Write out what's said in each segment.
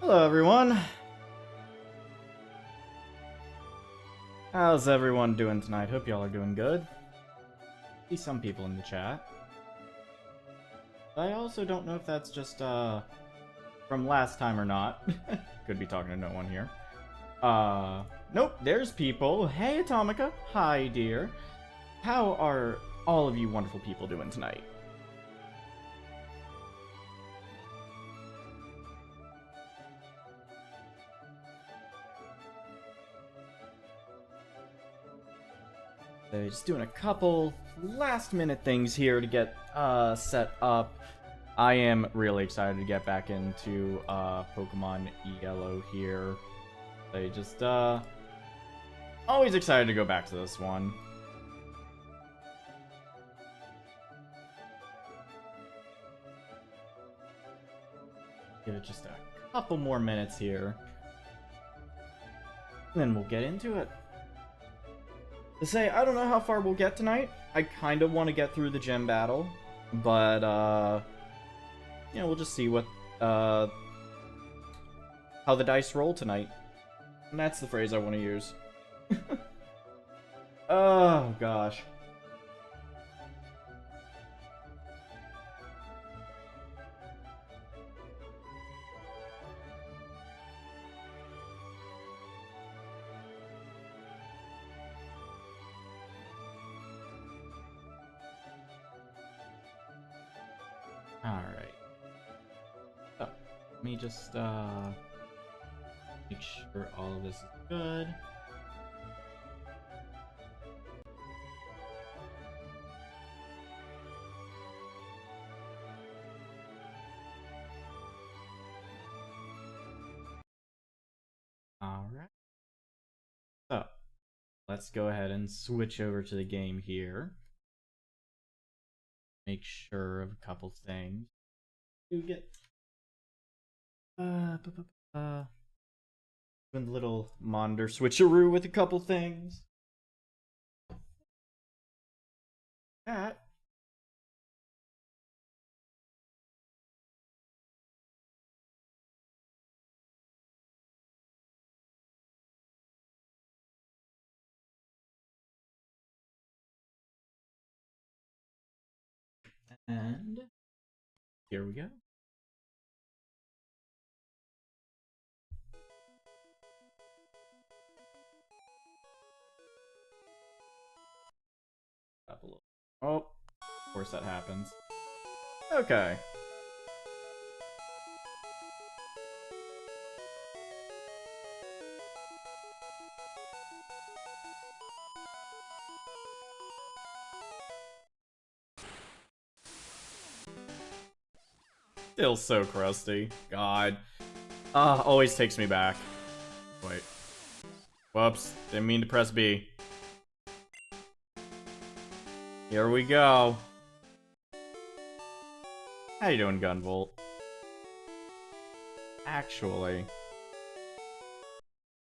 Hello, everyone. How's everyone doing tonight? Hope y'all are doing good. See some people in the chat. I also don't know if that's just from last time or not. Could be talking to no one here. Nope, there's people. Hey, Atomica. Hi, dear. How are all of you wonderful people doing tonight? So just doing a couple last minute things here to get set up. I am really excited to get back into Pokemon Yellow here. I just always excited to go back to this one. Give it just a couple more minutes here. And then we'll get into it. To say, I don't know how far we'll get tonight. I kind of want to get through the gym battle, but you know, we'll just see what how the dice roll tonight. And that's the phrase I want to use. Oh gosh. Alright. So, let me just, make sure all of this is good. Alright. So, let's go ahead and switch over to the game here. Make sure of a couple things. You get doing the little monitor switcheroo with a couple things. That. And here we go. Up a little. Oh, of course that happens. Okay. Still so crusty. God. Always takes me back. Wait. Whoops. Didn't mean to press B. Here we go. How you doing, Gunvolt? Actually...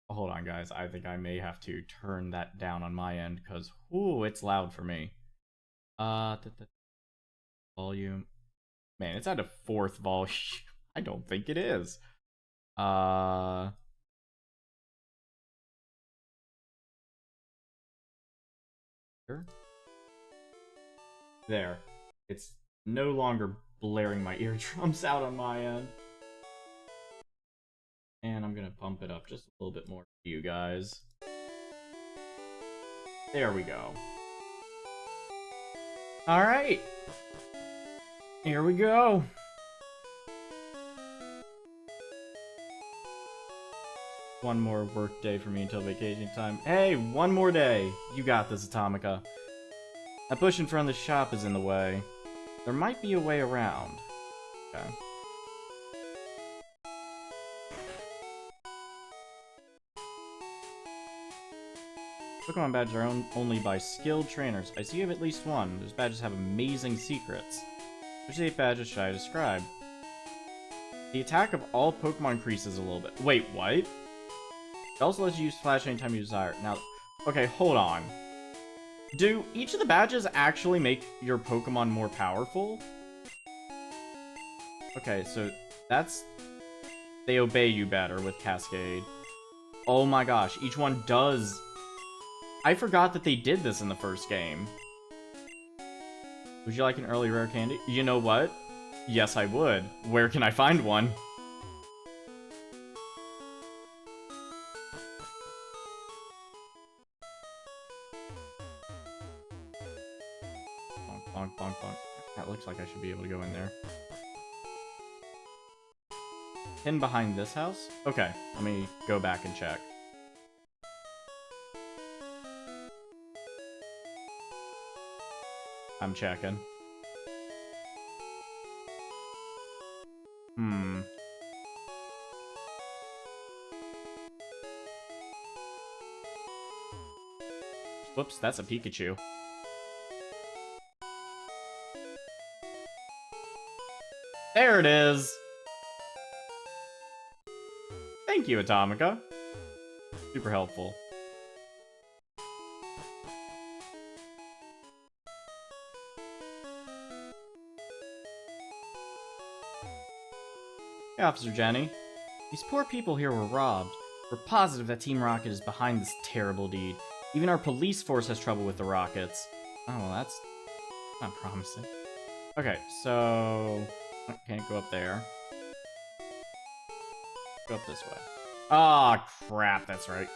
hold on, guys. I think I may have to turn that down on my end, because, ooh, it's loud for me. Volume... Man, it's at a 4th volume. I don't think it is. Here? There. It's no longer blaring my eardrums out on my end. And I'm gonna bump it up just a little bit more for you guys. There we go. Alright. Here we go. One more work day for me until vacation time. Hey, one more day. You got this, Atomica. That bush in front of the shop is in the way. There might be a way around. Okay. Pokemon badges are only by skilled trainers. I see you have at least one. Those badges have amazing secrets. Which 8 badges should I describe? The attack of all Pokemon increases a little bit. Wait, what? It also lets you use Flash anytime you desire. Now, okay, hold on. Do each of the badges actually make your Pokemon more powerful? Okay, so that's they obey you better with Cascade. Oh my gosh, each one does. I forgot that they did this in the first game. Would you like an early rare candy? You know what? Yes, I would. Where can I find one? Bonk, bonk, bonk, bonk. That looks like I should be able to go in there. Hidden behind this house? Okay, let me go back and check. I'm checking. Whoops, that's a Pikachu. There it is! Thank you, Atomica. Super helpful. Hey, Officer Jenny. These poor people here were robbed. We're positive that Team Rocket is behind this terrible deed. Even our police force has trouble with the rockets. Oh, well, that's not promising. Okay, so... Can't go up there. Go up this way. Ah, oh, crap, that's right.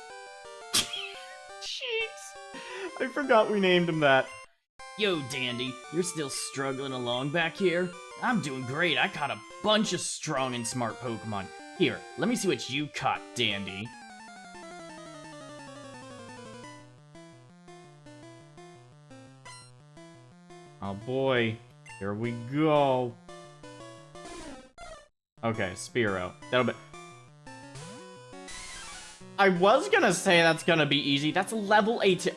Jeez. I forgot we named him that. Yo, Dandy, you're still struggling along back here? I'm doing great. I caught a bunch of strong and smart Pokemon. Here, let me see what you caught, Dandy. Oh boy, here we go. Okay, Spearow. That'll be... I was gonna say that's gonna be easy. That's level 8.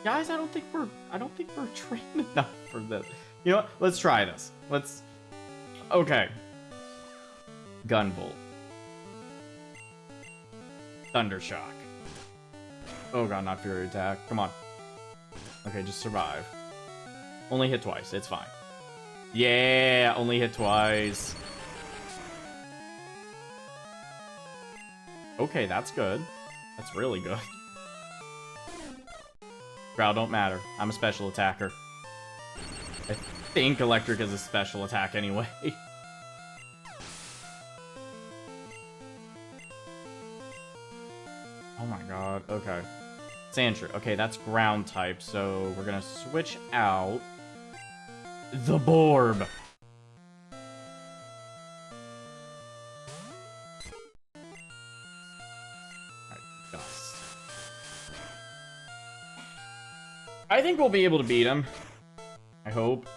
Guys, I don't think we're trained enough for this. You know what? Let's try this. Let's... Okay. Gunvolt. Thundershock. Oh god, not Fury Attack. Come on. Okay, just survive. Only hit twice. It's fine. Yeah, only hit twice. Okay, that's good. That's really good. Growl don't matter. I'm a special attacker. I think Electric is a special attack anyway. Oh my god, okay. Sandshrew. Okay, that's ground type, so we're gonna switch out the Borb. I think we'll be able to beat him. I hope.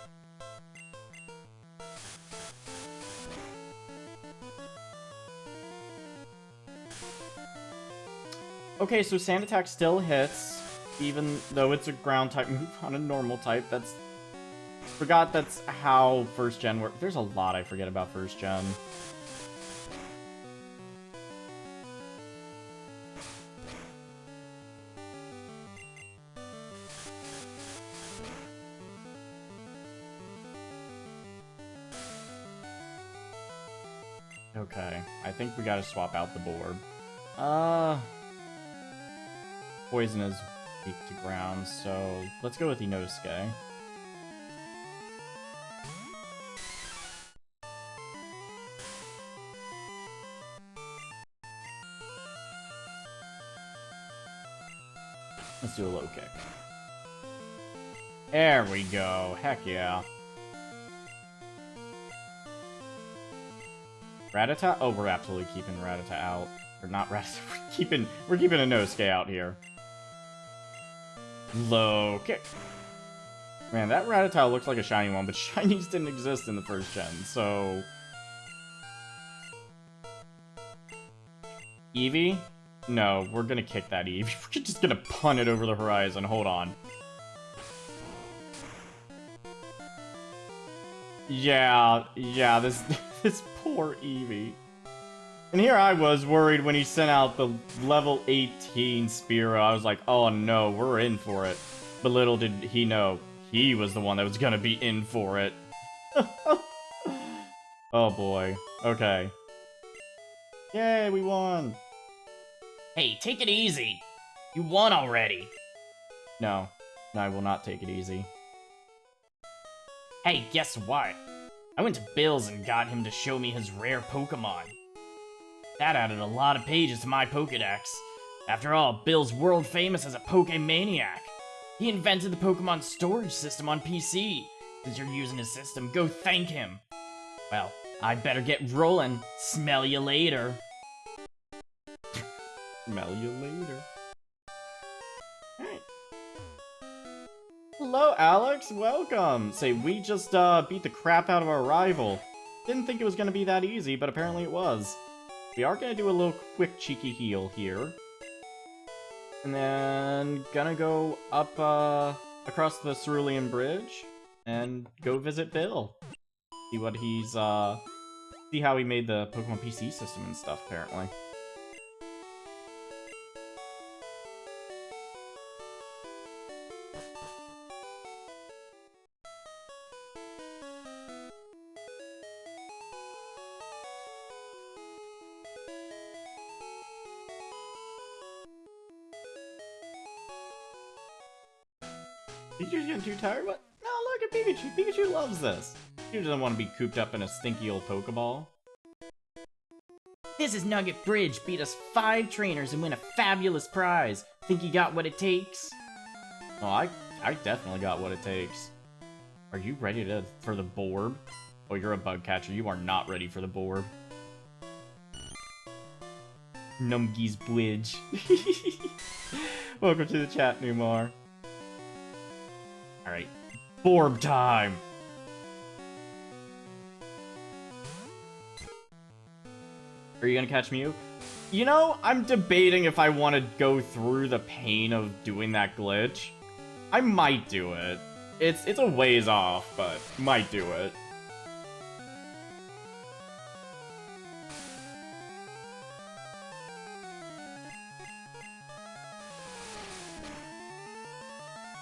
Okay, so Sand Attack still hits, even though it's a ground type move on a normal type. That's... Forgot that's how first gen works. There's a lot I forget about first gen. Okay, I think we gotta swap out the Borb. Poison is weak to ground, so let's go with Inosuke. Let's do a low kick. There we go. Heck yeah. Rattata? Oh, we're absolutely keeping Rattata out. Or not Rattata. We're keeping Inosuke out here. Low kick. Man, that Rattata looks like a shiny one, but shinies didn't exist in the first gen, so... Eevee? No, we're gonna kick that Eevee. We're just gonna punt it over the horizon. Hold on. Yeah, this this poor Eevee. And here I was worried when he sent out the level 18 Spearow. I was like, oh no, we're in for it. But little did he know, he was the one that was gonna be in for it. Oh boy. Okay. Yay, we won! Hey, take it easy. You won already. No, I will not take it easy. Hey, guess what? I went to Bill's and got him to show me his rare Pokemon. That added a lot of pages to my Pokedex. After all, Bill's world famous as a Pokemaniac. He invented the Pokemon storage system on PC. Since you're using his system, go thank him. Well, I'd better get rolling. Smell you later. Smell you later. Alright. Hello, Alex. Welcome. Say, we just beat the crap out of our rival. Didn't think it was gonna be that easy, but apparently it was. We are gonna do a little quick cheeky heal here. And then gonna go up across the Cerulean Bridge and go visit Bill. See what he's see how he made the Pokemon PC system and stuff, apparently. Pikachu's getting too tired? What? No, look at Pikachu. Pikachu loves this. He doesn't want to be cooped up in a stinky old Pokeball. This is Nugget Bridge. Beat us 5 trainers and win a fabulous prize. Think you got what it takes? Oh, I definitely got what it takes. Are you ready for the Borb? Oh, you're a bug catcher. You are not ready for the Borb. Numgee's Bridge. Welcome to the chat, Numar. Alright, Borb time! Are you gonna catch Mew? You know, I'm debating if I want to go through the pain of doing that glitch. I might do it. It's a ways off, but might do it.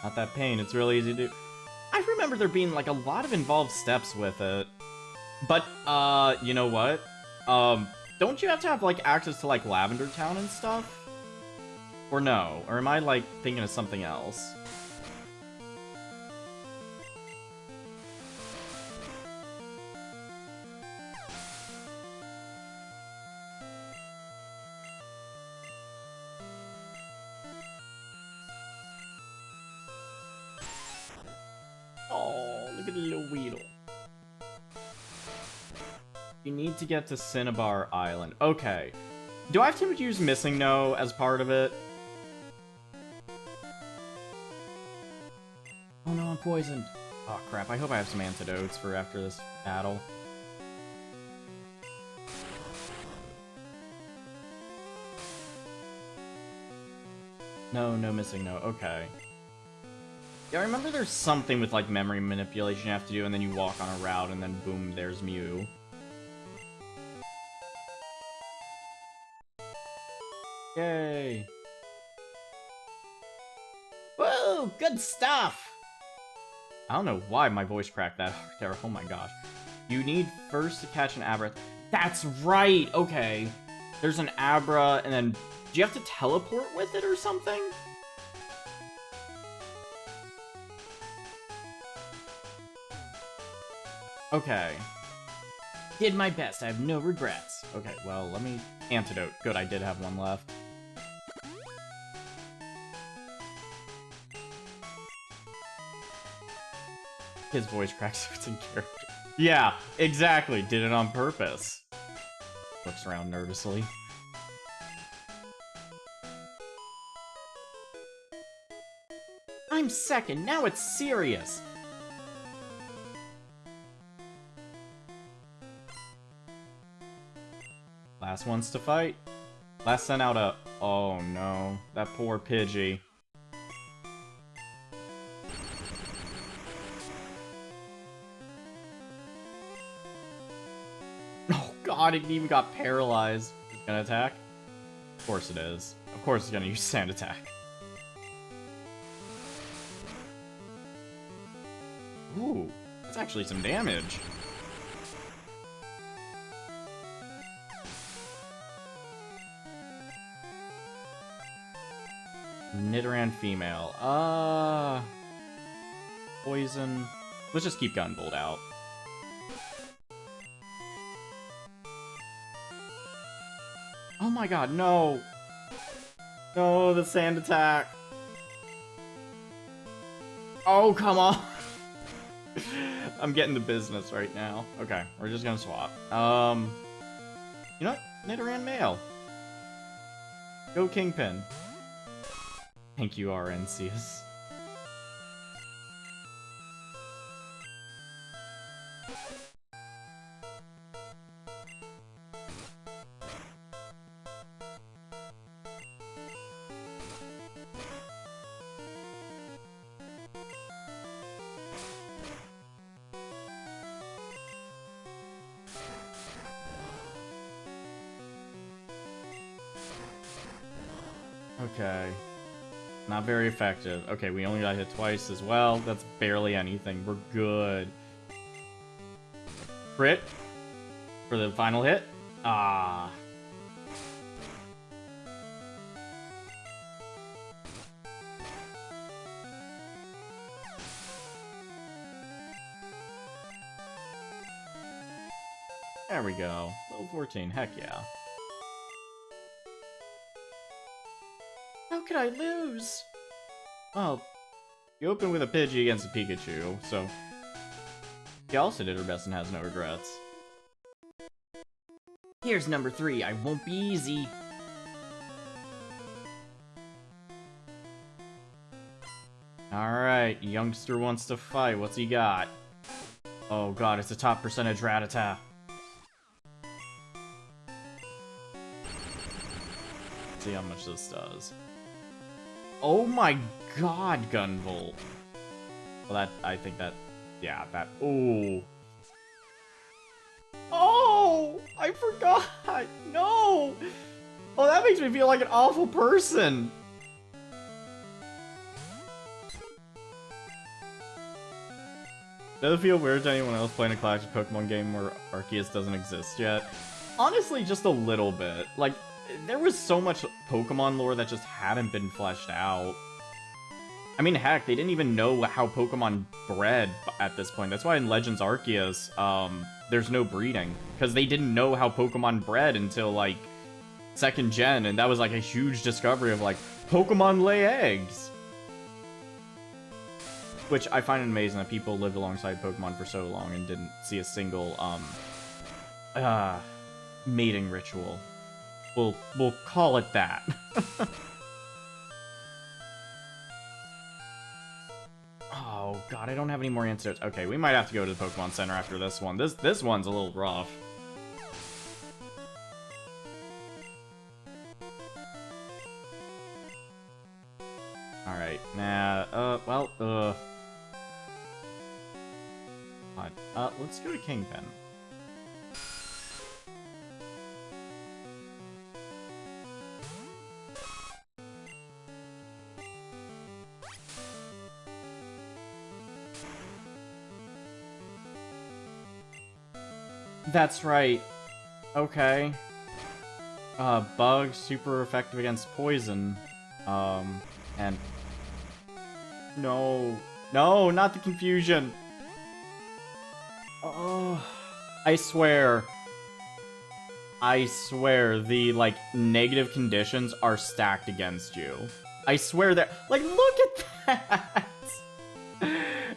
Not that pain, it's really easy to do. I remember there being, like, a lot of involved steps with it. But, you know what? Don't you have to have, like, access to, like, Lavender Town and stuff? Or no? Or am I, like, thinking of something else? Oh, look at the little Weedle. You need to get to Cinnabar Island. Okay. Do I have to use Missing No as part of it? Oh no, I'm poisoned. Oh crap, I hope I have some antidotes for after this battle. No Missing No, okay. Yeah, I remember there's something with, like, memory manipulation you have to do, and then you walk on a route, and then boom, there's Mew. Yay! Whoa, good stuff! I don't know why my voice cracked that hard there, oh my gosh. You need first to catch an Abra. That's right, okay. There's an Abra, and then... Do you have to teleport with it or something? Okay. Did my best, I have no regrets. Okay, well, let me... Antidote. Good, I did have one left. His voice cracks so it's in character. Yeah, exactly. Did it on purpose. Looks around nervously. I'm second, now it's serious. Last ones to fight. Last sent out a... Oh no, that poor Pidgey. Oh god, it even got paralyzed. It's gonna attack? Of course it is. Of course it's gonna use Sand Attack. Ooh, that's actually some damage. Nidoran female. Poison. Let's just keep Gunvolt out. Oh my god, no! No, the sand attack! Oh, come on! I'm getting the business right now. Okay, we're just gonna swap. You know what? Nidoran male. Go Kingpin. Thank you, RNCS. Okay. Not very effective. Okay, we only got hit twice as well. That's barely anything. We're good. Crit for the final hit. Ah. There we go. Level 14. Heck yeah. How could I lose? Well, you opened with a Pidgey against a Pikachu, so... She also did her best and has no regrets. Here's number 3. I won't be easy. Alright, youngster wants to fight. What's he got? Oh god, it's a top percentage Rattata. Let's see how much this does. Oh my god, Gunvolt. Well, that, I think that, yeah, that, oh. Oh, I forgot. No. Oh, that makes me feel like an awful person. Does it feel weird to anyone else playing a classic Pokemon game where Arceus doesn't exist yet? Honestly, just a little bit. Like, there was so much Pokemon lore that just hadn't been fleshed out. I mean, heck, they didn't even know how Pokemon bred at this point. That's why in Legends Arceus, there's no breeding. Because they didn't know how Pokemon bred until, like, 2nd gen, and that was, like, a huge discovery of, like, Pokemon lay eggs! Which I find amazing that people lived alongside Pokemon for so long and didn't see a single, mating ritual. We'll call it that. Oh god, I don't have any more answers. Okay, we might have to go to the Pokemon Center after this one. This one's a little rough. Alright, let's go to Kingpin. That's right. Okay. Bug, super effective against poison. And... No. No, not the confusion! Oh... I swear, the, like, negative conditions are stacked against you. I swear that- like, look at that!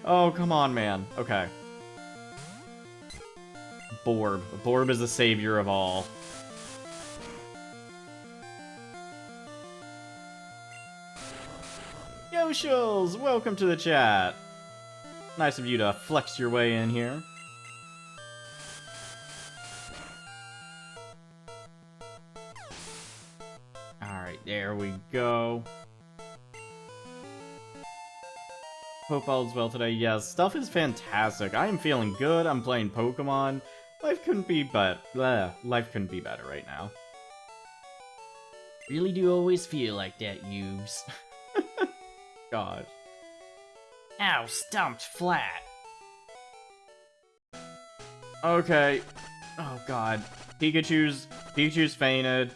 Oh, come on, man. Okay. Borb. Borb is the savior of all. Yoshils! Welcome to the chat! Nice of you to flex your way in here. Alright, there we go. Hope all is well today. Yes, stuff is fantastic. I am feeling good. I'm playing Pokemon. Life couldn't be better right now. Really do always feel like that, Yubes. God. Ow, stumped flat. Okay. Oh god. Pikachu's fainted.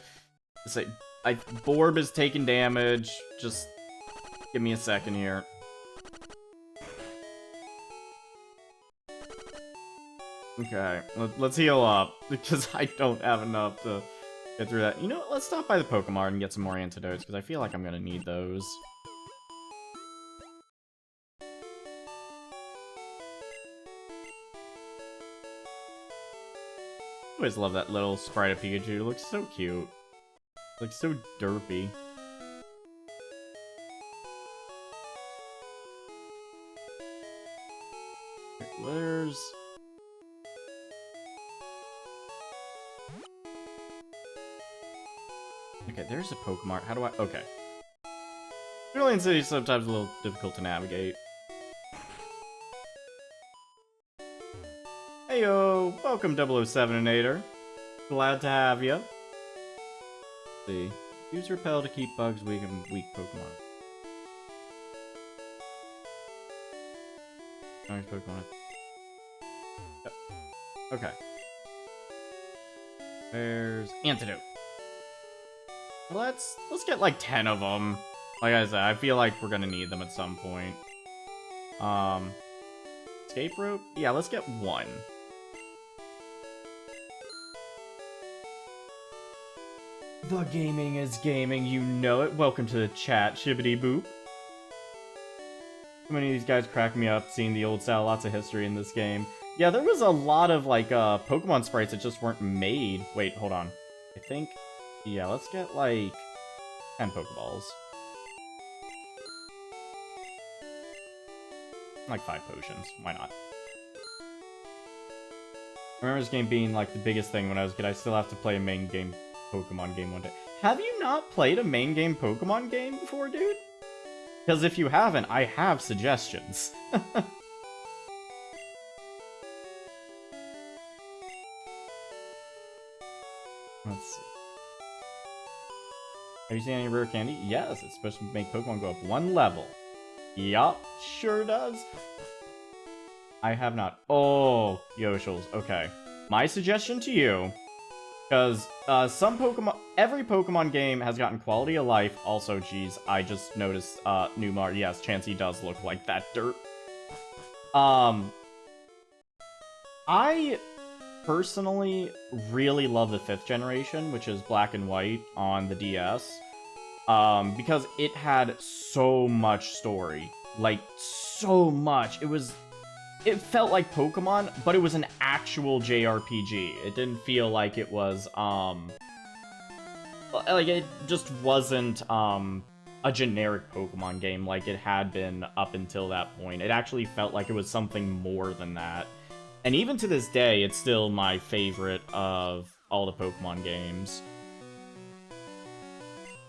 Borb is taking damage. Just Give me a second here. Okay, let's heal up, because I don't have enough to get through that. You know what, let's stop by the Pokemon and get some more antidotes, because I feel like I'm gonna need those. I always love that little sprite of Pikachu, it looks so cute. Like, so derpy. Where's... Okay, there's a Pokemon. How do I... Okay. Brilliant City is sometimes a little difficult to navigate. Heyo! Welcome 007-ator. Glad to have you. See. Use Repel to keep bugs weak and weak Pokemon. Nice Pokemon. Okay. There's Antidote. Let's get like 10 of them. Like I said, I feel like we're gonna need them at some point. Escape rope? Yeah, let's get 1. The gaming is gaming, you know it. Welcome to the chat, shibbity boop. So many of these guys crack me up seeing the old style, lots of history in this game. Yeah, there was a lot of like Pokemon sprites that just weren't made. Wait, hold on. I think, yeah, let's get like 10 Pokeballs. Like 5 potions, why not? I remember this game being like the biggest thing when I was a kid. I still have to play a main game Pokemon game one day. Have you not played a main game Pokemon game before, dude? Because if you haven't, I have suggestions. Let's see. Have you seen any rare candy? Yes, it's supposed to make Pokemon go up 1 level. Yup, sure does. I have not. Oh, Yoshels. Okay. My suggestion to you, because some Pokemon, every Pokemon game has gotten quality of life. Also, geez, I just noticed Numar. Yes, Chansey does look like that dirt. I personally really love the 5th generation, which is Black and White on the DS, because it had so much story, like so much. It felt like Pokemon, but it was an actual JRPG. It didn't feel like it was like it just wasn't a generic Pokemon game like it had been up until that point. It actually felt like it was something more than that. And even to this day, it's still my favorite of all the Pokemon games.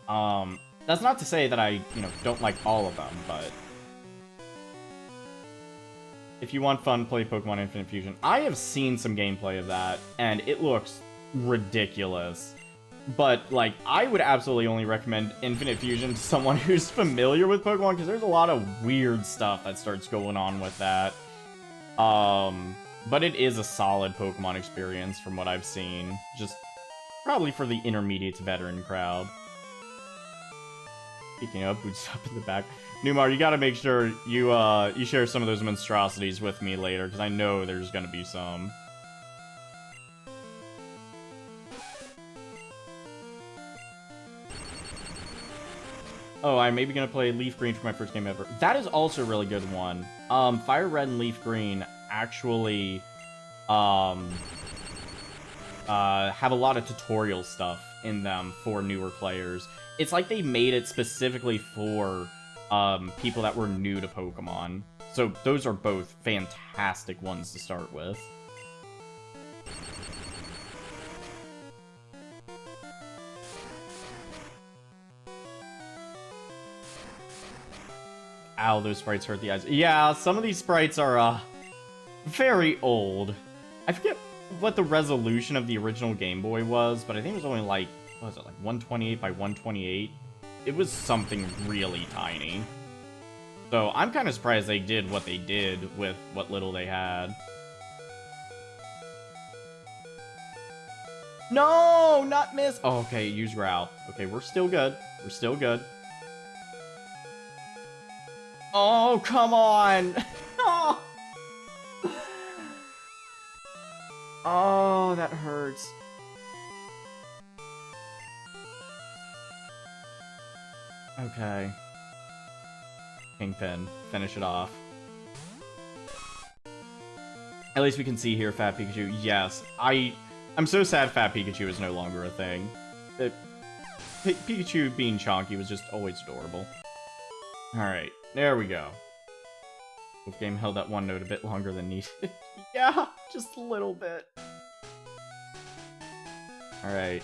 That's not to say that I, don't like all of them, but if you want fun, play Pokemon Infinite Fusion. I have seen some gameplay of that, and it looks ridiculous. But, like, I would absolutely only recommend Infinite Fusion to someone who's familiar with Pokemon, because there's a lot of weird stuff that starts going on with that. But it is a solid Pokemon experience from what I've seen. Just probably for the intermediate to veteran crowd. Speaking of, boots up in the back. Numar, you gotta make sure you share some of those monstrosities with me later, because I know there's gonna be some. Oh, I'm maybe gonna play Leaf Green for my first game ever. That is also a really good one. Fire Red and Leaf Green actually have a lot of tutorial stuff in them for newer players. It's like they made it specifically for people that were new to Pokemon. So those are both fantastic ones to start with. Ow, those sprites hurt the eyes. Yeah, some of these sprites are very old. I forget what the resolution of the original Game Boy was, but I think it was only like, what was it, like 128 by 128? It was something really tiny. So I'm kind of surprised they did what they did with what little they had. No, not miss. Oh, okay, use Growl. Okay, we're still good. We're still good. Oh, come on! Oh. Oh, that hurts. Okay. Kingpin, finish it off. At least we can see here, Fat Pikachu. Yes, I'm so sad Fat Pikachu is no longer a thing. Pikachu being chonky was just always adorable. Alright, there we go. This game held that one note a bit longer than needed. Yeah, just a little bit. Alright.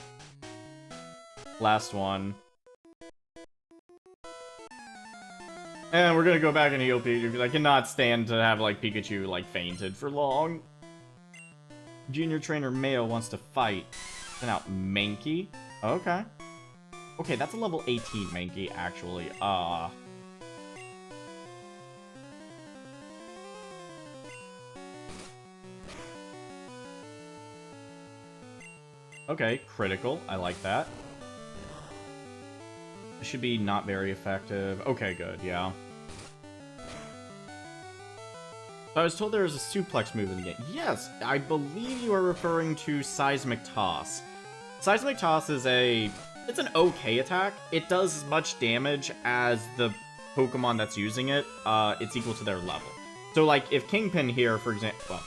Last one. And we're gonna go back and heal Pikachu, because I cannot stand to have, like, Pikachu, like, fainted for long. Junior Trainer Mayo wants to fight. Send out Mankey. Okay. Okay, that's a level 18 Mankey, actually. Okay, critical. I like that. It should be not very effective. Okay, good, yeah. So I was told there was a suplex move in the game. Yes, I believe you are referring to Seismic Toss. Seismic Toss is it's an okay attack. It does as much damage as the Pokemon that's using it. It's equal to their level. So, like, if Kingpin here, for example... Well,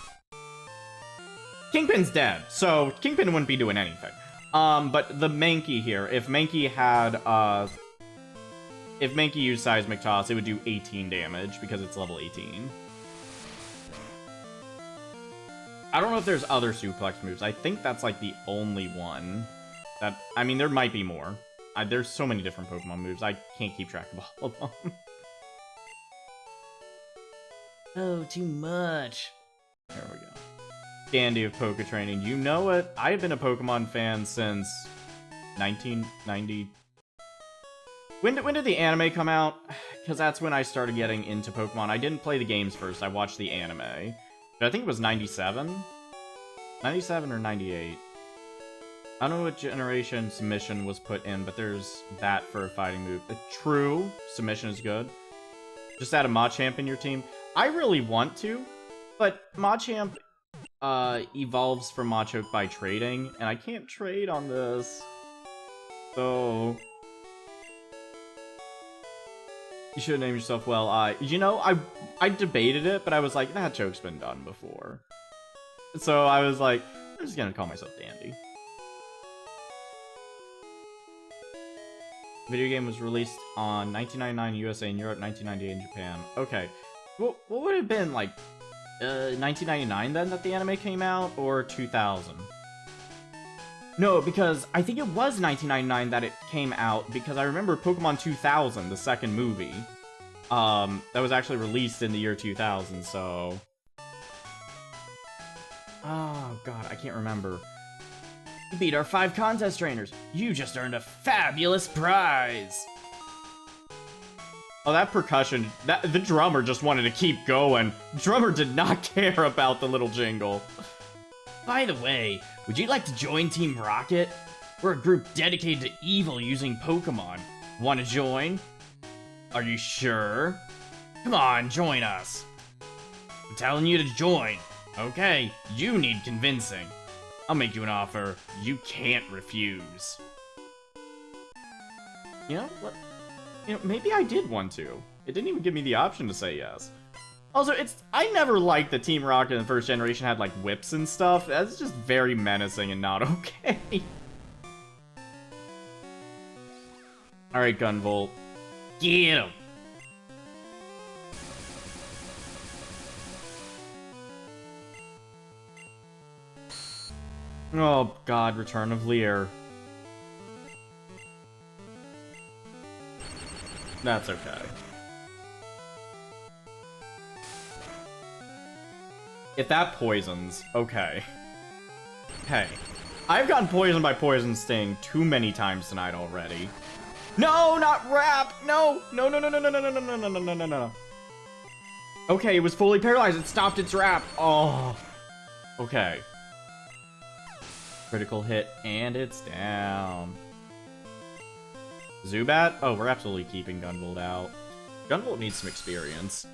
Kingpin's dead, so Kingpin wouldn't be doing anything. But the Mankey here, if Mankey had, if Mankey used Seismic Toss, it would do 18 damage, because it's level 18. I don't know if there's other suplex moves. I think that's, like, the only one. I mean, there might be more. There's so many different Pokemon moves, I can't keep track of all of them. Oh, too much. There we go. Dandy of Poke Training. You know it. I've been a Pokemon fan since 1990. When did the anime come out? Because that's when I started getting into Pokemon. I didn't play the games first. I watched the anime. But I think it was 97? 97 or 98. I don't know what generation Submission was put in, but there's that for a fighting move. True, Submission is good. Just add a Machamp in your team. I really want to, but Machamp evolves from Machoke by trading, and I can't trade on this. So... You should name yourself well. You know, I debated it, but I was like, that joke's been done before. So I was like, I'm just gonna call myself Dandy. Video game was released on 1999 USA and Europe, 1998 in Japan. Okay. What would it have been, like, 1999 then that the anime came out, or 2000? No, because I think it was 1999 that it came out, because I remember Pokemon 2000, the second movie, that was actually released in the year 2000, so... Oh, God, I can't remember. You beat our 5 contest trainers. You just earned a fabulous prize. Oh, that percussion, the drummer just wanted to keep going. Drummer did not care about the little jingle. By the way, would you like to join Team Rocket? We're a group dedicated to evil using Pokemon. Want to join? Are you sure? Come on, join us. I'm telling you to join. Okay, you need convincing. I'll make you an offer you can't refuse. You know what? You know, maybe I did want to. It didn't even give me the option to say yes. Also, I never liked that Team Rocket in the first generation had, like, whips and stuff. That's just very menacing and not okay. Alright, Gunvolt. Get him. Oh, God, Return of Lear. That's okay. If that poisons, okay. Hey, I've gotten poisoned by Poison Sting too many times tonight already. No, not Wrap! No! No, no, no, no, no, no, no, no, no, no, no, no, no. Okay, it was fully paralyzed. It stopped its Wrap. Oh. Okay. Critical hit, and it's down. Zubat? Oh, we're absolutely keeping Gunvolt out. Gunvolt needs some experience.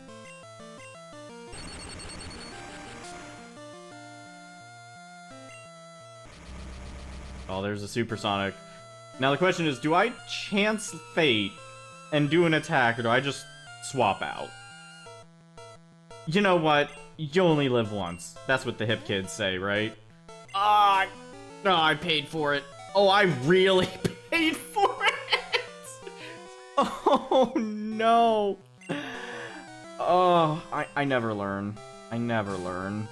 Oh, there's a supersonic. Now the question is, do I chance fate and do an attack, or do I just swap out? You know what? You only live once. That's what the hip kids say, right? Ah, no, I paid for it. Oh, I really paid for it! Oh, no. Oh, I never learn. I never learn.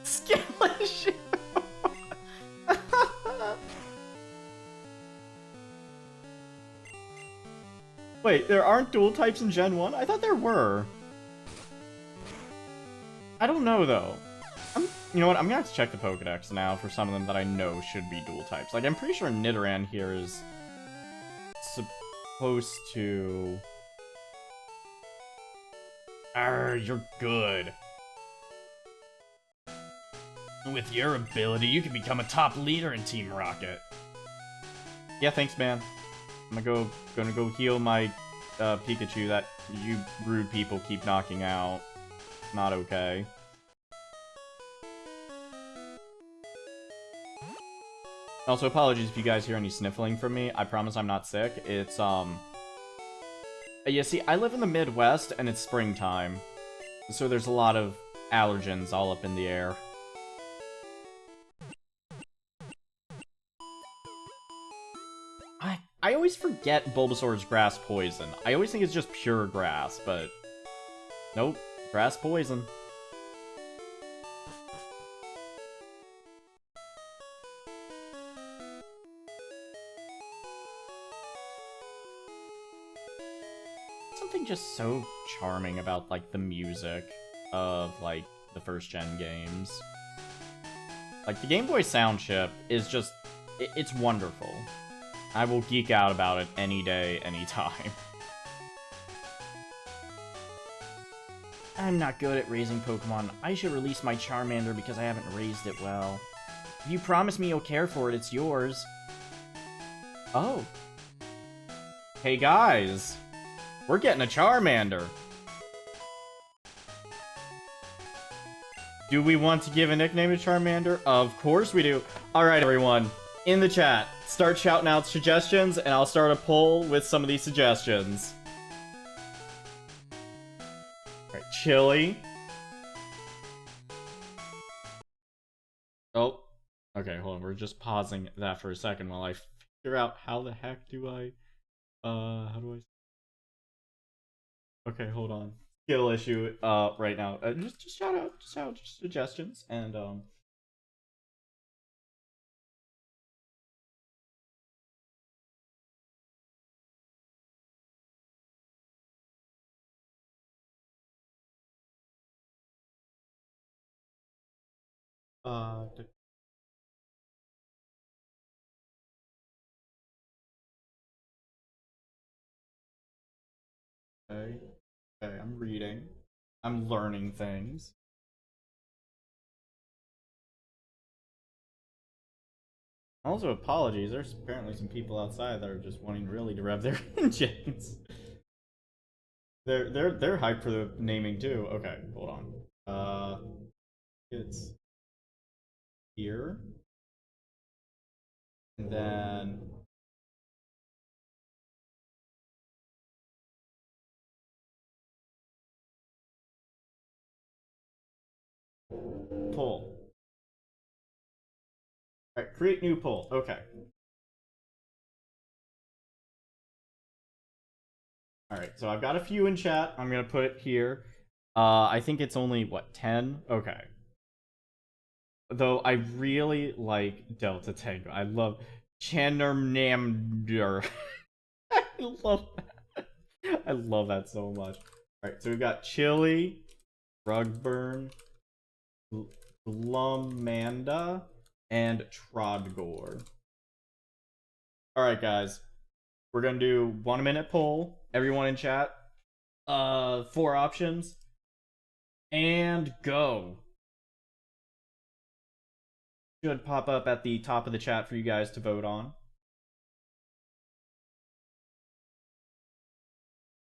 Skill issue! Wait, there aren't dual types in Gen 1? I thought there were. I don't know, though. You know what? I'm gonna have to check the Pokedex now for some of them that I know should be dual types. Like, I'm pretty sure Nidoran here is supposed to... you're good. With your ability, you can become a top leader in Team Rocket. Yeah, thanks, man. I'm gonna go heal my Pikachu that you rude people keep knocking out. Not okay. Also, apologies if you guys hear any sniffling from me. I promise I'm not sick. It's, yeah, see, I live in the Midwest, and it's springtime. So there's a lot of allergens all up in the air. I always forget Bulbasaur's grass poison. I always think it's just pure grass, but... Nope, grass poison. Something just so charming about, like, the music of, like, the first-gen games. Like, the Game Boy sound chip is just... it's wonderful. I will geek out about it any day, anytime. I'm not good at raising Pokemon. I should release my Charmander because I haven't raised it well. If you promise me you'll care for it, it's yours. Oh. Hey guys! We're getting a Charmander! Do we want to give a nickname to Charmander? Of course we do. Alright everyone, in the chat, start shouting out suggestions, and I'll start a poll with some of these suggestions. Alright, Chili. Oh. Okay, hold on, we're just pausing that for a second while I figure out how the heck do I... how do I... Okay, hold on. Skill issue, right now. Just shout out, just suggestions, and, okay, okay, I'm reading. I'm learning things. Also, apologies, there's apparently some people outside that are just wanting really to rev their engines. They're hyped for the naming too. Okay, hold on. It's here. And then pull. Alright, create new pull. Okay. Alright, so I've got a few in chat. I'm gonna put it here. I think it's only, what, 10? Okay. Though I really like Delta Tango. I love Chanarmnander. I love that. I love that so much. Alright, so we've got Chili, Rugburn, Glumanda, and Trodgore. Alright, guys. We're gonna do 1 minute poll. Everyone in chat. 4 options. And go. Should pop up at the top of the chat for you guys to vote on.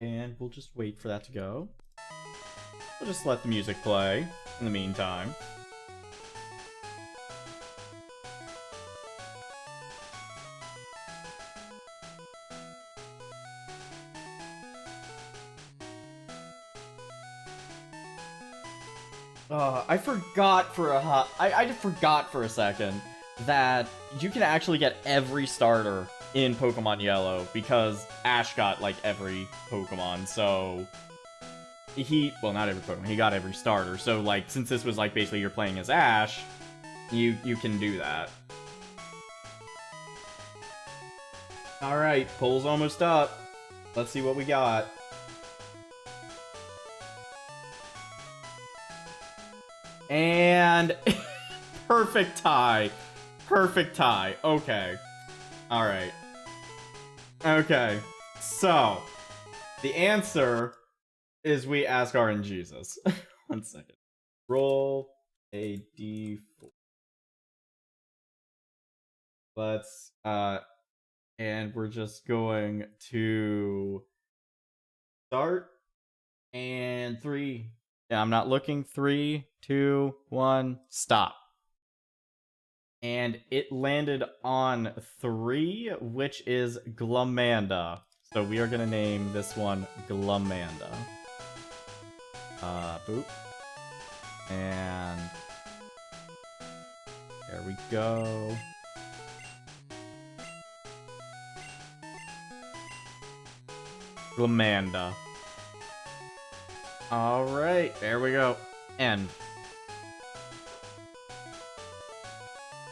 And we'll just wait for that to go. We'll just let the music play in the meantime. I forgot for I forgot for a second that you can actually get every starter in Pokemon Yellow because Ash got like every Pokemon, so well, not every Pokemon, he got every starter. So like since this was like basically you're playing as Ash, you can do that. All right, poll's almost up. Let's see what we got. And perfect tie. Perfect tie. Okay. Alright. Okay. So, the answer is we ask RNGesus. 1 second. Roll a d4. Let's, and we're just going to start. And 3. Yeah, I'm not looking. 3, 2, 1, stop. And it landed on 3, which is Glumanda. So we are gonna name this one Glumanda. Boop. And there we go. Glumanda. Alright, there we go. End.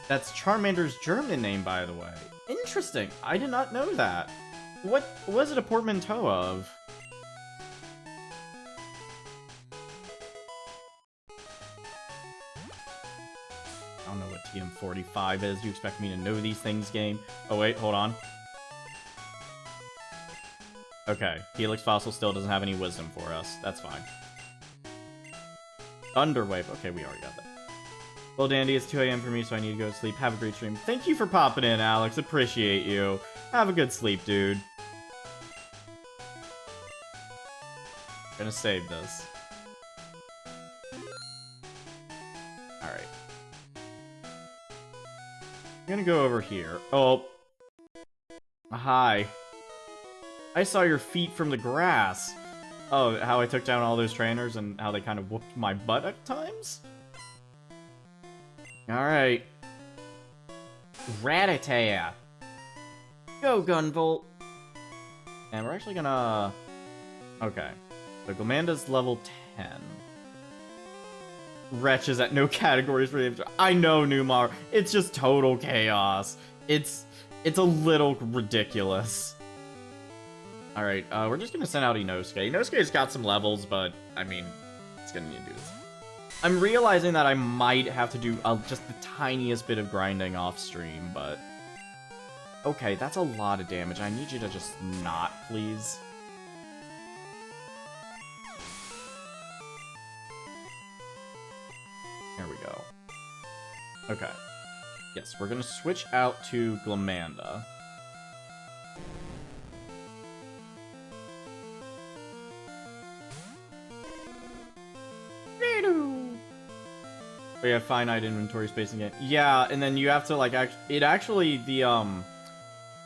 That's Charmander's German name, by the way. Interesting. I did not know that. What was it a portmanteau of? I don't know what TM45 is. You expect me to know these things, game? Oh, wait, hold on. Okay, Helix Fossil still doesn't have any wisdom for us. That's fine. Thunderwave. Okay, we already got that. Well, Dandy, it's 2 AM for me, so I need to go to sleep. Have a great stream. Thank you for popping in, Alex. Appreciate you. Have a good sleep, dude. Gonna save this. Alright. I'm gonna go over here. Oh. Hi. I saw your feet from the grass. Oh, how I took down all those trainers and how they kind of whooped my butt at times? Alright. Rattata. Go, Gunvolt. And we're actually gonna... Okay. So Glamanda's level 10. Wretch is at no categories for the... I know, Numar. It's just total chaos. It's a little ridiculous. Alright, we're just gonna send out Inosuke. Inosuke's got some levels, but, I mean, it's gonna need to do this. I'm realizing that I might have to do just the tiniest bit of grinding off stream, but... Okay, that's a lot of damage. I need you to just not, please. There we go. Okay. Yes, we're gonna switch out to Glumanda. We have finite inventory space again. Yeah, and then you have to like the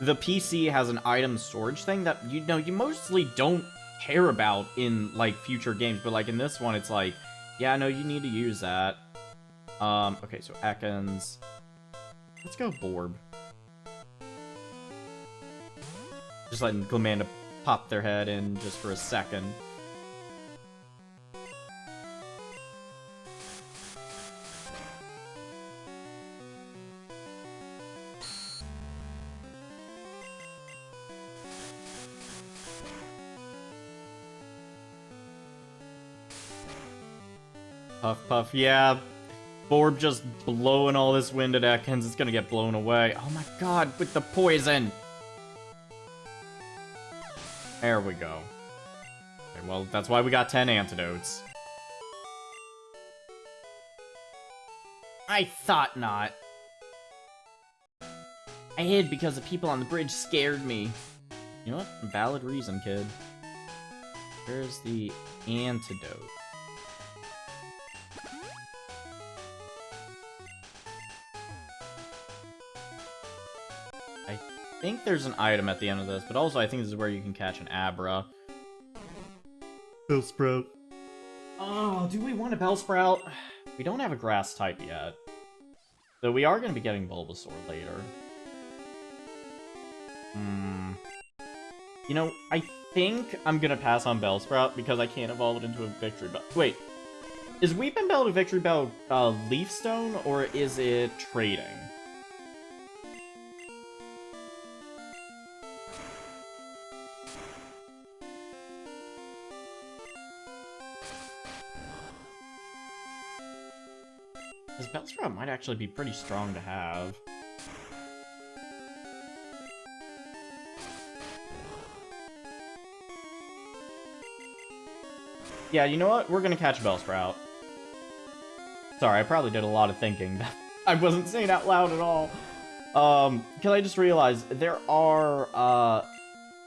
PC has an item storage thing that you mostly don't care about in like future games, but like in this one it's like, yeah, no, you need to use that. Okay, so Ekans. Let's go Borb. Just letting Glumanda pop their head in just for a second. Puff, puff, yeah. Borb just blowing all this wind at Ekans. It's gonna get blown away. Oh my god, with the poison! There we go. Okay, well, that's why we got 10 antidotes. I thought not. I hid because the people on the bridge scared me. You know what? Valid reason, kid. Where's the antidote? I think there's an item at the end of this, but also I think this is where you can catch an Abra. Bellsprout. Oh, do we want a Bellsprout? We don't have a grass type yet. So we are going to be getting Bulbasaur later. You know, I think I'm going to pass on Bellsprout because I can't evolve it into a Victory Bell. Wait, is Weeping Bell to Victory Bell Leaf Stone, or is it trading? Because Bellsprout might actually be pretty strong to have. Yeah, you know what? We're gonna catch Bellsprout. Sorry, I probably did a lot of thinking. I wasn't saying out loud at all. Because I just realized there are,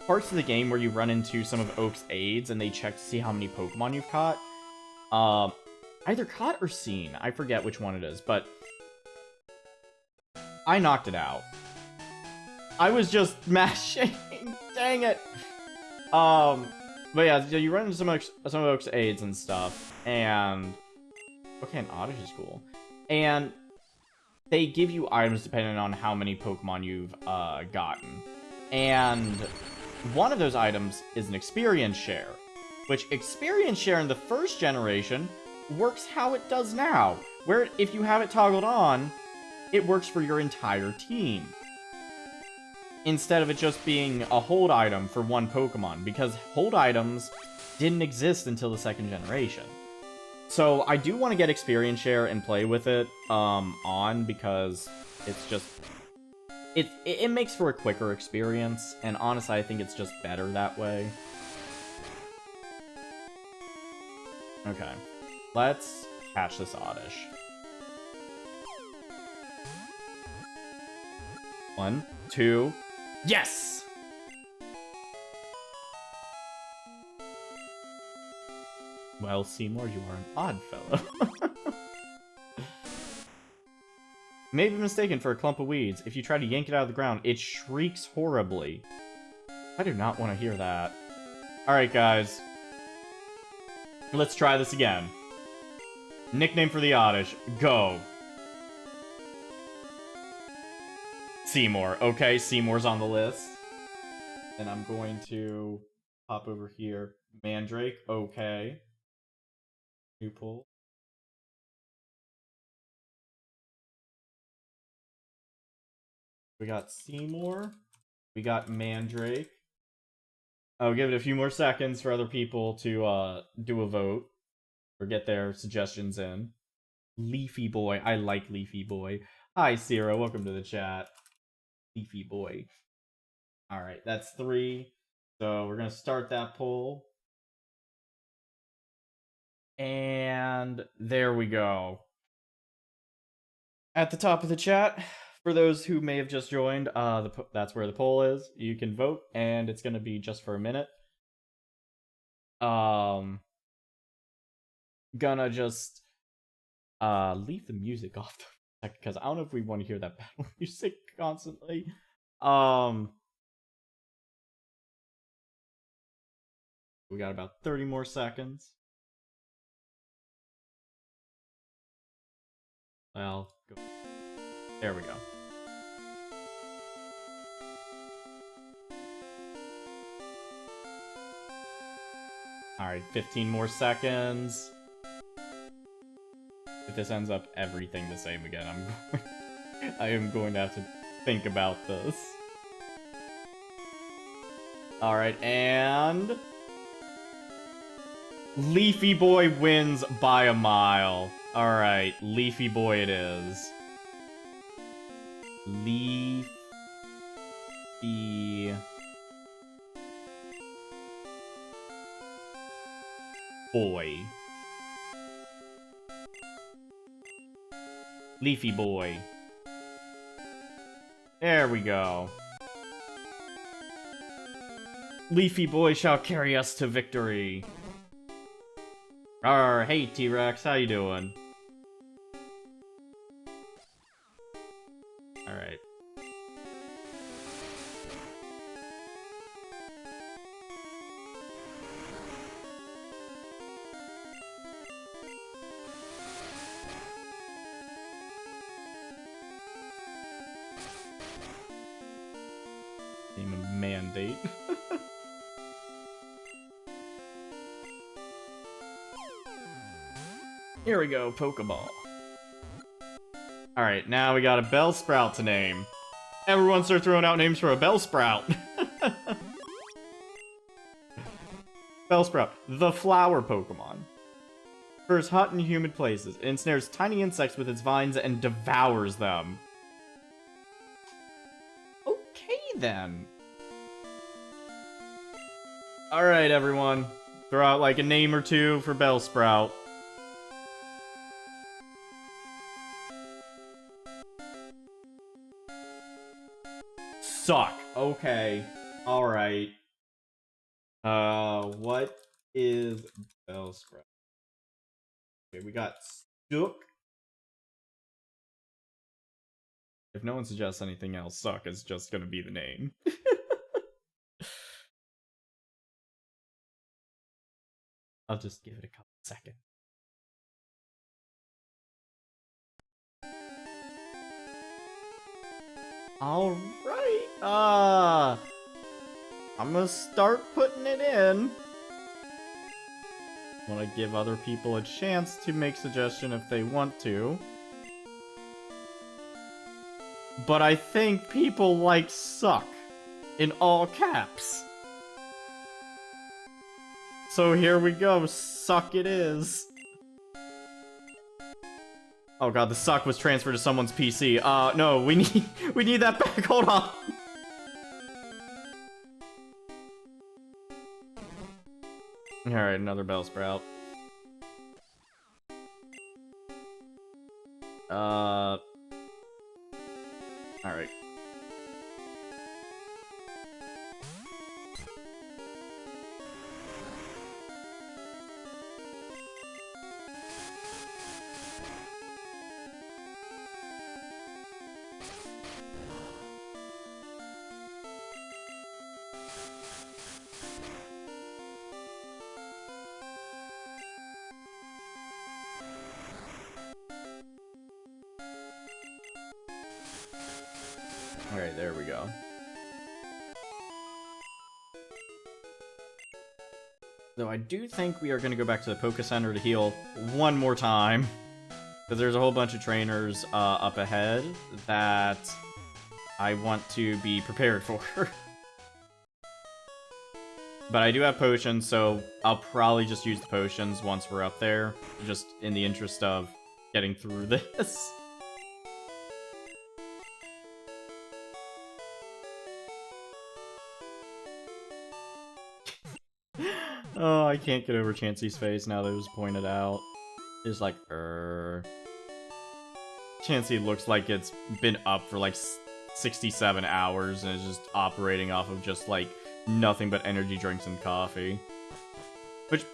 parts of the game where you run into some of Oak's aides and they check to see how many Pokemon you've caught. Either caught or seen. I forget which one it is, but I knocked it out. I was just mashing. Dang it. But yeah, so you run into some of Oak's aides and stuff, and okay, an Oddish is cool. And they give you items depending on how many Pokemon you've gotten. And one of those items is an experience share, which experience share in the first generation works how it does now, where if you have it toggled on, it works for your entire team. Instead of it just being a hold item for one Pokemon, because hold items didn't exist until the second generation. So I do want to get experience share and play with it on, because it's just it makes for a quicker experience, and honestly I think it's just better that way. Okay, let's catch this Oddish. 1, 2, yes! Well, Seymour, you are an odd fellow. May be mistaken for a clump of weeds. If you try to yank it out of the ground, it shrieks horribly. I do not want to hear that. Alright, guys. Let's try this again. Nickname for the Oddish. Go. Seymour. Okay, Seymour's on the list. And I'm going to hop over here. Mandrake. Okay. New pull. We got Seymour. We got Mandrake. I'll give it a few more seconds for other people to do a vote or get their suggestions in. Leafy Boy. I like Leafy Boy. Hi, Sierra. Welcome to the chat. Leafy Boy. Alright, that's 3. So we're going to start that poll. And there we go. At the top of the chat, for those who may have just joined, that's where the poll is. You can vote, and it's going to be just for a minute. Gonna just leave the music off because I don't know if we want to hear that battle music constantly. We got about 30 more seconds. Well, go. There we go. Alright, 15 more seconds. If this ends up everything the same again, I am going to have to think about this. Alright, and Leafy Boy wins by a mile. Alright, Leafy Boy it is. Leafy Boy. Leafy Boy. There we go. leafy boy shall carry us to victory. Arr, hey T-Rex, how you doing? Alright. Name a mandate. Here we go, Pokeball. Alright, now we got a Bellsprout to name. Everyone start throwing out names for a Bellsprout. Bellsprout, the flower Pokemon. Prefers hot and humid places. It ensnares tiny insects with its vines and devours them. Okay, then. Alright, everyone. Throw out, like, a name or two for Bellsprout. Suck. Okay. Alright. What is Bellsprout? Okay, we got Stuck. If no one suggests anything else, Suck is just gonna be the name. I'll just give it a couple seconds. Alright, I'm gonna start putting it in. I want to give other people a chance to make suggestion if they want to. But I think people like Suck in all caps. So here we go, Suck it is. Oh god, the Suck was transferred to someone's PC. No, we need that back, hold on. Alright, another Bellsprout. Alright. Alright, there we go. Though I do think we are going to go back to the Poké Center to heal one more time. Because there's a whole bunch of trainers up ahead that I want to be prepared for. But I do have potions, so I'll probably just use the potions once we're up there. Just in the interest of getting through this. Oh, I can't get over Chansey's face now that it was pointed out. It's like, Chansey looks like it's been up for like 67 hours and is just operating off of just like nothing but energy drinks and coffee. Which,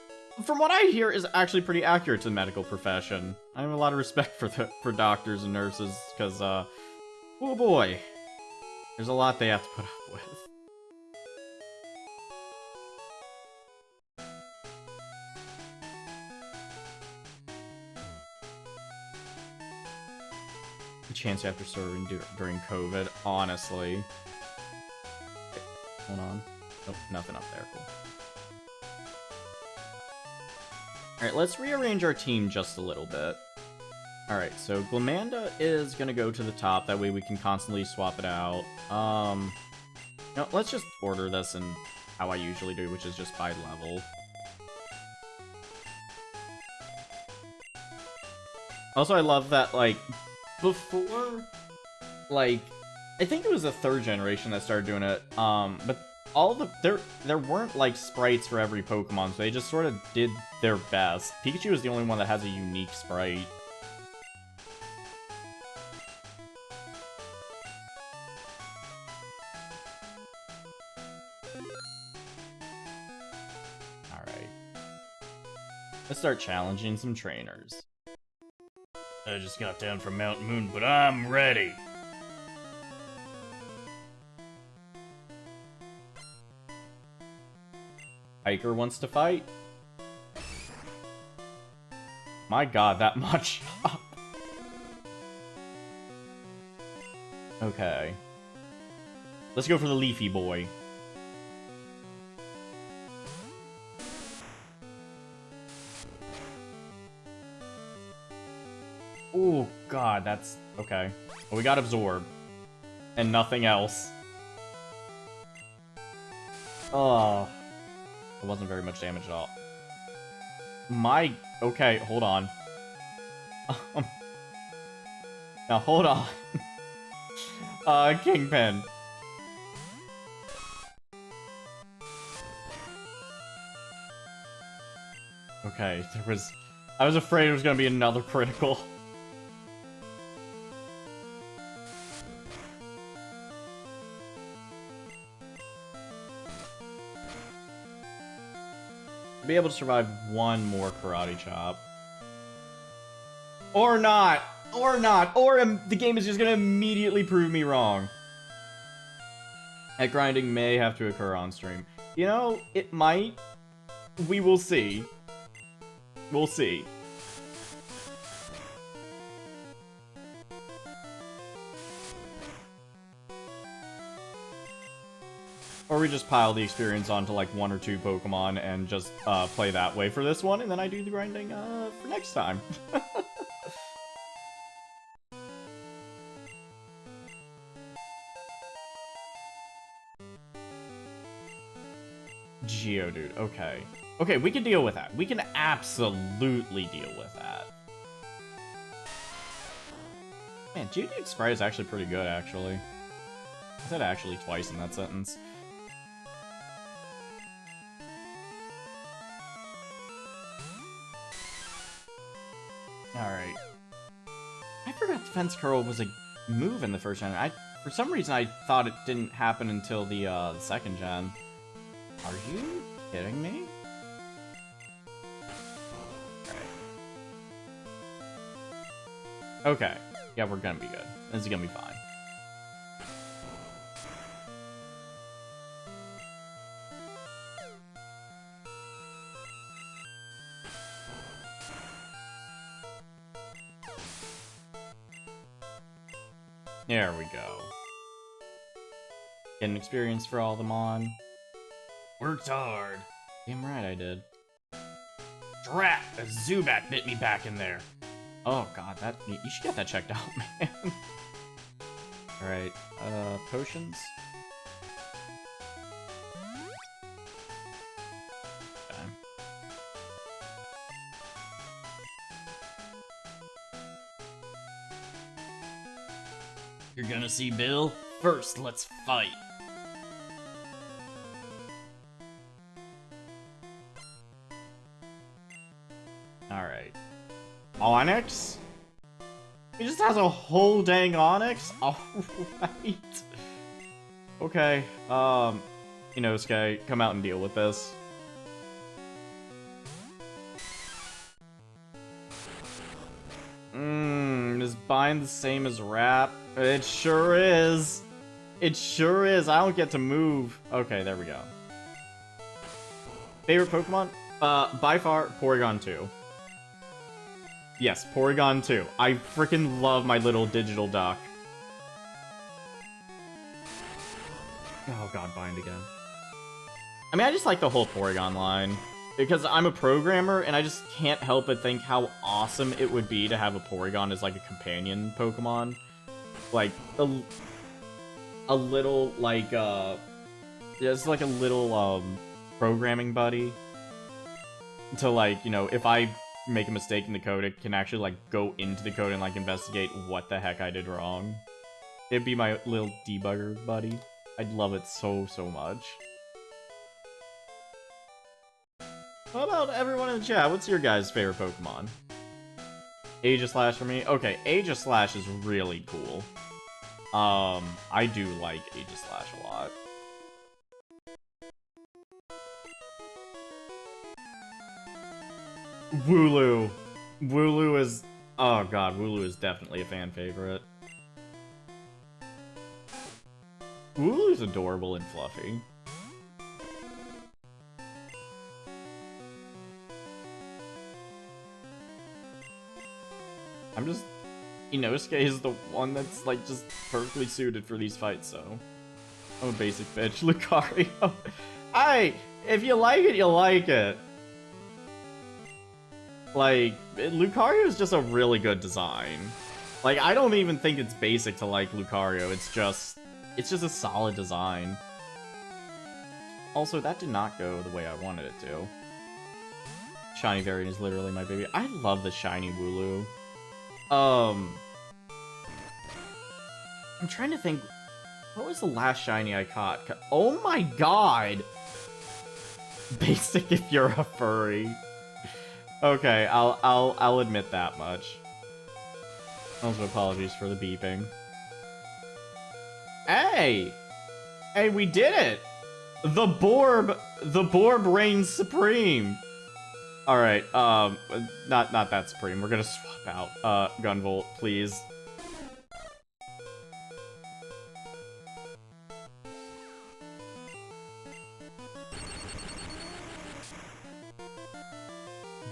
from what I hear, is actually pretty accurate to the medical profession. I have a lot of respect for doctors and nurses, because, oh boy, there's a lot they have to put up with. Chance after serving during COVID, honestly. Okay, hold on. Nope, nothing up there. Cool. Alright, let's rearrange our team just a little bit. Alright, so Glumanda is gonna go to the top, that way we can constantly swap it out. No, let's just order this in how I usually do, which is just by level. Also, I love that, like, before, like, I think it was the 3rd generation that started doing it, but all the, there weren't, like, sprites for every Pokemon, so they just sort of did their best. Pikachu is the only one that has a unique sprite. Let's start challenging some trainers. I just got down from Mount Moon, but I'm ready. Hiker wants to fight. My god, that much. Okay. Let's go for the Leafy Boy. Oh god, that's... okay. Well, we got Absorb. And nothing else. Oh. It wasn't very much damage at all. My... okay, hold on. Now, hold on. Kingpin. Okay, there was... I was afraid it was gonna be another critical. Be able to survive one more karate chop. Or not! Or not! Or the game is just gonna immediately prove me wrong. That grinding may have to occur on stream. You know, it might. We will see. We'll see. Or we just pile the experience onto like 1 or 2 Pokemon and just play that way for this one, and then I do the grinding for next time. Geodude, okay. Okay, we can deal with that. We can absolutely deal with that. Man, Geodude's sprite is actually pretty good, actually. I said actually twice in that sentence. Alright. I forgot Defense Curl was a move in the first gen. For some reason, I thought it didn't happen until the second gen. Are you kidding me? Alright. Okay. Yeah, we're gonna be good. This is gonna be fine. There we go. Get an experience for all them on. Worked hard. Damn right I did. Drat! A Zubat bit me back in there. Oh god, that you should get that checked out, man. Alright, potions. Okay. You're gonna see Bill? First, let's fight. Alright. Onyx? He just has a whole dang Onyx? Alright. Okay, Inosuke, come out and deal with this. Is bind the same as rap? It sure is. It sure is. I don't get to move. Okay, there we go. Favorite Pokemon? By far, Porygon 2. Yes, Porygon 2. I freaking love my little digital duck. Oh god, bind again. I mean, I just like the whole Porygon line. Because I'm a programmer, and I just can't help but think how awesome it would be to have a Porygon as, like, a companion Pokemon. Like, a little, like, just like a little, programming buddy. To, like, you know, if I make a mistake in the code, it can actually, like, go into the code and, like, investigate what the heck I did wrong. It'd be my little debugger buddy. I'd love it so, so much. How about everyone in the chat? What's your guys' favorite Pokemon? Aegislash for me? Okay, Aegislash is really cool. I do like Aegislash a lot. Wooloo. Wooloo is... Oh god, Wooloo is definitely a fan favorite. Wooloo's adorable and fluffy. I'm just... Inosuke is the one that's, like, just perfectly suited for these fights, so... I'm a basic bitch. Lucario. If you like it, you like it. Like, Lucario is just a really good design. Like, I don't even think it's basic to like Lucario. It's just a solid design. Also, that did not go the way I wanted it to. Shiny variant is literally my baby. I love the shiny Wooloo. I'm trying to think, what was the last shiny I caught? Oh my god! Basic if you're a furry. Okay, I'll admit that much. Also, apologies for the beeping. Hey! Hey, we did it! The Borb reigns supreme! Alright, not that supreme. We're gonna swap out, Gunvolt, please.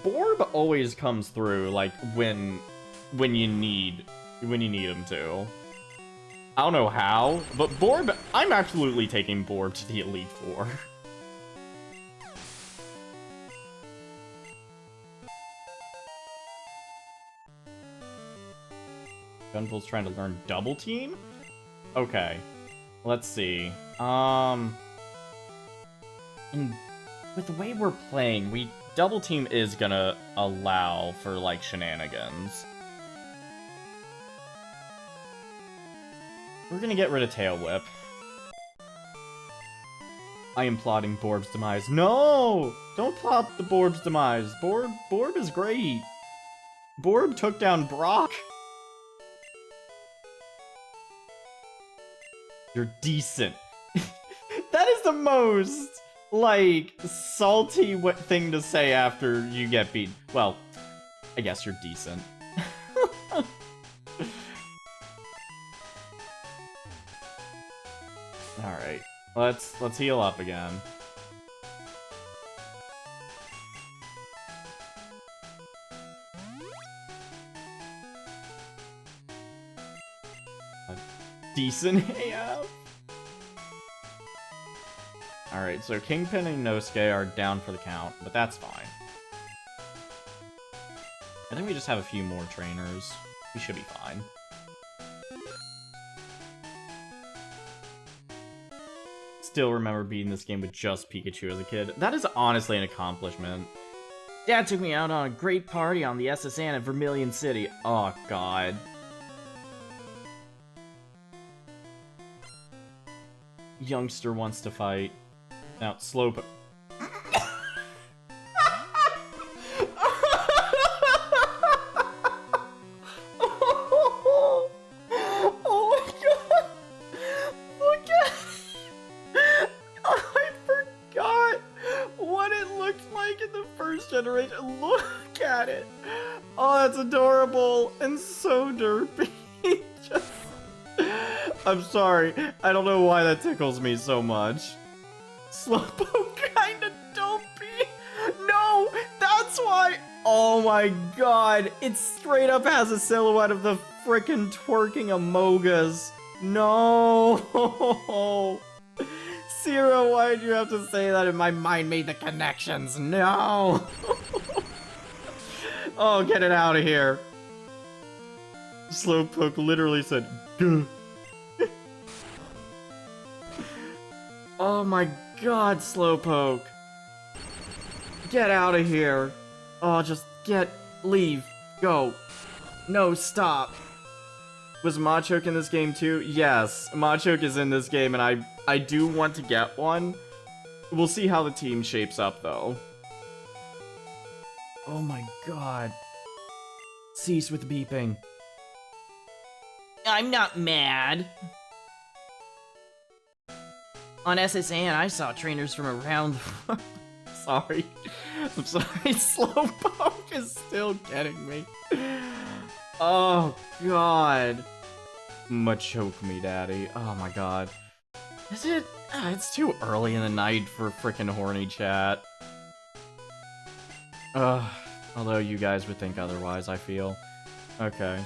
Borb always comes through, like, when you need him to. I don't know how, but Borb, I'm absolutely taking Borb to the Elite Four. Gunvolt's trying to learn Double Team? Okay. Let's see. With the way we're playing, Double Team is gonna allow for, like, shenanigans. We're gonna get rid of Tail Whip. I am plotting Borb's demise. No! Don't plot the Borb's demise. Borb is great. Borb took down Brock. You're decent. That is the most, like, salty thing to say after you get beat. Well, I guess you're decent. Alright, let's heal up again. Decent AF. Alright, so Kingpin and Inosuke are down for the count, but that's fine. I think we just have a few more trainers. We should be fine. Still remember beating this game with just Pikachu as a kid. That is honestly an accomplishment. Dad took me out on a great party on the SSN at Vermilion City. Oh, God. Youngster wants to fight. Now, Slope. Oh my god! Look at it! I forgot what it looked like in the first generation. Look at it! Oh, that's adorable and so derpy. Just... I'm sorry. I don't know why that tickles me so much. Slowpoke kinda dopey. No, that's why. Oh my god. It straight up has a silhouette of the frickin' twerking Amogas. No. Zero, why'd you have to say that? And my mind made the connections. No. Oh, get it out of here. Slowpoke literally said, "Gah." Oh my god, Slowpoke. Get out of here. Oh, just leave, go. No, stop. Was Machoke in this game too? Yes, Machoke is in this game, and I do want to get one. We'll see how the team shapes up, though. Oh my god. Cease with beeping. I'm not mad. On SSN, I saw trainers from around the Sorry. I'm sorry, Slowpoke. is still getting me. Oh, God. Machoke me, daddy. Oh, my God. Is it? It's too early in the night for frickin' horny chat. Although you guys would think otherwise, I feel. Okay.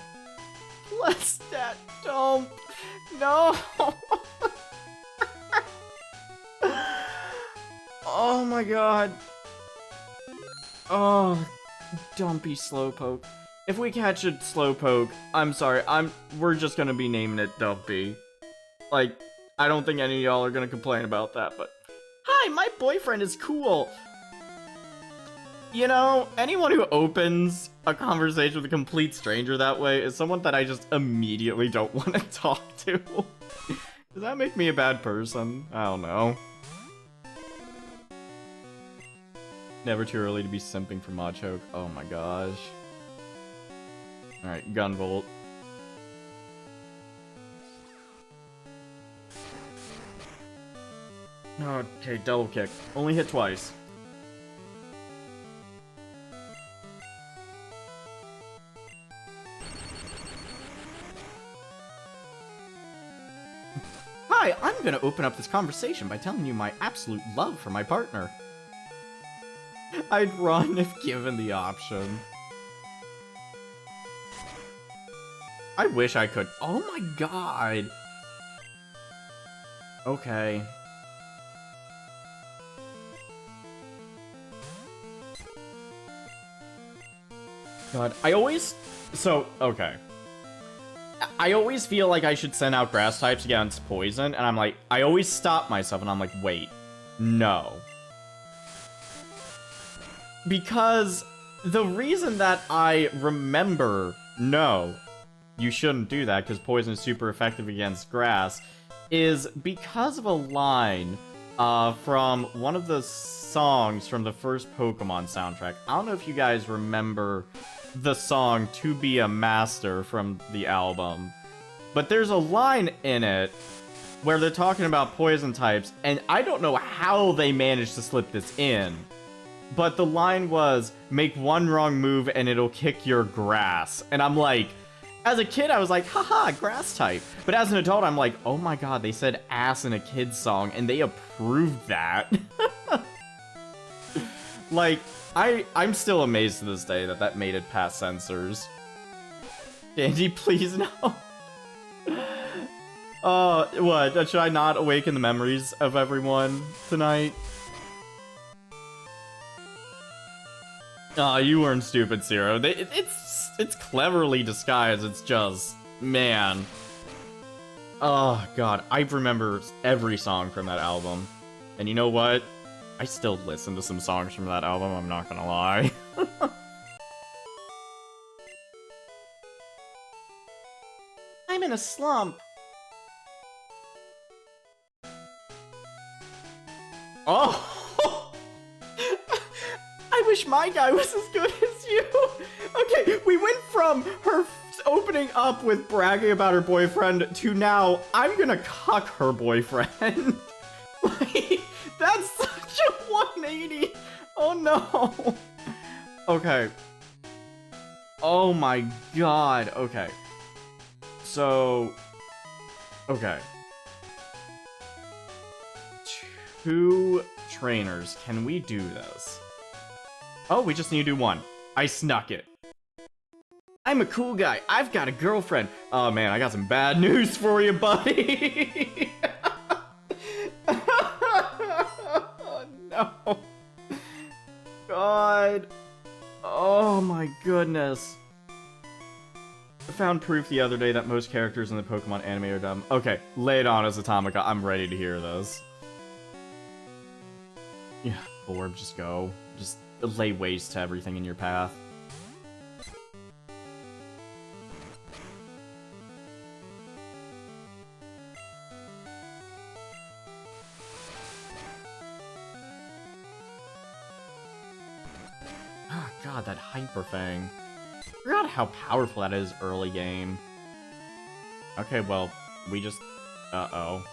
Bless that, don't. No. Oh my god. Oh, dumpy Slowpoke. If we catch a Slowpoke, I'm sorry, we're just gonna be naming it Dumpy. Like, I don't think any of y'all are gonna complain about that, but... Hi, my boyfriend is cool! You know, anyone who opens a conversation with a complete stranger that way is someone that I just immediately don't want to talk to. Does that make me a bad person? I don't know. Never too early to be simping for Machoke. Oh my gosh. Alright, Gunvolt. Okay, double kick. Only hit twice. Hi, I'm gonna open up this conversation by telling you my absolute love for my partner. I'd run if given the option. I wish I could. Oh my god. Okay. God, I always... So, okay. I always feel like I should send out grass types against poison, and I'm like, I always stop myself, and I'm like, wait, no. Because the reason that I remember, no, you shouldn't do that, because poison is super effective against grass, is because of a line from one of the songs from the first Pokemon soundtrack. I don't know if you guys remember the song To Be a Master from the album, but there's a line in it where they're talking about poison types, and I don't know how they managed to slip this in, but the line was, make one wrong move and it'll kick your grass. And I'm like, as a kid, I was like, haha, grass type. But as an adult, I'm like, oh my god, they said ass in a kid's song, and they approved that. Like, I'm still amazed to this day that that made it past censors. Dandy, please no. What? Should I not awaken the memories of everyone tonight? Aw, you weren't stupid, Zero. It's cleverly disguised, it's just... Man. Oh, God. I remember every song from that album. And you know what? I still listen to some songs from that album, I'm not gonna lie. I'm in a slump. Oh! I wish my guy was as good as you! Okay, we went from her opening up with bragging about her boyfriend to now, I'm gonna cuck her boyfriend. Like, that's such a 180! Oh no! Okay. Oh my god, okay. So... Okay. 2 trainers, can we do this? Oh, we just need to do 1. I snuck it. I'm a cool guy. I've got a girlfriend. Oh man, I got some bad news for you, buddy. Oh no. God. Oh my goodness. I found proof the other day that most characters in the Pokemon anime are dumb. Okay, lay it on us, Atomica. I'm ready to hear this. Yeah, Orb, just go. Just lay waste to everything in your path. Oh god, that Hyper Fang. I forgot how powerful that is early game. Okay, well, we just... Uh-oh.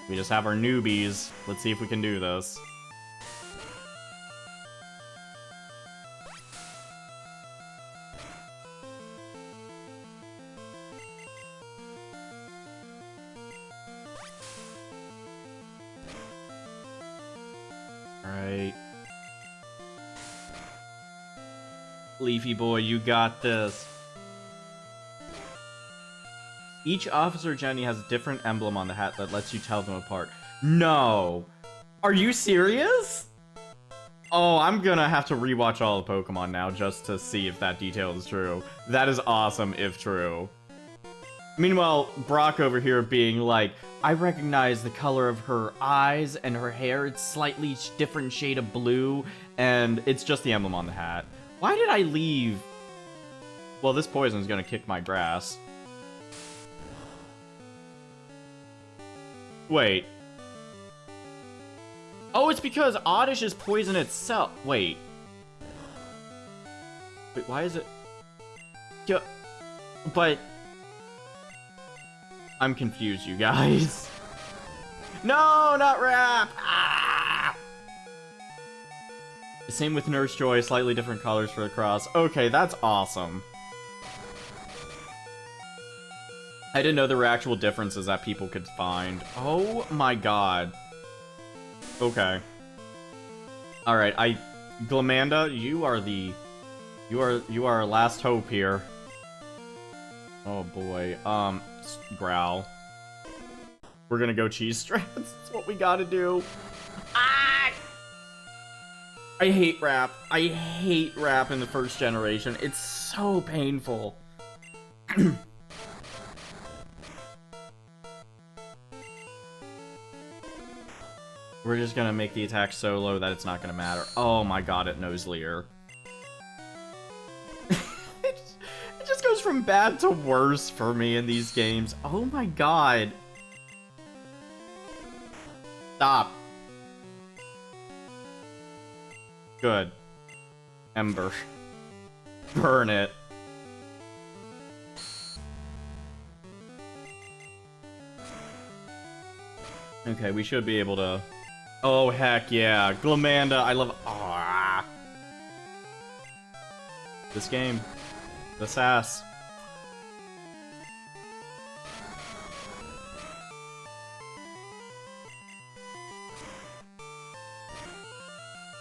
We just have our newbies. Let's see if we can do this. Leafy boy, you got this. Each Officer Jenny has a different emblem on the hat that lets you tell them apart. No! Are you serious? Oh, I'm gonna have to rewatch all the Pokemon now just to see if that detail is true. That is awesome if true. Meanwhile, Brock over here being like, I recognize the color of her eyes and her hair. It's slightly different shade of blue, and it's just the emblem on the hat. Why did I leave? Well, this poison is gonna kick my grass. Wait. Oh, it's because Oddish is poison itself. Wait. Wait, why is it? Yeah, but I'm confused, you guys. No, not Rap! Ah! Same with Nurse Joy, slightly different colors for the cross. Okay, that's awesome. I didn't know there were actual differences that people could find. Oh my god. Okay. Alright, Glamanda, you are our last hope here. Oh boy. Growl. We're gonna go cheese strats. That's what we gotta do. Ah! I hate Rap. I hate Rap in the first generation. It's so painful. We're just gonna make the attack so low that it's not gonna matter. Oh my god, it knows Leer. It just goes from bad to worse for me in these games. Oh my god. Stop. Good. Ember. Burn it. Okay, we should be able to... Oh, heck yeah. Glamanda, I love... Ah. This game. The sass.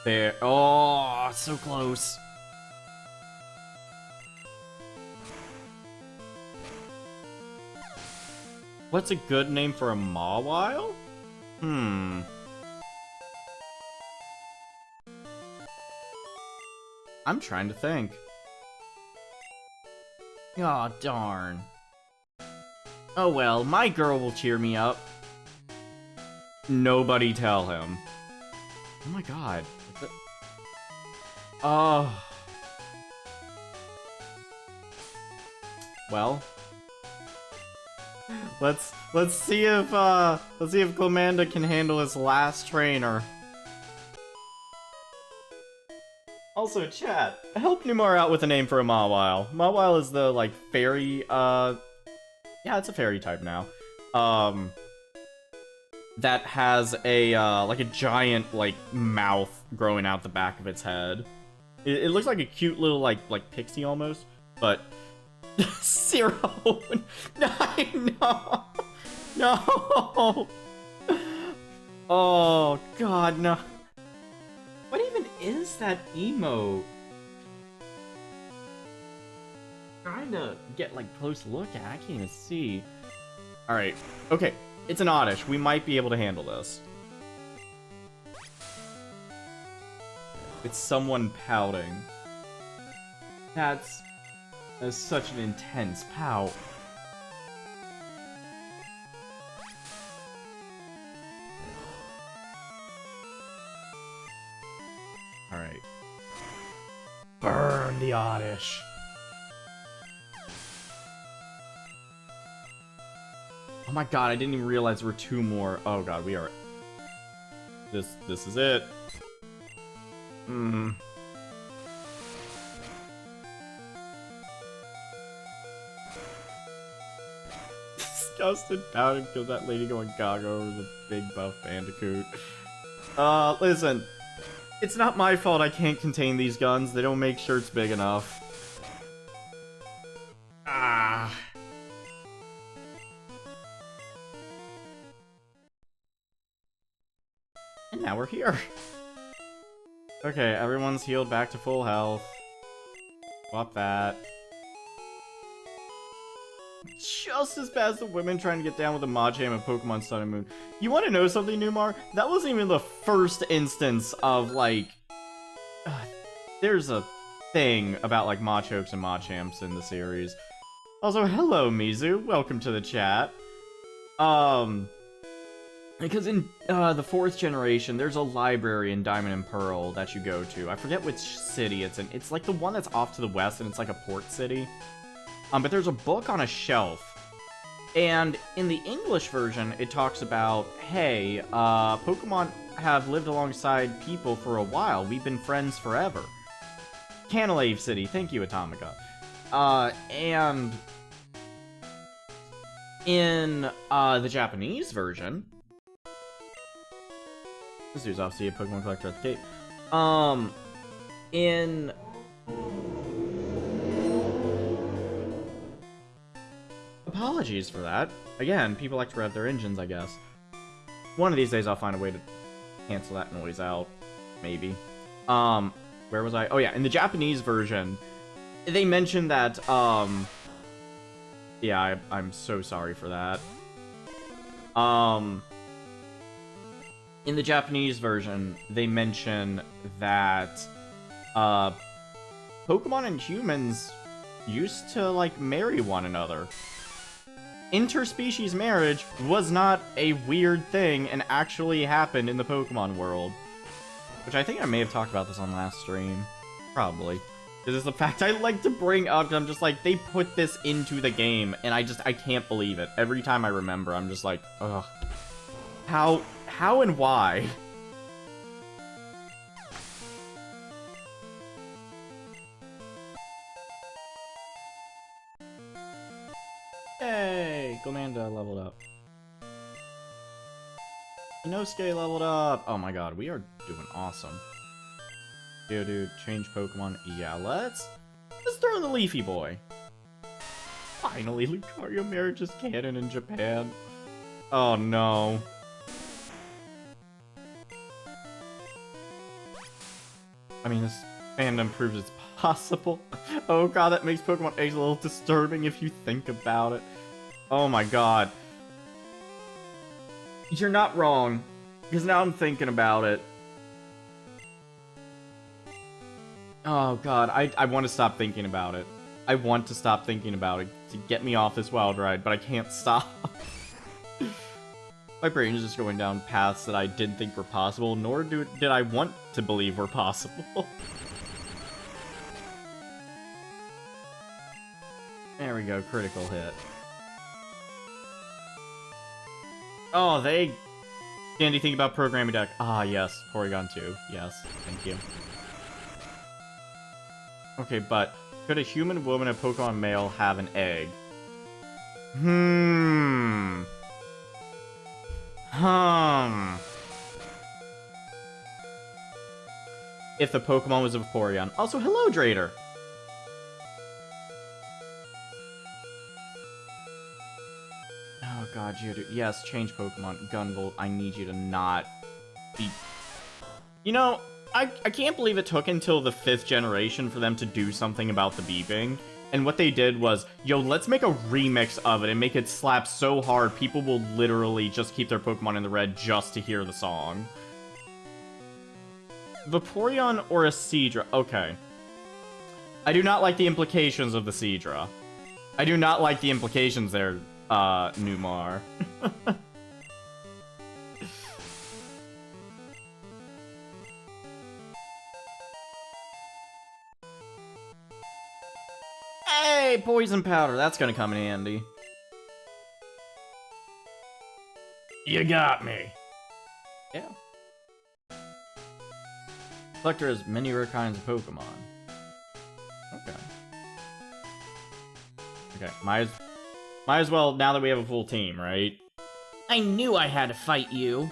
There. Oh, so close. What's a good name for a Mawile? I'm trying to think. Aw, darn. Oh well, my girl will cheer me up. Nobody tell him. Oh my god. Oh. Well. Let's see if Glamanda can handle his last trainer. Also, chat, help Numar out with a name for a Mawile. Mawile is the, like, fairy, yeah, it's a fairy type now. That has a, like a giant, like, mouth growing out the back of its head. It looks like a cute little, like pixie almost, but... Zero! No! No! Oh, god, no. What even is that emote? Trying to get, like, close look at it. I can't even see. Alright. Okay. It's an Oddish. We might be able to handle this. It's someone pouting. That's such an intense pout. Alright. Burn the Oddish. Oh my god, I didn't even realize there were two more. Oh god, we are... This is it. Disgusted pouting because that lady going gaga over the big buff Dandicoot. Listen. It's not my fault I can't contain these guns. They don't make shirts big enough. Ah. And now we're here. Okay, everyone's healed back to full health. Swap that. Just as bad as the women trying to get down with the Machamp and Pokemon Sun and Moon. You want to know something, Numar? That wasn't even the first instance of, like... there's a thing about, like, Machokes and Machamps in the series. Also, hello, Mizu. Welcome to the chat. Because in the 4th generation, there's a library in Diamond and Pearl that you go to. I forget which city it's in. It's, like, the one that's off to the west, and it's, like, a port city. But there's a book on a shelf, and in the English version, it talks about, hey, Pokemon have lived alongside people for a while. We've been friends forever. Canalave City, thank you, Atomica. And in the Japanese version, this dude's obviously a Pokemon collector at the gate. In apologies for that. Again, people like to rev their engines, I guess. One of these days I'll find a way to cancel that noise out. Maybe. Where was I? Oh yeah, in the Japanese version, they mentioned that, yeah, I'm so sorry for that. In the Japanese version, they mention that, Pokemon and humans used to, like, marry one another. Interspecies marriage was not a weird thing and actually happened in the Pokemon world. Which I think I may have talked about this on last stream. Probably. This is the fact I like to bring up, I'm just like, they put this into the game, and I can't believe it. Every time I remember, I'm just like, ugh. How and why? Hey, Glomanda leveled up. Inosuke leveled up. Oh my god, we are doing awesome. Dude, change Pokemon. Yeah, let's throw in the Leafy Boy. Finally, Lucario marriage is canon in Japan. Oh no. I mean, this fandom proves it's possible. Oh god, that makes Pokemon X a little disturbing if you think about it. Oh my god. You're not wrong, because now I'm thinking about it. Oh god, I want to stop thinking about it. I want to stop thinking about it to get me off this wild ride, but I can't stop. My brain is just going down paths that I didn't think were possible, nor did I want to believe were possible. There we go, critical hit. Oh, Dandy, think about programming deck. Ah, yes, Porygon 2. Yes, thank you. Okay, but could a human woman and Pokemon male have an egg? If the Pokemon was a Vaporeon. Also, hello, Drader! Oh god, Geodude. Yes, change Pokemon. Gunvolt, I need you to not be... You know, I can't believe it took until the 5th generation for them to do something about the beeping. And what they did was, yo, let's make a remix of it and make it slap so hard people will literally just keep their Pokemon in the red just to hear the song. Vaporeon or a Seadra? Okay. I do not like the implications of the Seadra. I do not like the implications there, Numar. Hey, poison powder. That's gonna come in handy. You got me. Yeah. Collector has many rare kinds of Pokemon. Okay. Okay, might as well now that we have a full team, right? I knew I had to fight you.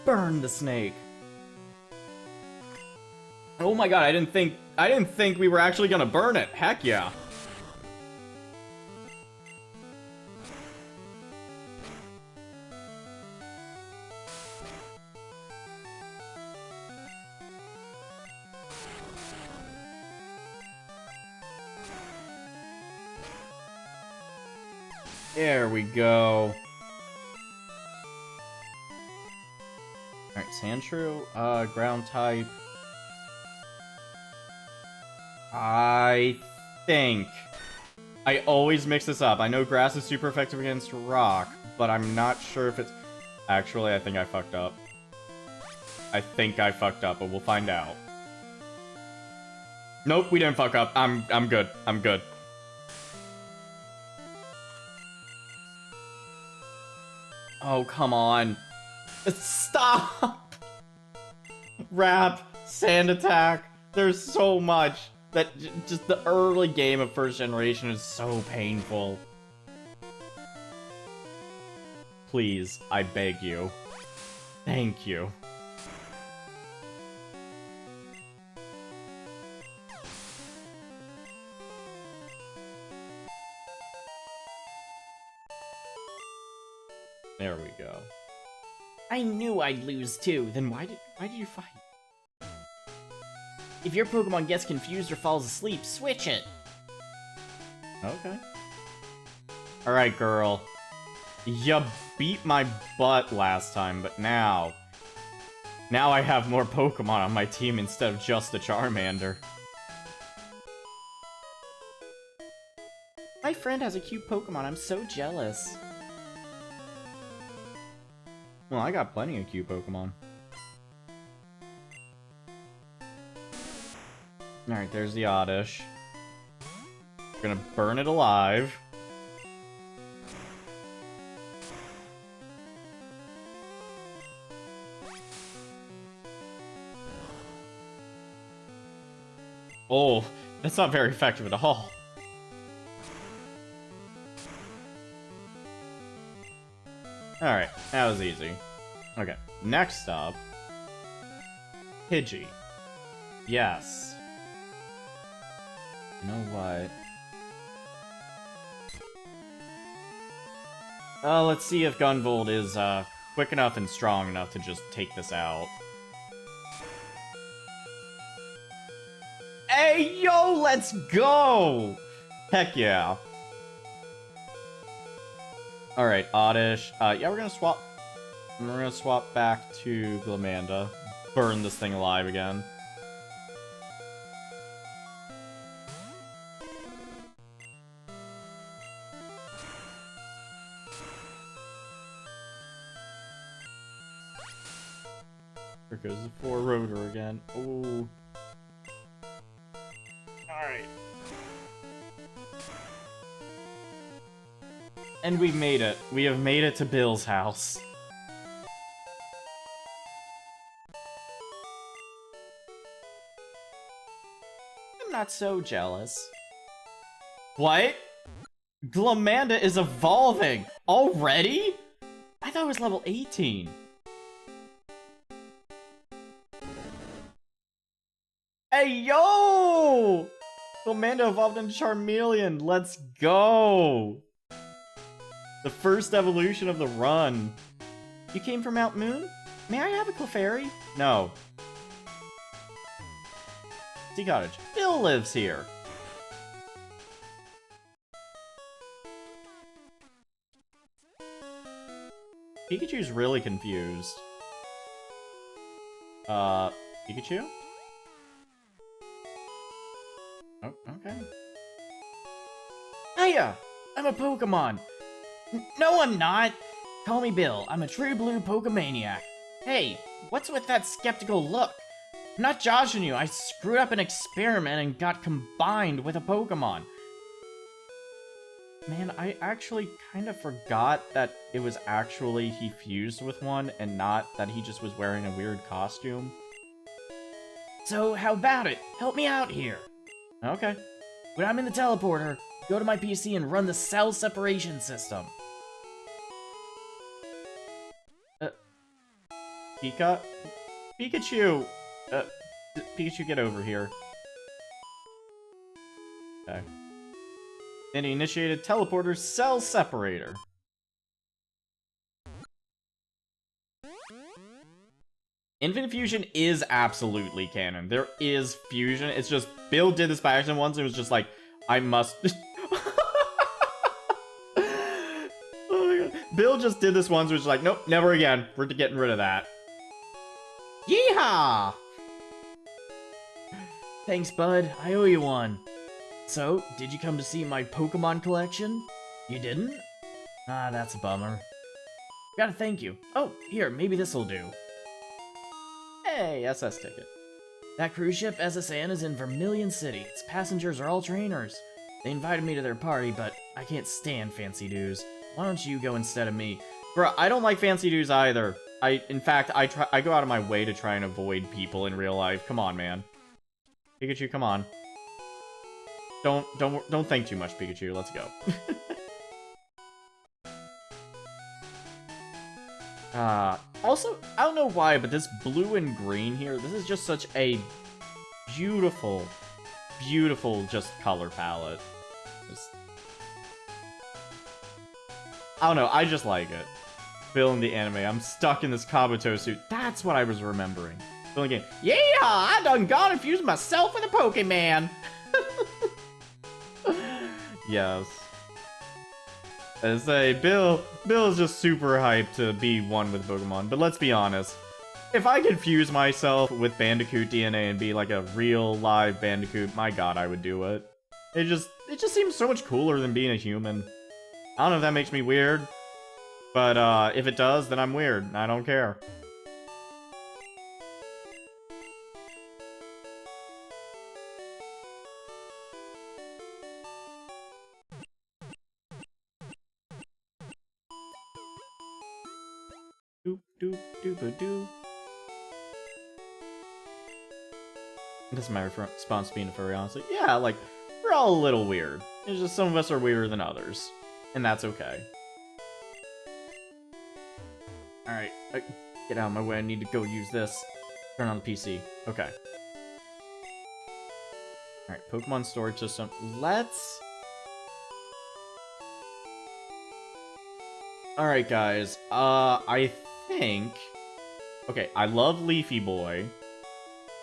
Burn the snake. Oh my god, I didn't think we were actually gonna burn it. Heck yeah. There we go. Alright, Sandshrew, ground type. I think. I always mix this up. I know grass is super effective against rock, but I'm not sure if it's... Actually, I think I fucked up. I think I fucked up, but we'll find out. Nope, we didn't fuck up. I'm good. I'm good. Oh, come on. Stop! Wrap, Sand Attack. There's so much that just the early game of first generation is so painful. Please, I beg you. Thank you. There we go. I knew I'd lose too. Then why did you fight? If your Pokemon gets confused or falls asleep, switch it. Okay. Alright, girl. You beat my butt last time, but now I have more Pokemon on my team instead of just the Charmander. My friend has a cute Pokemon. I'm so jealous. Well, I got plenty of cute Pokemon. Alright, there's the Oddish. We're gonna burn it alive. Oh, that's not very effective at all. Alright, that was easy. Okay, next up... Pidgey. Yes. You know what? Let's see if Gunvolt is, quick enough and strong enough to just take this out. Hey, yo, let's go! Heck yeah. Alright, Oddish. Yeah, we're gonna swap... We're gonna swap back to Glumanda. Burn this thing alive again. There goes the 4-rotor again. Ooh. Alright. And we've made it. We have made it to Bill's house. I'm not so jealous. What? Glumanda is evolving! Already? I thought it was level 18. Hey, yo! Glumanda evolved into Charmeleon. Let's go! The first evolution of the run. You came from Mount Moon? May I have a Clefairy? No. Sea Cottage. Bill lives here. Pikachu's really confused. Pikachu? Oh, okay. Hiya! I'm a Pokemon! No, I'm not! Call me Bill. I'm a true blue Pokemaniac. Hey, what's with that skeptical look? I'm not joshing you. I screwed up an experiment and got combined with a Pokemon. Man, I actually kind of forgot that it was actually he fused with one and not that he just was wearing a weird costume. So, how about it? Help me out here. Okay. When I'm in the teleporter, go to my PC and run the cell separation system. Pikachu! Pikachu, get over here. Okay. Then he initiated Teleporter's Cell Separator. Infinite Fusion is absolutely canon. There is fusion. It's just, Bill did this by accident once and it was just like, I must... Oh my god. Bill just did this once, which was like, nope, never again. We're getting rid of that. Yeehaw! Thanks, bud. I owe you one. So, did you come to see my Pokemon collection? You didn't? Ah, that's a bummer. Gotta thank you. Oh, here, maybe this'll do. Hey, SS ticket. That cruise ship SSN is in Vermilion City. Its passengers are all trainers. They invited me to their party, but I can't stand fancy dudes. Why don't you go instead of me? Bro, I don't like fancy dudes either. In fact, I go out of my way to try and avoid people in real life. Come on, man. Pikachu, come on. Don't think too much, Pikachu. Let's go. Also, I don't know why, but this blue and green here, this is just such a beautiful, beautiful just color palette. I don't know, I just like it. Bill in the anime, I'm stuck in this Kabuto suit. That's what I was remembering. Bill in the game, yeah, I done gone and fused myself with a Pokemon. Yes. As I say, Bill is just super hyped to be one with Pokemon, but let's be honest. If I could fuse myself with Bandicoot DNA and be like a real live Bandicoot, my god, I would do it. It just seems so much cooler than being a human. I don't know if that makes me weird, but if it does, then I'm weird. I don't care. Doop doop doop doo. This is my response being a furry, honestly. Yeah, like, we're all a little weird. It's just some of us are weirder than others. And that's okay. Alright, get out of my way, I need to go use this. Turn on the PC. Okay. Alright, Pokemon storage system. Let's... Alright, guys. I think... Okay, I love Leafy Boy,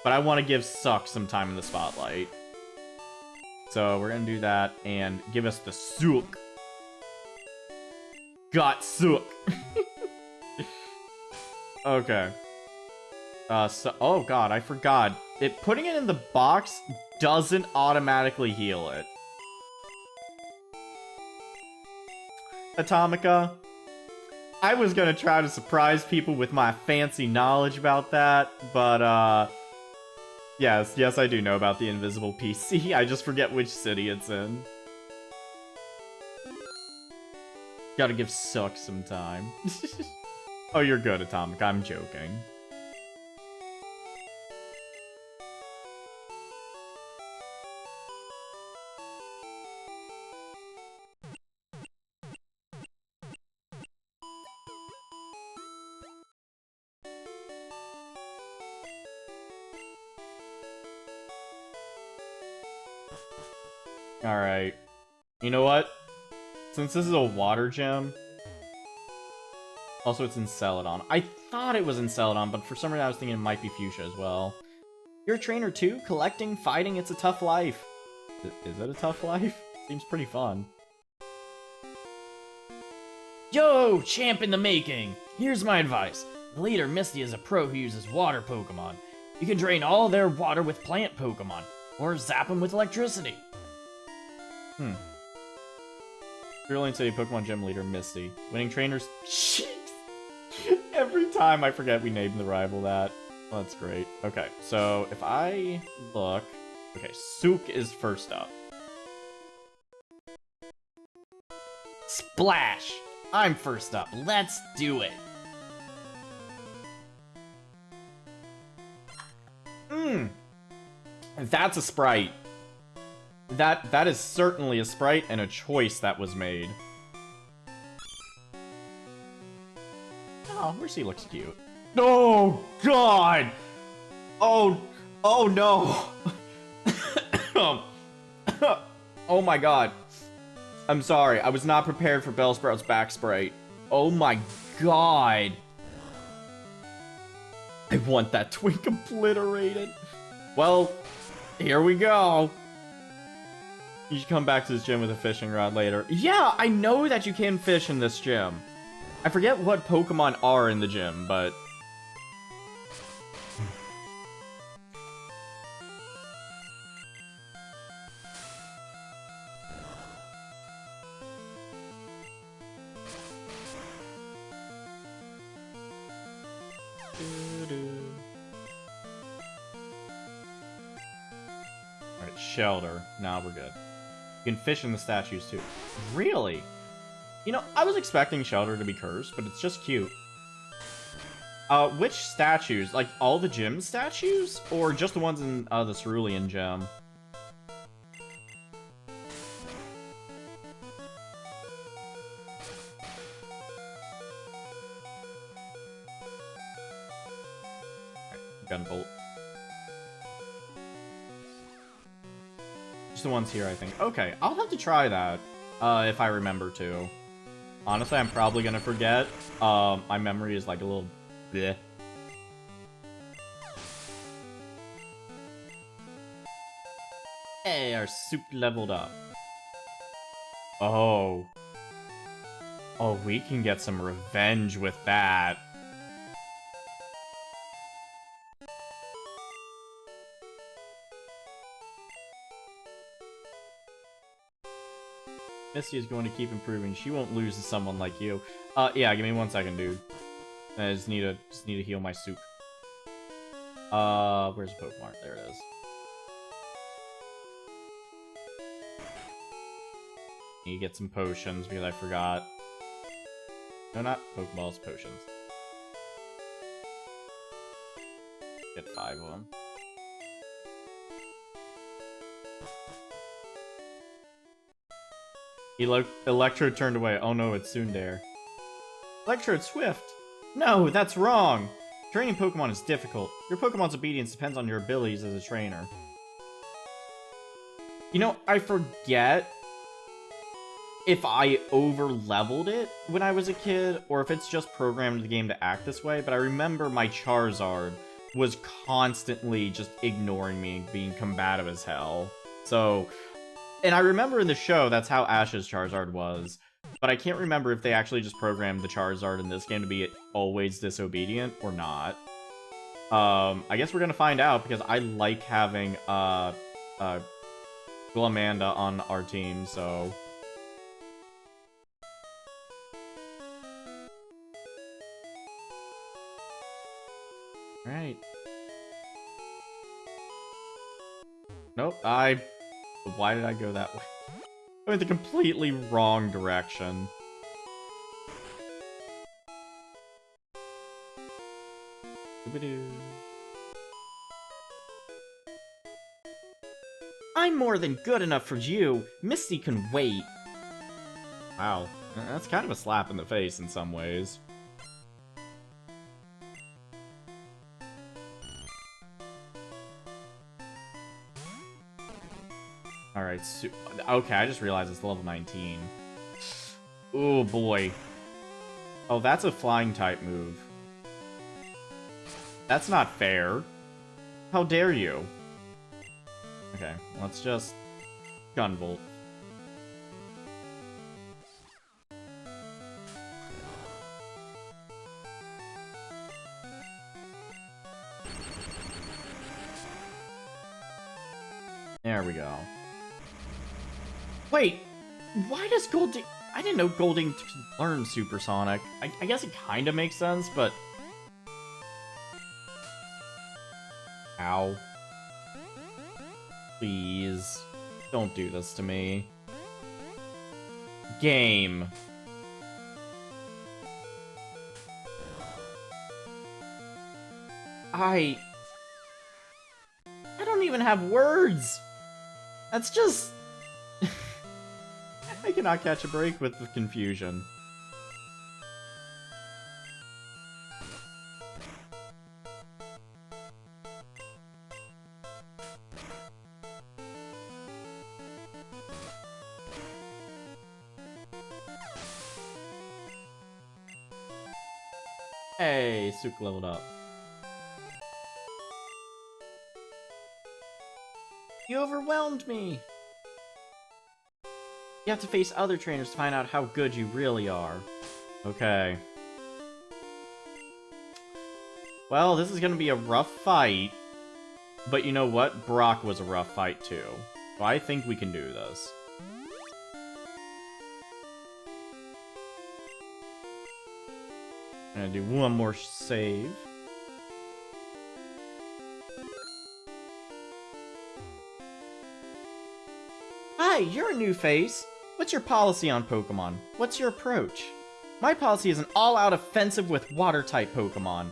but I want to give Suck some time in the spotlight. So we're gonna do that and give us the Sook. Got Sook. Okay. So, oh god, I forgot. Putting it in the box doesn't automatically heal it. Atomica. I was gonna try to surprise people with my fancy knowledge about that, but, yes, I do know about the invisible PC. I just forget which city it's in. Gotta give Suck some time. Oh, you're good, Atomic. I'm joking. Alright. You know what? Since this is a water gem... Also, it's in Celadon. I thought it was in Celadon, but for some reason I was thinking it might be Fuchsia as well. You're a trainer too? Collecting, fighting, it's a tough life. Is it a tough life? Seems pretty fun. Yo, champ in the making! Here's my advice. The leader, Misty, is a pro who uses water Pokemon. You can drain all their water with plant Pokemon, or zap them with electricity. Brilliant City Pokemon Gym Leader, Misty. Winning trainers... Jeez! Every time I forget we named the rival that. Well, that's great. Okay, so if I look... Okay, Sook is first up. Splash! I'm first up. Let's do it. That's a sprite. That is certainly a sprite and a choice that was made. Oh, Mercy looks cute. Oh, God! Oh, Oh no! Oh my god. I'm sorry, I was not prepared for Bellsprout's back sprite. Oh my god. I want that twink obliterated. Well, here we go. You should come back to this gym with a fishing rod later. Yeah, I know that you can fish in this gym. I forget what Pokemon are in the gym, but... Alright, shelter. Now we're good. You can fish in the statues too. Really? You know, I was expecting shelter to be cursed, but it's just cute. Which statues? Like, all the gym statues? Or just the ones in, the Cerulean gym? Gunvolt. Just the ones here, I think. Okay, I'll have to try that, if I remember to. Honestly, I'm probably gonna forget. My memory is like a little bleh. Hey, our soup leveled up. Oh. Oh, we can get some revenge with that. Misty is going to keep improving. She won't lose to someone like you. Yeah, give me 1 second, dude. I just need to heal my soup. Where's the Pokemon? There it is. Need to get some potions because I forgot. No, not Pokeballs, potions. Get 5 of them. Electrode turned away. Oh no, it's Tsundere. Electrode Swift! No, that's wrong! Training Pokemon is difficult. Your Pokemon's obedience depends on your abilities as a trainer. You know, I forget if I over-leveled it when I was a kid, or if it's just programmed the game to act this way, but I remember my Charizard was constantly just ignoring me and being combative as hell. So... And I remember in the show, that's how Ash's Charizard was. But I can't remember if they actually just programmed the Charizard in this game to be always disobedient or not. I guess we're gonna find out, because I like having, Glumanda on our team, so... Alright. Nope, why did I go that way? I went the completely wrong direction. I'm more than good enough for you. Misty can wait. Wow, that's kind of a slap in the face in some ways. Alright, okay, I just realized it's level 19. Oh boy. Oh, that's a flying type move. That's not fair. How dare you? Okay, let's just Gunvolt. There we go. Wait, why does Golding... I didn't know Golding could learn Supersonic. I guess it kind of makes sense, but... Ow. Please. Don't do this to me. Game. I don't even have words! That's just... I cannot catch a break with the confusion. Hey, Suk leveled up. You overwhelmed me! You have to face other trainers to find out how good you really are. Okay. Well, this is gonna be a rough fight. But you know what? Brock was a rough fight too. So I think we can do this. I'm gonna do one more save. Hi, you're a new face. What's your policy on Pokemon? What's your approach? My policy is an all-out offensive with water-type Pokemon.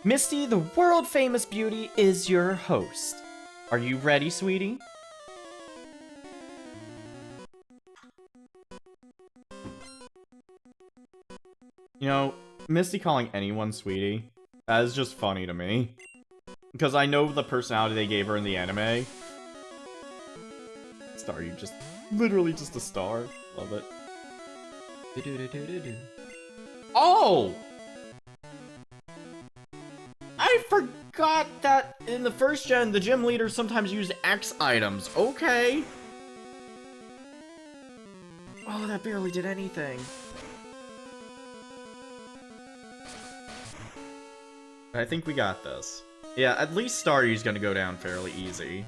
Misty, the world-famous beauty, is your host. Are you ready, sweetie? You know, Misty calling anyone sweetie, that is just funny to me. Because I know the personality they gave her in the anime. Star, you just... literally just a star. Love it. Oh! I forgot that in the first gen, the gym leaders sometimes used X items. Okay. Oh, that barely did anything. I think we got this. Yeah, at least Staryu's gonna go down fairly easy.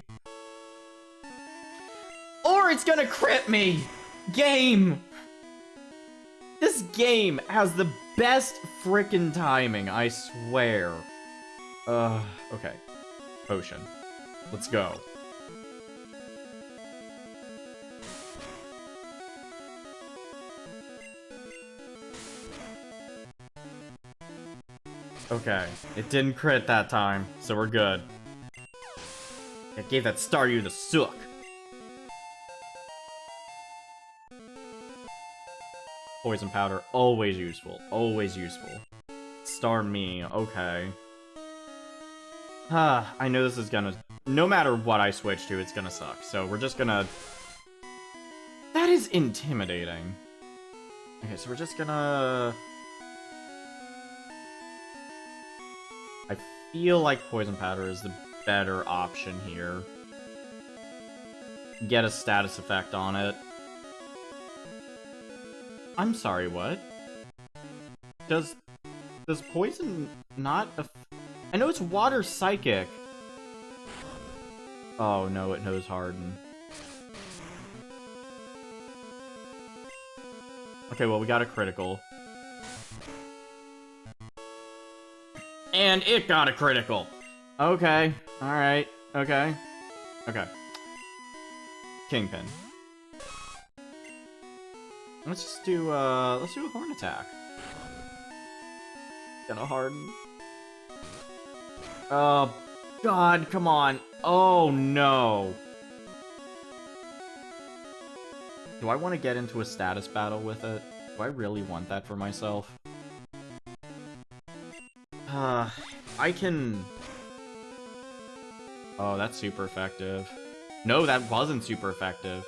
Or it's gonna crit me! Game! This game has the best frickin' timing, I swear. Okay. Potion. Let's go. Okay. It didn't crit that time, so we're good. I gave that Staryu the sook. Poison powder, always useful. Always useful. Star me, okay. I know this is gonna... no matter what I switch to, it's gonna suck. So we're just gonna... That is intimidating. Okay, so we're just gonna... I feel like Poison Powder is the better option here. Get a status effect on it. I'm sorry, what? Does Poison not... I know it's Water Psychic. Oh no, it knows Harden. Okay, well, we got a critical. And it got a critical. Okay, alright, okay. Okay. Kingpin. Let's just do, let's do a Horn Attack. Gonna harden. Oh, God, come on. Oh, no. Do I want to get into a status battle with it? Do I really want that for myself? I can... Oh, that's super effective. No, that wasn't super effective.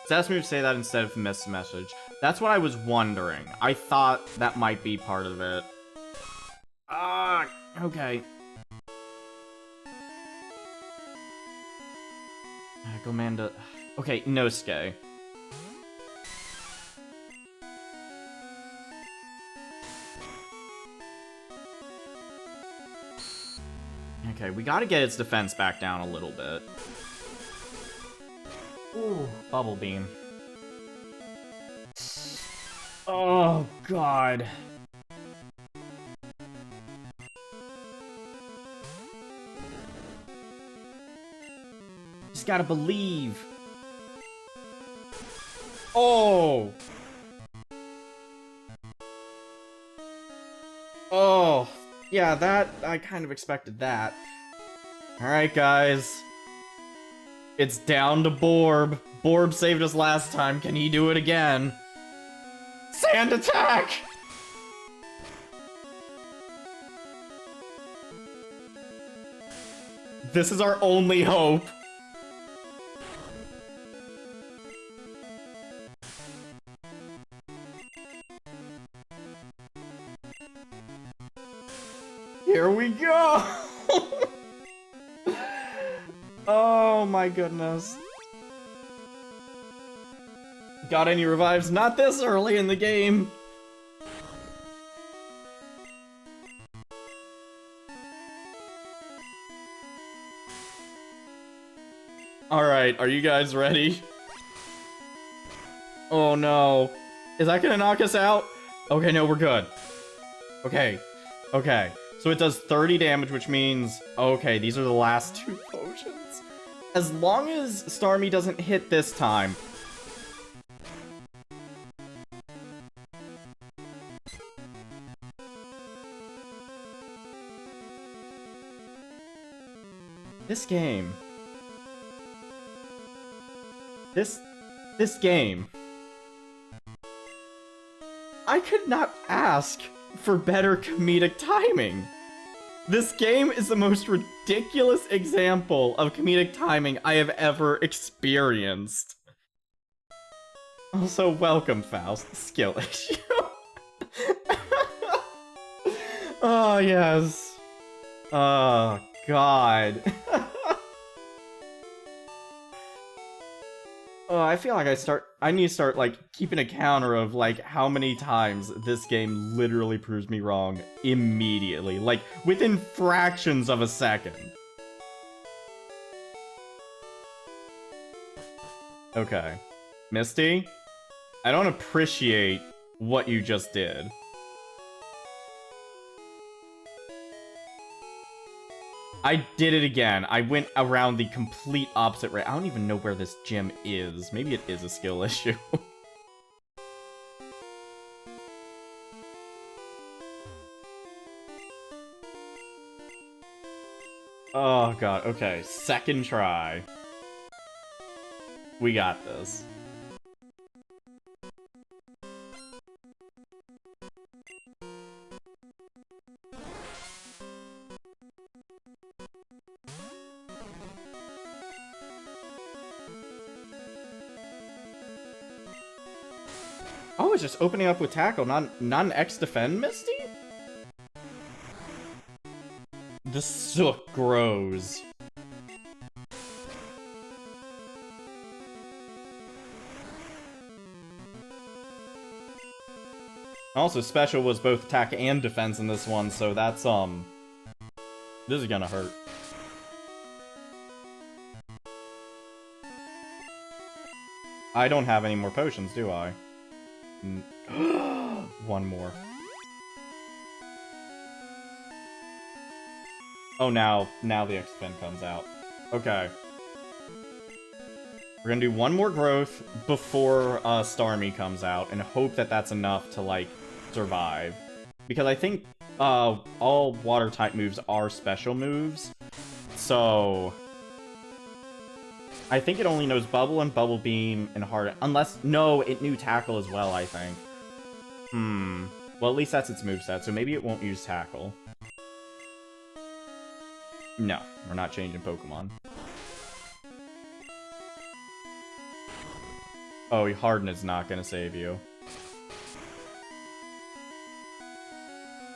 Status moves say that instead of miss message. That's what I was wondering. I thought that might be part of it. Okay. Gomanda... Okay, Nosuke. Okay, we gotta get its defense back down a little bit. Ooh, Bubble Beam. Oh, God. Just gotta believe. Oh! Oh, yeah, that, I kind of expected that. Alright, guys. It's down to Borb. Borb saved us last time. Can he do it again? Sand attack! This is our only hope. Here we go! Oh my goodness. Got any revives? Not this early in the game! Alright, are you guys ready? Oh no. Is that gonna knock us out? Okay, no, we're good. Okay. Okay. So it does 30 damage, which means... Okay, these are the last 2 potions. As long as Starmie doesn't hit this time... This game... This game... I could not ask for better comedic timing. This game is the most ridiculous example of comedic timing I have ever experienced. Also, welcome, Faust. Skill issue. Oh, yes. Oh, God. Oh, I feel like I need to start, like, keeping a counter of, like, how many times this game literally proves me wrong immediately. Like, within fractions of a second. Okay. Misty? I don't appreciate what you just did. I did it again. I went around the complete opposite way. I don't even know where this gym is. Maybe it is a skill issue. Oh god, okay. Second try. We got this. Oh, it's just opening up with tackle, not an X defend, Misty? The sook grows. Also, special was both attack and defense in this one, so that's, this is gonna hurt. I don't have any more potions, do I? One more. Oh, now the X-Fin comes out. Okay. We're gonna do one more growth before Starmie comes out, and hope that that's enough to, like, survive. Because I think all water-type moves are special moves, so... I think it only knows Bubble and Bubble Beam and Hard... Unless... No, it knew Tackle as well, I think. Well, at least that's its moveset, so maybe it won't use Tackle. No, we're not changing Pokemon. Oh, Harden is not gonna save you.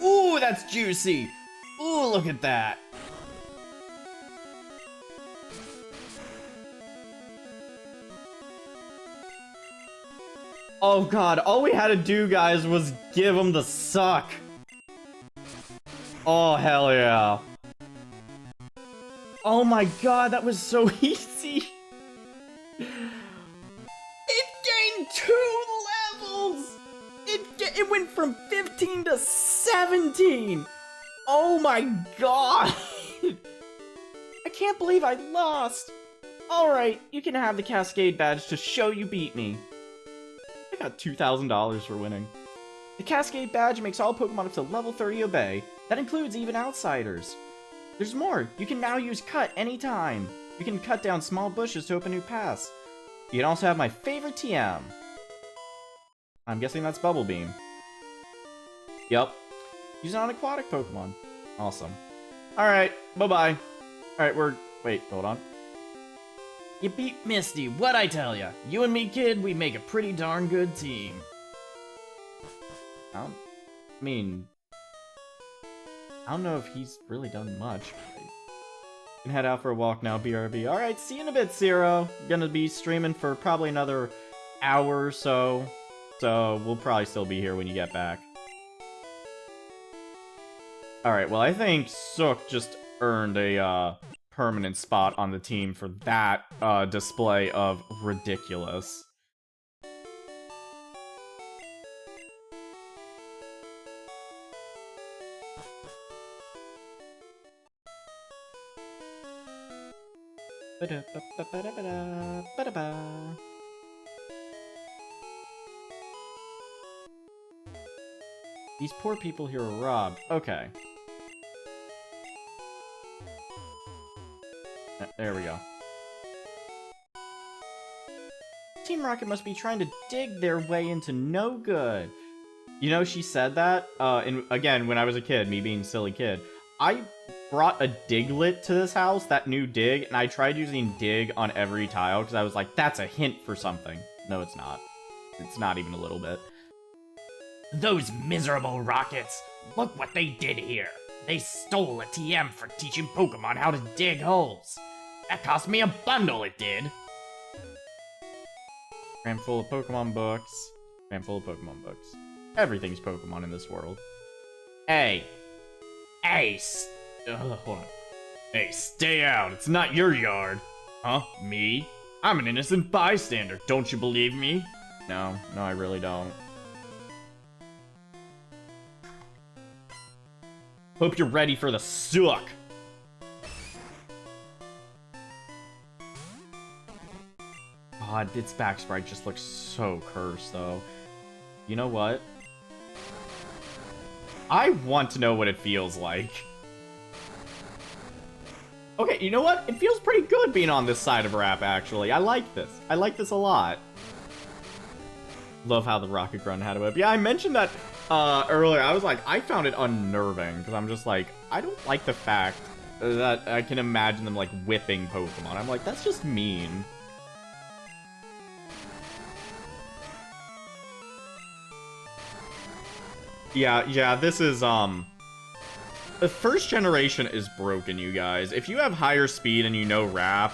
Ooh, that's juicy! Ooh, look at that! Oh god, all we had to do, guys, was give him the suck. Oh, hell yeah. Oh my god, that was so easy. It gained 2 levels! It went from 15 to 17! Oh my god! I can't believe I lost! Alright, you can have the Cascade badge to show you beat me. I got $2,000 for winning. The Cascade badge makes all Pokemon up to level 30 obey. That includes even outsiders. There's more. You can now use Cut anytime. You can cut down small bushes to open new paths. You can also have my favorite TM. I'm guessing that's Bubble Beam. Yup. Use it on aquatic Pokemon. Awesome. Alright, bye-bye. Alright, wait, hold on. You beat Misty, what'd I tell ya? You and me, kid, we make a pretty darn good team. I mean... I don't know if he's really done much. Can head out for a walk now, BRB. Alright, see you in a bit, Zero. Gonna be streaming for probably another hour or so. So, we'll probably still be here when you get back. Alright, well, I think Sook just earned a, permanent spot on the team for that, display of ridiculous. These poor people here are robbed. Okay. There we go. Team Rocket must be trying to dig their way into no good. You know, she said that, and again, when I was a kid, me being a silly kid, I brought a Diglett to this house, that new dig, and I tried using dig on every tile, because I was like, that's a hint for something. No, it's not. It's not even a little bit. Those miserable rockets! Look what they did here! They stole a TM for teaching Pokemon how to dig holes! That cost me a bundle, it did! Cram full of Pokemon books. Cram full of Pokemon books. Everything's Pokemon in this world. Hey! Hey, Hold on. Hey, stay out! It's not your yard! Huh? Me? I'm an innocent bystander, don't you believe me? No, I really don't. Hope you're ready for the suck! God, its back sprite just looks so cursed, though. You know what? I want to know what it feels like. Okay, you know what? It feels pretty good being on this side of rap, actually. I like this. I like this a lot. Love how the Rocket Grunt had a whip. Yeah, I mentioned that earlier. I was like, I found it unnerving, because I'm just like, I don't like the fact that I can imagine them, like, whipping Pokemon. I'm like, that's just mean. Yeah, this is, the first generation is broken, you guys. If you have higher speed and you know rap,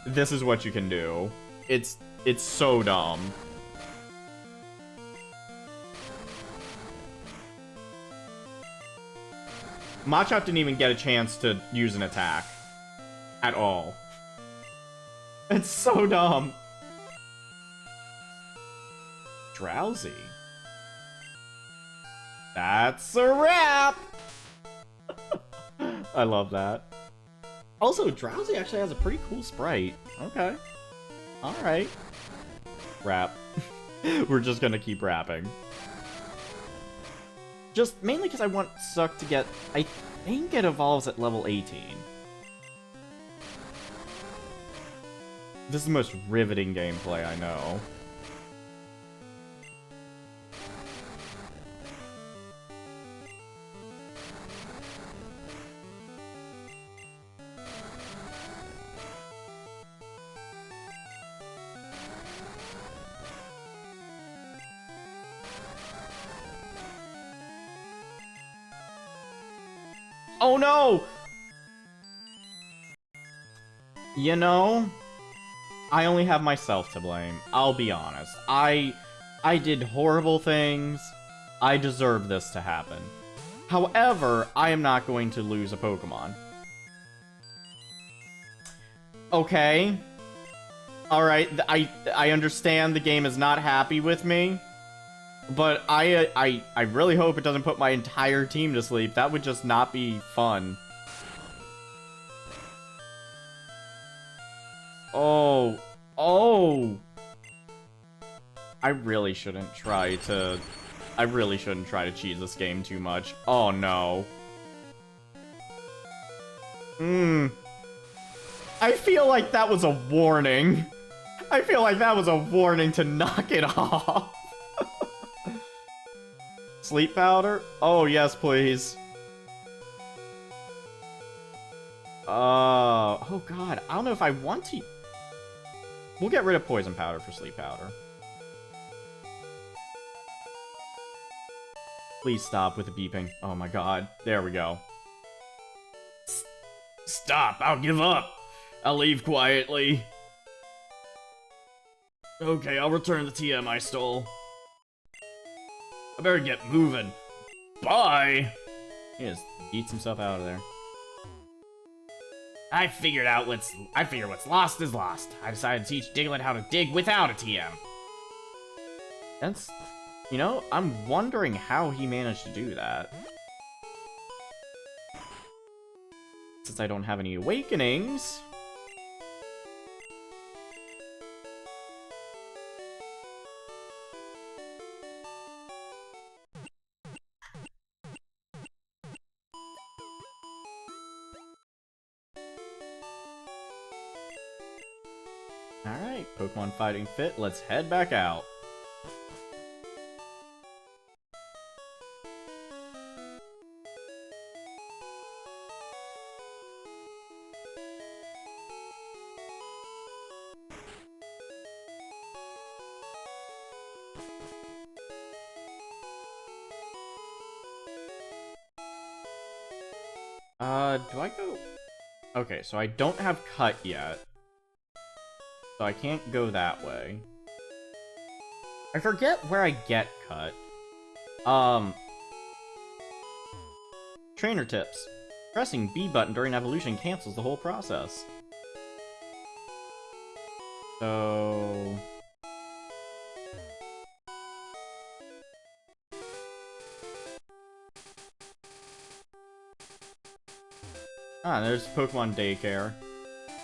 this is what you can do. It's so dumb. Machop didn't even get a chance to use an attack. At all. It's so dumb. Drowsy. That's a wrap! I love that. Also, Drowsy actually has a pretty cool sprite. Okay. Alright. Rap. We're just gonna keep rapping. Just mainly because I want Suck to get... I think it evolves at level 18. This is the most riveting gameplay I know. Oh no! You know, I only have myself to blame. I'll be honest. I did horrible things. I deserve this to happen. However, I am not going to lose a Pokemon. Okay. Alright, I understand the game is not happy with me. But I really hope it doesn't put my entire team to sleep. That would just not be fun. Oh. I really shouldn't try to cheese this game too much. Oh no. I feel like that was a warning. I feel like that was a warning to knock it off. Sleep powder? Oh, yes, please. Oh god, I don't know if I want to... We'll get rid of poison powder for sleep powder. Please stop with the beeping. Oh my god, there we go. Stop, I'll give up. I'll leave quietly. Okay, I'll return the TM I stole. I better get moving. Bye! He just eats himself out of there. I figured what's lost is lost. I decided to teach Diglett how to dig without a TM. That's... You know, I'm wondering how he managed to do that. Since I don't have any awakenings... Alright, Pokemon fighting fit, let's head back out. Do I go... Okay, so I don't have Cut yet. So I can't go that way. I forget where I get Cut. Trainer tips. Pressing B button during evolution cancels the whole process. So... Ah, there's Pokemon Daycare.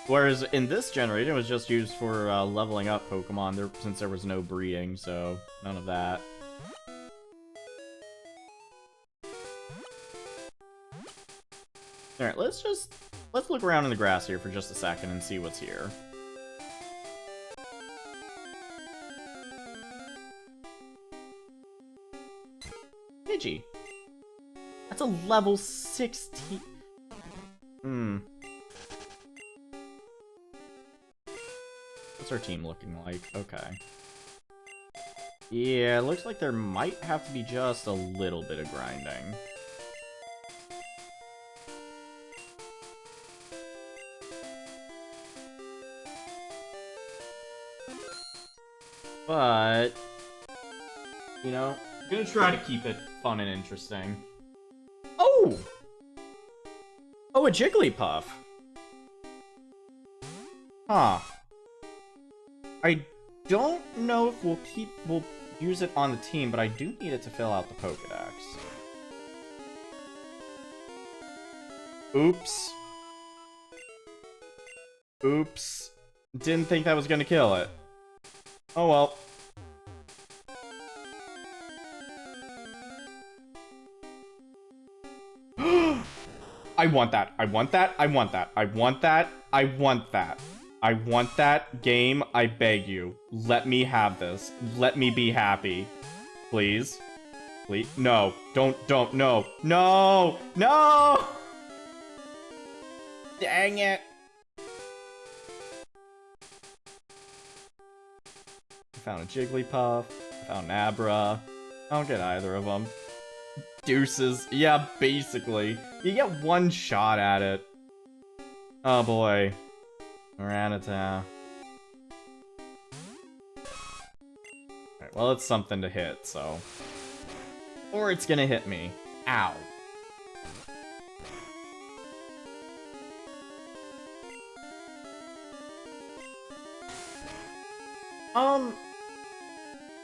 Whereas in this generation, it was just used for leveling up Pokemon since there was no breeding, so none of that. Alright, let's look around in the grass here for just a second and see what's here. Pidgey. That's a level 16. What's our team looking like? Okay. Yeah, it looks like there might have to be just a little bit of grinding. But, you know, I'm gonna try to keep it fun and interesting. Oh! Oh, a Jigglypuff. Huh. I don't know if we'll use it on the team, but I do need it to fill out the Pokédex. Oops. Oops. Didn't think that was gonna kill it. Oh well. I want that. I want that. I want that. I want that. I want that. I want that game. I beg you. Let me have this. Let me be happy. Please. Please. No. Don't. No. No. No! Dang it. I found a Jigglypuff. I found an Abra. I don't get either of them. Deuces. Yeah, basically. You get one shot at it. Oh boy. Rattata. Alright, well, it's something to hit, so... Or it's gonna hit me. Ow.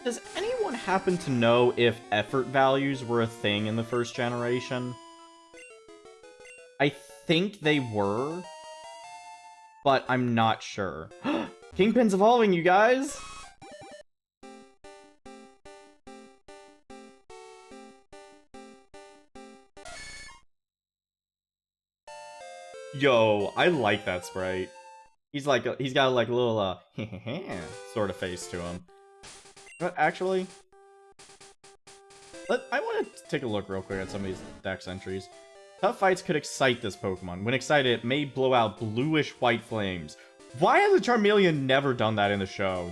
Does anyone happen to know if effort values were a thing in the first generation? I think they were, but I'm not sure. Kingpin's evolving, you guys! Yo, I like that sprite. He's got like a little, sort of face to him. But actually, I want to take a look real quick at some of these dex entries. Tough fights could excite this Pokemon. When excited, it may blow out bluish-white flames. Why has a Charmeleon never done that in the show?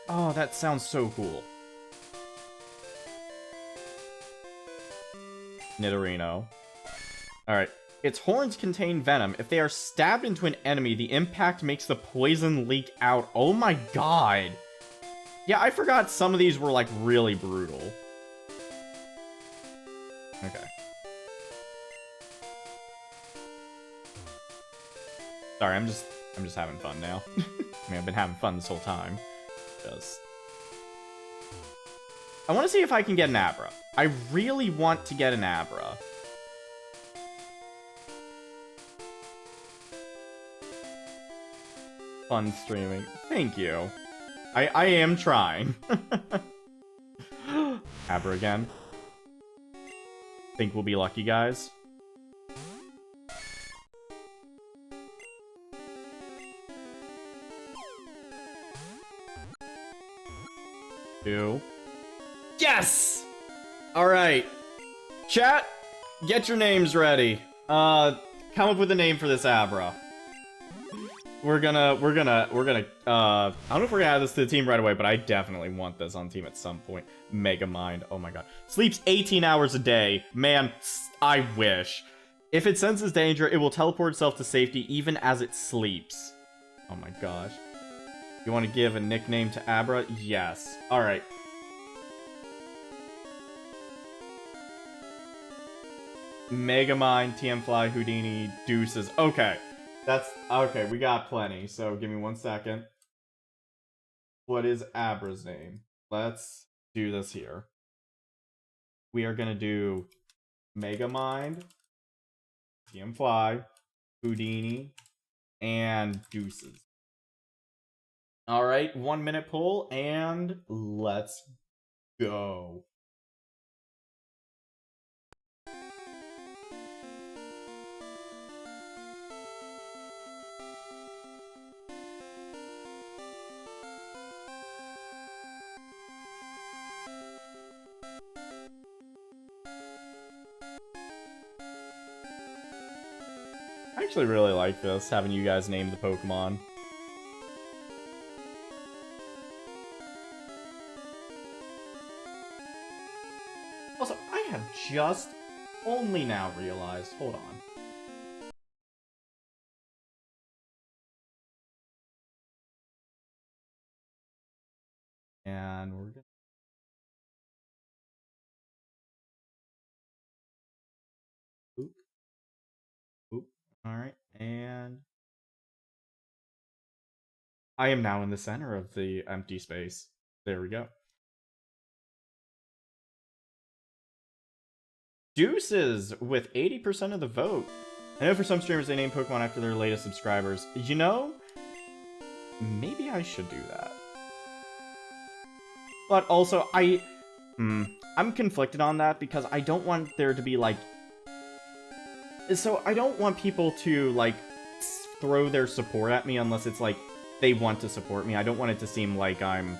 Oh, that sounds so cool. Nidorino. Alright, Its horns contain venom. If they are stabbed into an enemy, the impact makes the poison leak out. Oh my god. Yeah, I forgot some of these were, like, really brutal. Okay. Sorry, I'm just having fun now. I mean, I've been having fun this whole time. Just... I want to see if I can get an Abra. I really want to get an Abra. Fun streaming. Thank you. I am trying. Abra again. Think we'll be lucky, guys. Two. Yes! Alright. Chat, get your names ready. Come up with a name for this Abra. We're gonna, I don't know if we're gonna add this to the team right away, but I definitely want this on team at some point. Mega Mind, oh my god. Sleeps 18 hours a day. Man, I wish. If it senses danger, it will teleport itself to safety even as it sleeps. Oh my gosh. You want to give a nickname to Abra? Yes. Alright. Megamind, TM Fly, Houdini, Deuces. Okay. That's... Okay, we got plenty. So, give me 1 second. What is Abra's name? Let's do this here. We are gonna do Megamind, TM Fly, Houdini, and Deuces. Alright, 1 minute pull, and let's go. I actually really like this, having you guys name the Pokemon. Also, I have just only now realized, hold on. And we're gonna... Oop. Oop. Alright, and... I am now in the center of the empty space. There we go. Deuces with 80% of the vote. I know for some streamers they name Pokemon after their latest subscribers. You know, maybe I should do that. But also, I'm conflicted on that because I don't want there to be, like... So, I don't want people to, like, throw their support at me unless it's, like, they want to support me. I don't want it to seem like I'm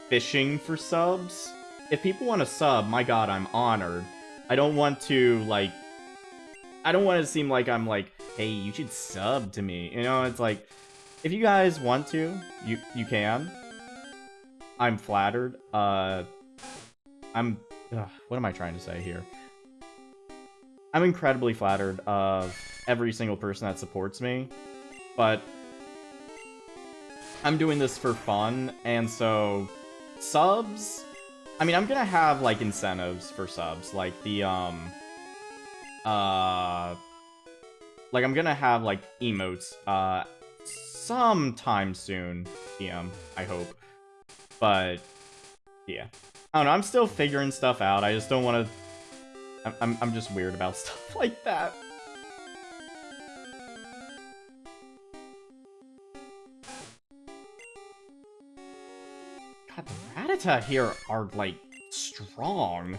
fishing for subs. If people want to sub, my god, I'm honored. I don't want to, like... I don't want it to seem like I'm like, hey, you should sub to me. You know, it's like, if you guys want to, you can. I'm flattered. What am I trying to say here? I'm incredibly flattered of every single person that supports me, but I'm doing this for fun, and so subs, I mean, I'm gonna have, like, incentives for subs, like the, like, I'm gonna have, like, emotes, sometime soon, TM, I hope, but, yeah. I don't know, I'm still figuring stuff out, I just don't want to, I'm just weird about stuff like that. God, the Rattata here are, like, strong.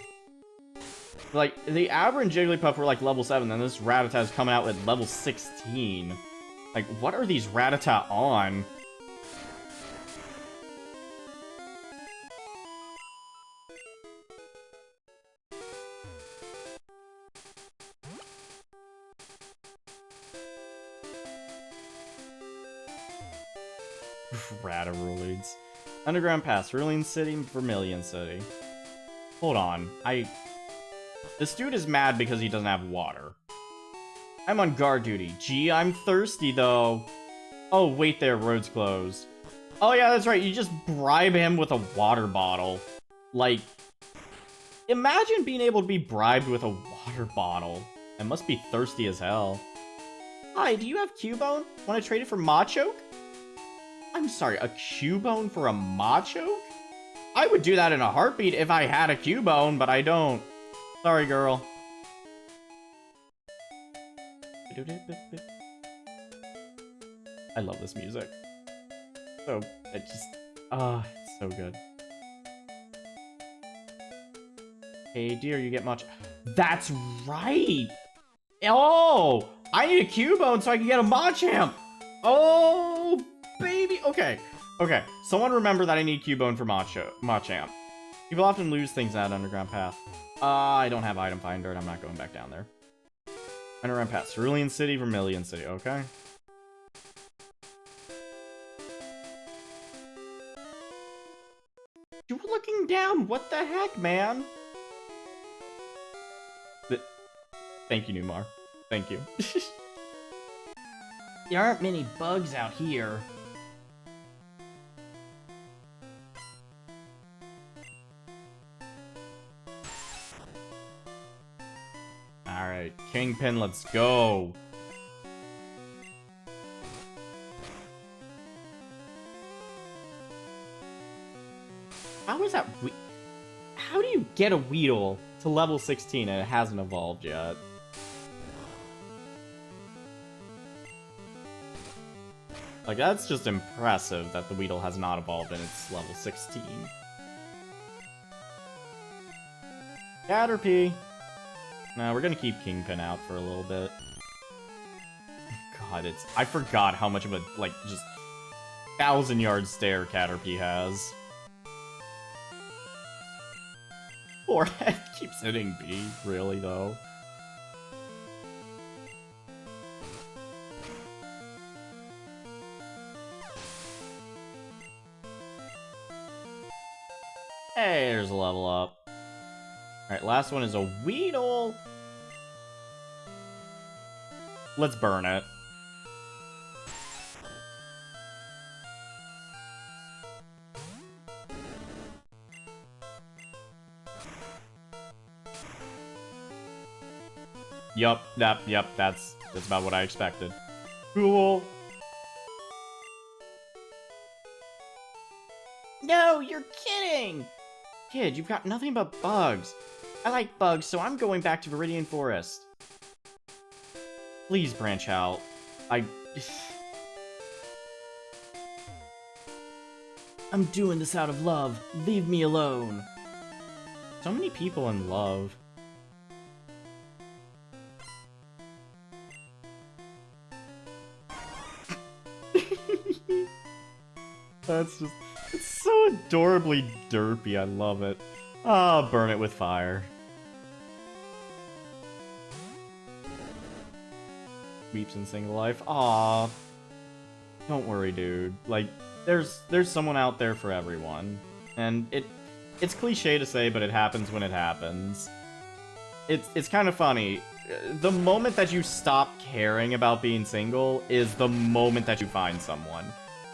Like, the Abra and Jigglypuff were, like, level 7, and this Rattata is coming out at level 16. Like, what are these Rattata on? Rataroids. Underground Pass, Cerulean City, Vermilion City. Hold on, this dude is mad because he doesn't have water. I'm on guard duty. Gee, I'm thirsty, though. Oh, wait there, road's closed. Oh, yeah, that's right. You just bribe him with a water bottle. Like, imagine being able to be bribed with a water bottle. I must be thirsty as hell. Hi, do you have Cubone? Want to trade it for Machoke? I'm sorry, a Cubone for a Machoke? I would do that in a heartbeat if I had a Cubone, but I don't. Sorry, girl. I love this music. So, it just... it's so good. Hey, dear, you get much... That's right! Oh! I need a Cubone so I can get a Machamp! Oh, baby! Okay. Okay, someone remember that I need Cubone for Machamp. People often lose things in that underground path. I don't have item finder and I'm not going back down there. Underground path. Cerulean City, Vermilion City, okay. You were looking down, what the heck, man? Thank you, Numar. Thank you. There aren't many bugs out here. Alright, Kingpin, let's go. How is that How do you get a Weedle to level 16 and it hasn't evolved yet? Like, that's just impressive that the Weedle has not evolved and it's level 16. Caterpie. No, we're gonna keep Kingpin out for a little bit. God, I forgot how much of a, like, just 1,000-yard stare Caterpie has. Poor head keeps hitting B, really, though. Hey, there's a level up. Alright, last one is a Weedle. Let's burn it. Yup, that's about what I expected. Cool. No, you're kidding! Kid, you've got nothing but bugs. I like bugs, so I'm going back to Viridian Forest. Please branch out. I'm doing this out of love. Leave me alone. So many people in love. That's just... It's so adorably derpy, I love it. Ah, burn it with fire. Weeps in single life. Aw. Don't worry, dude. Like, there's someone out there for everyone. And it's cliche to say, but it happens when it happens. It's kind of funny. The moment that you stop caring about being single is the moment that you find someone.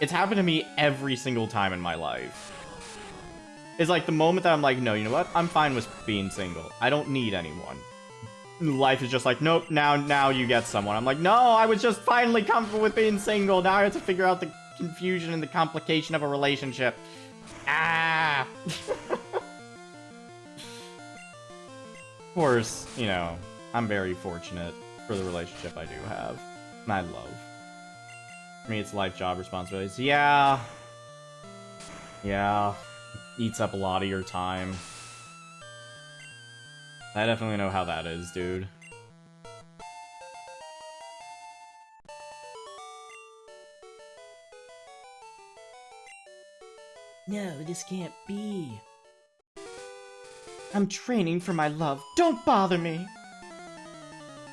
It's happened to me every single time in my life. It's like the moment that I'm like, no, you know what? I'm fine with being single. I don't need anyone. Life is just like, nope, now you get someone. I'm like, no, I was just finally comfortable with being single. Now I have to figure out the confusion and the complication of a relationship. Ah! Of course, you know, I'm very fortunate for the relationship I do have. And I love. For me, it's life, job, responsibilities. Yeah. Yeah. Eats up a lot of your time. I definitely know how that is, dude. No, this can't be. I'm training for my love. Don't bother me!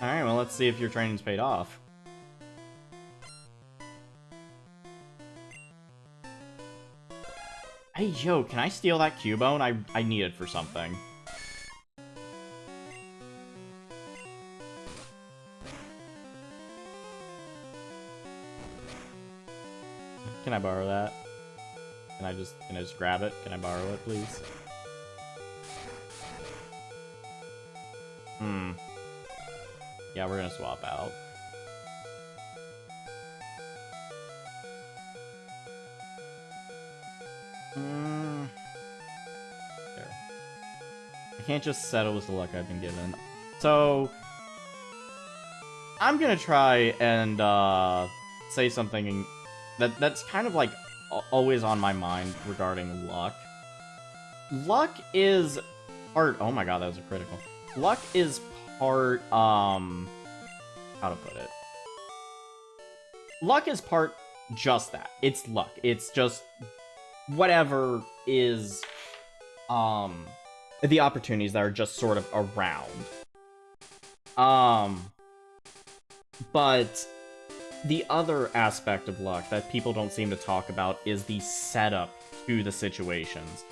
Alright, well, let's see if your training's paid off. Hey, yo, can I steal that Cubone? I need it for something. Can I borrow that? Can I just grab it? Can I borrow it, please? Yeah, we're gonna swap out. There. I can't just settle with the luck I've been given. So, I'm gonna try and say something that's kind of like always on my mind regarding luck. Luck is part. Oh my god, that was a critical. Luck is part. How to put it? Luck is part just that. It's luck. It's just whatever is the opportunities that are just sort of around. But the other aspect of luck that people don't seem to talk about is the setup to the situations.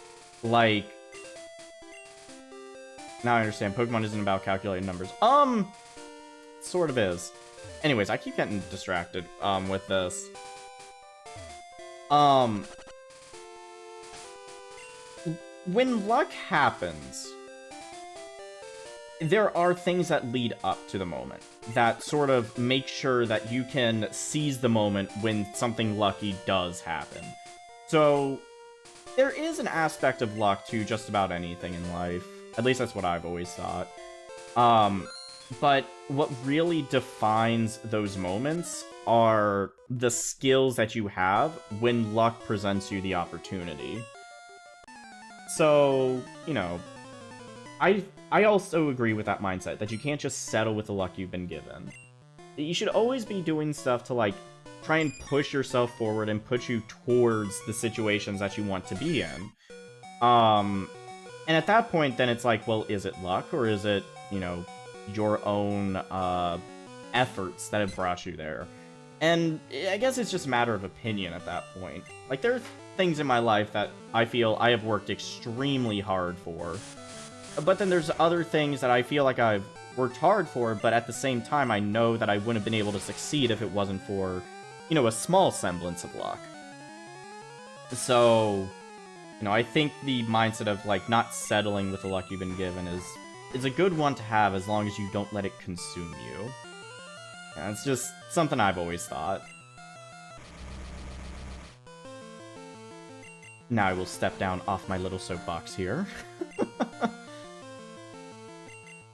Like, now I understand, Pokemon isn't about calculating numbers. Sort of is. Anyways, I keep getting distracted, with this. When luck happens, there are things that lead up to the moment that sort of make sure that you can seize the moment when something lucky does happen. So, there is an aspect of luck to just about anything in life. At least that's what I've always thought. But what really defines those moments are the skills that you have when luck presents you the opportunity. So, you know, I also agree with that mindset, that you can't just settle with the luck you've been given. You should always be doing stuff to, like, try and push yourself forward and put you towards the situations that you want to be in. And at that point, then it's like, well, is it luck, or is it, you know, your own efforts that have brought you there? And I guess it's just a matter of opinion at that point. Like, there are things in my life that I feel I have worked extremely hard for. But then there's other things that I feel like I've worked hard for, but at the same time, I know that I wouldn't have been able to succeed if it wasn't for, you know, a small semblance of luck. So, you know, I think the mindset of, like, not settling with the luck you've been given is a good one to have as long as you don't let it consume you. Yeah, it's just something I've always thought. Now I will step down off my little soapbox here.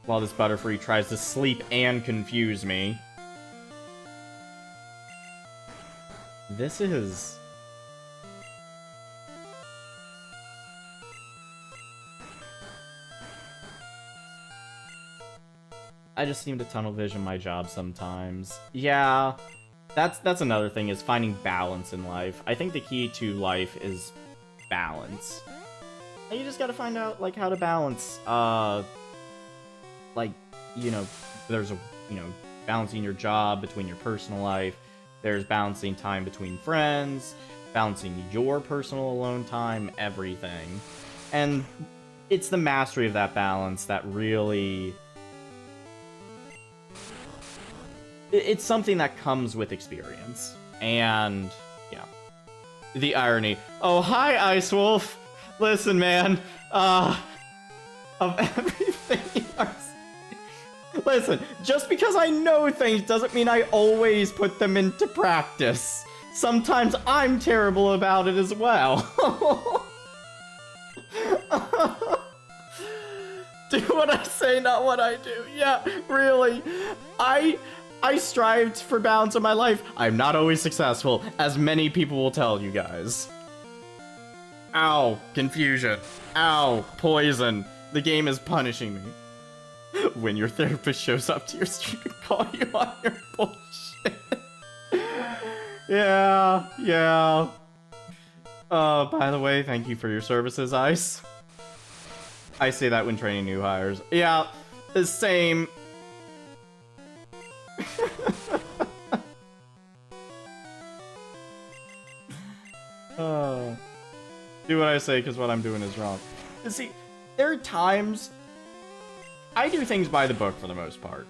While this Butterfree tries to sleep and confuse me. This is... I just seem to tunnel vision my job sometimes. Yeah, that's another thing, is finding balance in life. I think the key to life is balance. And you just gotta find out, like, how to balance, like, you know, there's a, you know, balancing your job between your personal life, there's balancing time between friends, balancing your personal alone time, everything. And it's the mastery of that balance that really... It's something that comes with experience. And, yeah. The irony. Oh, hi, Ice Wolf! Listen, man, of everything you are saying... Listen, just because I know things doesn't mean I always put them into practice. Sometimes I'm terrible about it as well. Do what I say, not what I do. Yeah, really. I strived for balance in my life. I'm not always successful, as many people will tell you guys. Ow, confusion. Ow, poison. The game is punishing me. When your therapist shows up to your stream and call you on your bullshit. Yeah. By the way, thank you for your services, Ice. I say that when training new hires. Yeah, the same. Do what I say, because what I'm doing is wrong. You see, there are times I do things by the book for the most part,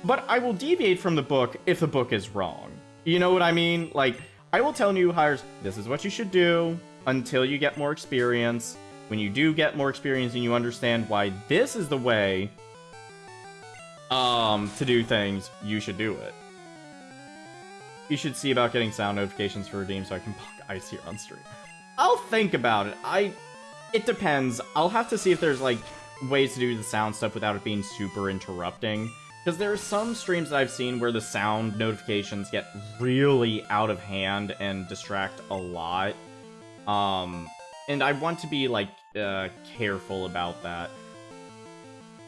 but I will deviate from the book if the book is wrong. You know what I mean? Like, I will tell new hires, this is what you should do until you get more experience. When you do get more experience and you understand why this is the way to do things, you should do it. You should see about getting sound notifications for Redeem so I can block Ice here on stream. I'll think about it. It depends. I'll have to see if there's, like, ways to do the sound stuff without it being super interrupting. Because there are some streams that I've seen where the sound notifications get really out of hand and distract a lot. And I want to be, like, careful about that.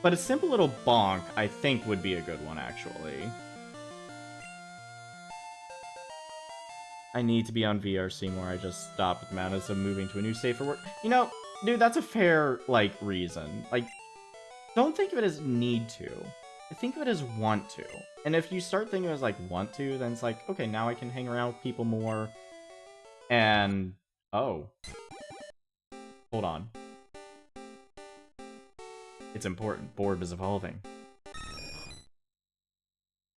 But a simple little bonk, I think, would be a good one, actually. I need to be on VRC more. I just stopped with Madness of moving to a new state for work. You know, dude, that's a fair, like, reason. Like, don't think of it as need to. Think of it as want to. And if you start thinking of it as, like, want to, then it's like, okay, now I can hang around with people more. And, oh. Hold on. It's important. Borb is evolving.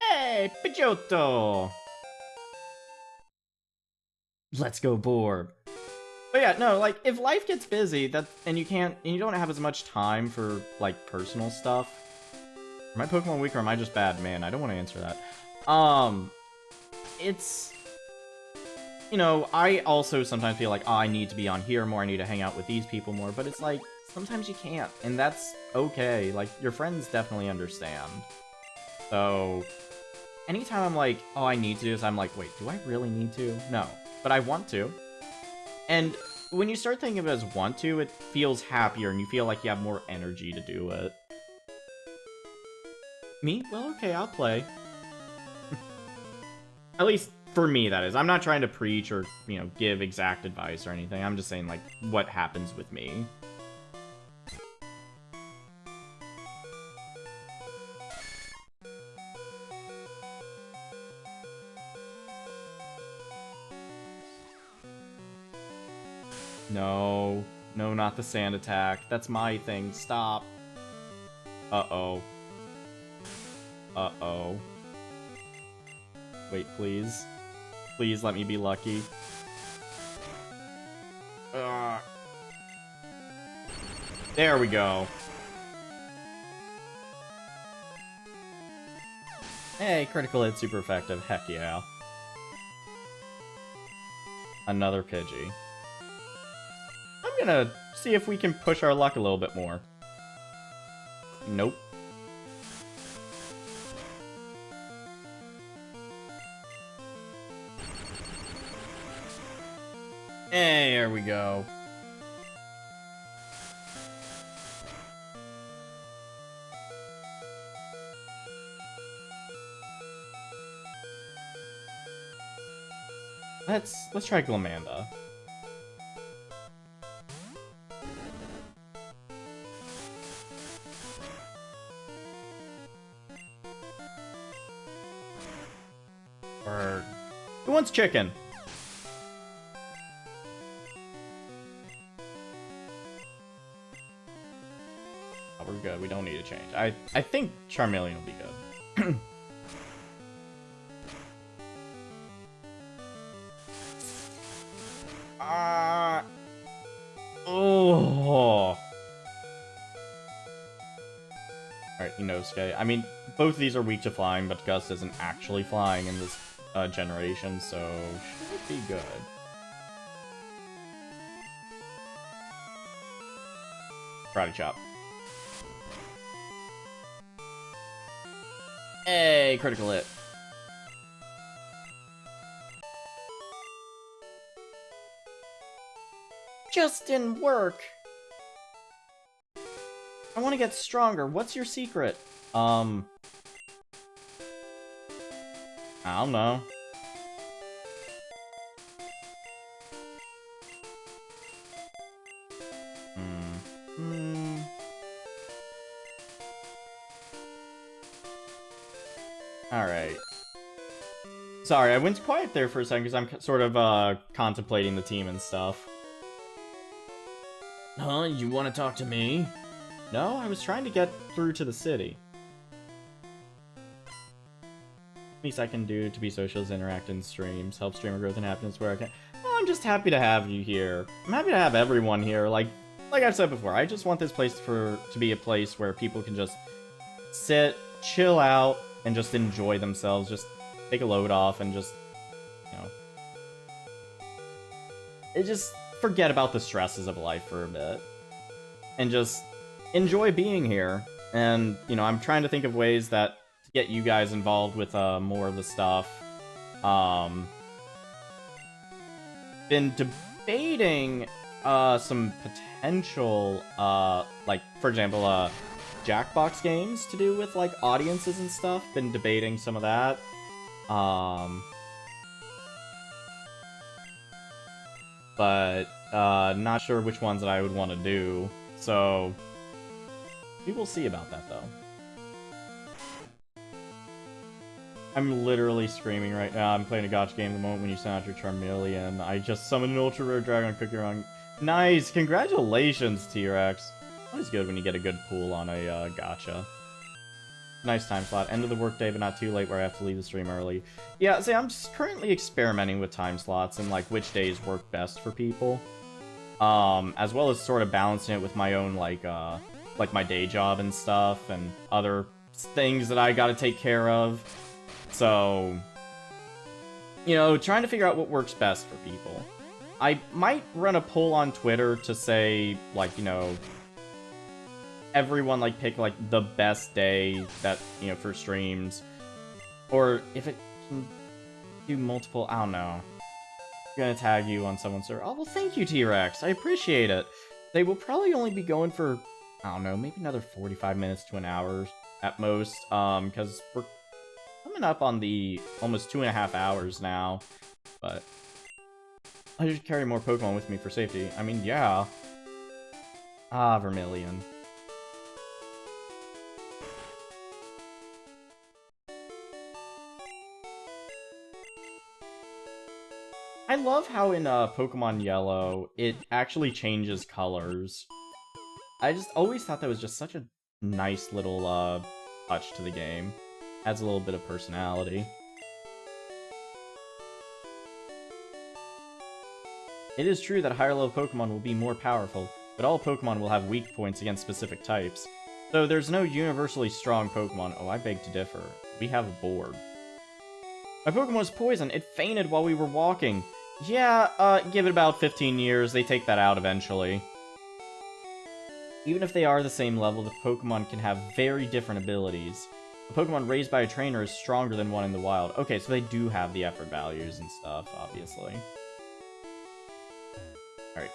Hey, Pidgeotto! Let's go, Borb. But yeah, no, like, if life gets busy, and you don't have as much time for, like, personal stuff. Am I Pokemon weak or am I just bad? Man, I don't want to answer that. It's... You know, I also sometimes feel like, oh, I need to be on here more, I need to hang out with these people more, but it's like, sometimes you can't, and that's okay. Like, your friends definitely understand. So, anytime I'm like, oh, I need to do this, I'm like, wait, do I really need to? No. But I want to. And when you start thinking of it as want to, it feels happier, and you feel like you have more energy to do it. Me? Well, okay, I'll play. At least, for me, that is. I'm not trying to preach or, you know, give exact advice or anything. I'm just saying, like, what happens with me. No. No, not the sand attack. That's my thing. Stop. Uh-oh. Uh-oh. Wait, please. Please let me be lucky. There we go. Hey, critical hit, super effective. Heck yeah. Another Pidgey. I'm gonna see if we can push our luck a little bit more. Nope. Hey, there we go. Let's try Glamanda. Or who wants chicken? Oh, we're good. We don't need to change. I think Charmeleon will be good. Oh. Alright, Inosuke. I mean, both of these are weak to flying, but Gus isn't actually flying in this generation, so should be good. Karate Chop. Hey, critical hit. Just didn't work. I want to get stronger. What's your secret? I don't know. Alright. Sorry, I went quiet there for a second because I'm sort of contemplating the team and stuff. Huh? You want to talk to me? No, I was trying to get through to the city. least I can do to be social is interact in streams, help streamer growth and happiness where I can. Oh, I'm just happy to have you here. I'm happy to have everyone here. Like I've said before, I just want this place to be a place where people can just sit, chill out, and just enjoy themselves. Just take a load off and just, you know, just forget about the stresses of life for a bit. And just enjoy being here. And, you know, I'm trying to think of ways to get you guys involved with more of the stuff. Been debating some potential, like, for example, Jackbox games to do with, like, audiences and stuff. Been debating some of that. But not sure which ones that I would want to do. So we will see about that, though. I'm literally screaming right now. I'm playing a gacha game at the moment when you send out your Charmeleon. I just summoned an ultra rare dragon on Cookie Run. Nice! Congratulations, T-Rex. Always good when you get a good pool on a gacha. Nice time slot. End of the workday, but not too late where I have to leave the stream early. Yeah, see, I'm just currently experimenting with time slots and, like, which days work best for people. As well as sort of balancing it with my own, like my day job and stuff, and other things that I gotta take care of. So, you know, trying to figure out what works best for people. I might run a poll on Twitter to say, like, you know, everyone, like, pick, like, the best day that, you know, for streams. Or if it can do multiple, I don't know. I'm gonna tag you on someone's server. Oh, well, thank you, T-Rex. I appreciate it. They will probably only be going for, I don't know, maybe another 45 minutes to an hour at most. Because we're coming up on the almost 2.5 hours now. But I should carry more Pokemon with me for safety. I mean, yeah. Ah, Vermilion. I love how in Pokemon Yellow, it actually changes colors. I just always thought that was just such a nice little touch to the game. Adds a little bit of personality. It is true that higher level Pokemon will be more powerful, but all Pokemon will have weak points against specific types. So there's no universally strong Pokemon. Oh, I beg to differ. We have a board. My Pokemon was poisoned. It fainted while we were walking. Yeah, give it about 15 years. They take that out eventually. Even if they are the same level, the Pokemon can have very different abilities. A Pokemon raised by a trainer is stronger than one in the wild. Okay, so they do have the effort values and stuff, obviously. Alright.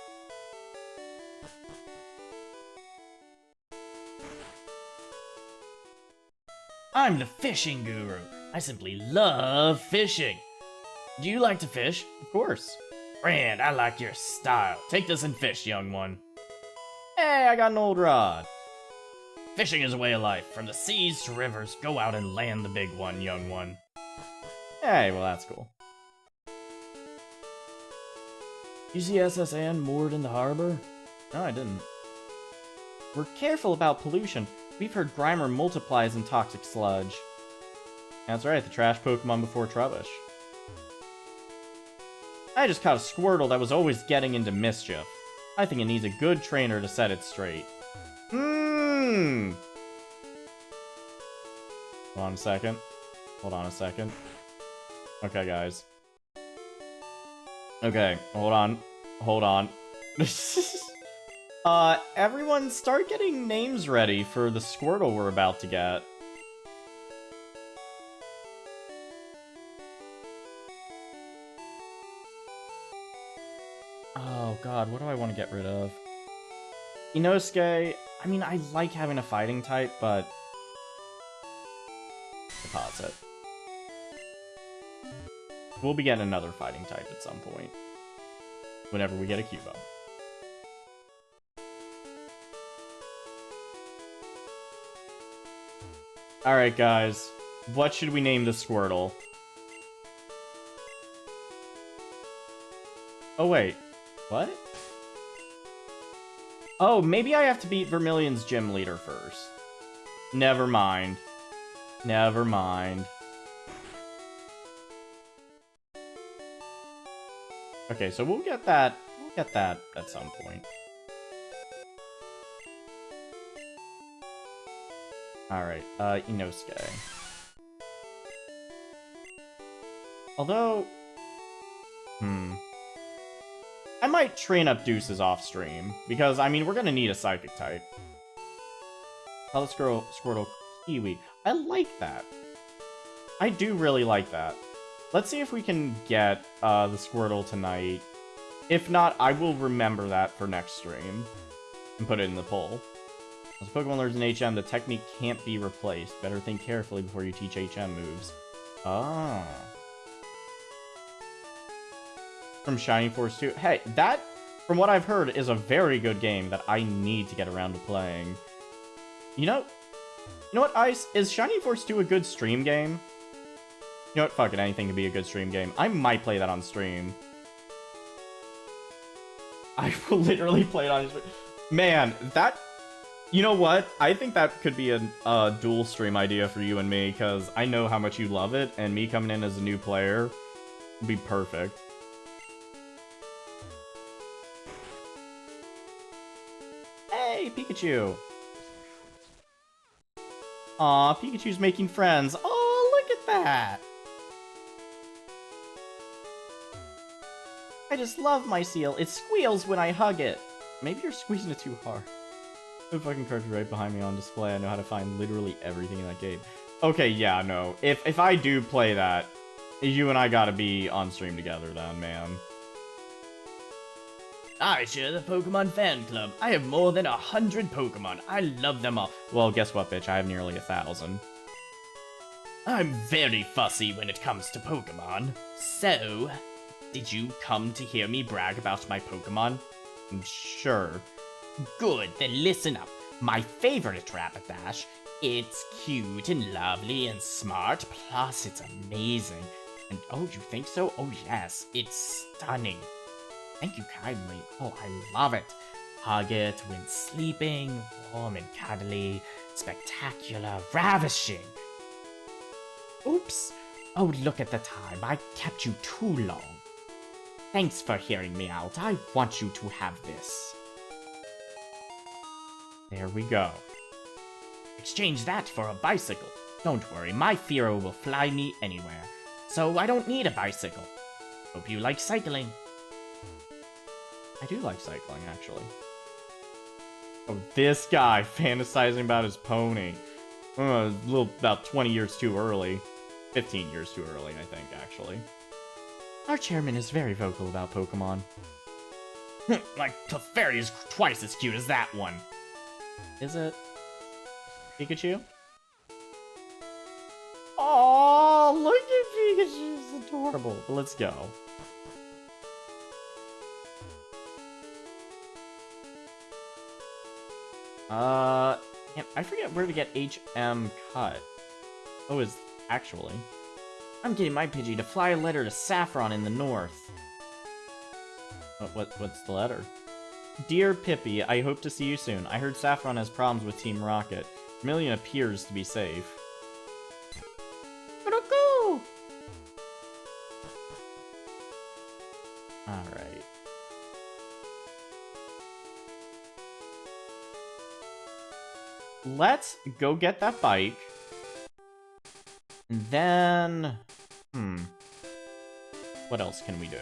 I'm the fishing guru. I simply love fishing. Do you like to fish? Of course. Brand, I like your style. Take this and fish, young one. Hey, I got an old rod. Fishing is a way of life. From the seas to rivers, go out and land the big one, young one. Hey, well, that's cool. You see SS Anne moored in the harbor? No, I didn't. We're careful about pollution. We've heard Grimer multiplies in toxic sludge. That's right, the trash Pokemon before Trubbish. I just caught a Squirtle that was always getting into mischief. I think it needs a good trainer to set it straight. Hold on a second. Hold on a second. Okay, guys. Okay, hold on. Hold on. Everyone start getting names ready for the Squirtle we're about to get. Oh god, what do I want to get rid of? Inosuke, I mean, I like having a fighting type, but... Deposit. We'll be getting another fighting type at some point. Whenever we get a Cubo. Alright, guys. What should we name the Squirtle? Oh, wait. What? Oh, maybe I have to beat Vermilion's gym leader first. Never mind. Never mind. Okay, so we'll get that. We'll get that at some point. Alright, Inosuke. Although... I might train up Deuces off stream, because, I mean, we're gonna need a Psychic type. Hello, Squirtle, Kiwi. I like that. I do really like that. Let's see if we can get the Squirtle tonight. If not, I will remember that for next stream and put it in the poll. As Pokemon learns in HM, the technique can't be replaced. Better think carefully before you teach HM moves. Ah. From Shining Force 2. Hey, that, from what I've heard, is a very good game that I need to get around to playing. You know what, Ice? Is Shining Force 2 a good stream game? You know what? Fuck it, anything can be a good stream game. I might play that on stream. I will literally play it on stream. Man, that... You know what? I think that could be a dual stream idea for you and me, because I know how much you love it, and me coming in as a new player would be perfect. Hey, Pikachu! Aw, Pikachu's making friends. Oh, look at that! I just love my seal. It squeals when I hug it. Maybe you're squeezing it too hard. The fucking card's right behind me on display. I know how to find literally everything in that game. Okay, yeah, no. If I do play that, you and I gotta be on stream together then, man. I share the Pokemon fan club. I have more than 100 Pokemon. I love them all. Well, guess what, bitch? I have nearly 1,000. I'm very fussy when it comes to Pokemon. So, did you come to hear me brag about my Pokemon? Sure. Good, then listen up. My favorite Rapidash. It's cute and lovely and smart, plus it's amazing. And oh, you think so? Oh yes, it's stunning. Thank you kindly. Oh, I love it. Hug it when sleeping, warm and cuddly, spectacular, ravishing. Oops. Oh, look at the time. I kept you too long. Thanks for hearing me out. I want you to have this. There we go. Exchange that for a bicycle. Don't worry, my Fearow will fly me anywhere. So I don't need a bicycle. Hope you like cycling. I do like cycling, actually. Oh, this guy fantasizing about his pony. A little, about 20 years too early. 15 years too early, I think, actually. Our chairman is very vocal about Pokemon. Like, Clefairy is twice as cute as that one. Is it? Pikachu? Oh, look at Pikachu. It's adorable. But let's go. Man, I forget where to get HM cut. Oh, is actually. I'm getting my Pidgey to fly a letter to Saffron in the north. What's the letter? Dear Pippi, I hope to see you soon. I heard Saffron has problems with Team Rocket. Vermilion appears to be safe. Alright. Let's go get that bike. And then... What else can we do?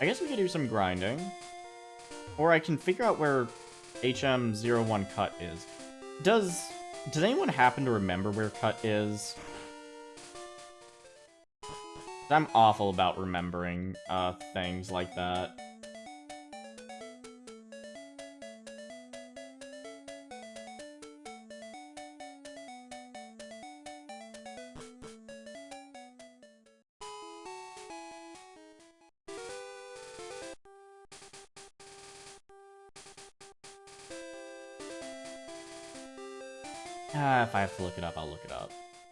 I guess we could do some grinding. Or I can figure out where HM01 Cut is. Does anyone happen to remember where Cut is? I'm awful about remembering things like that. If I have to look it up, I'll look it up.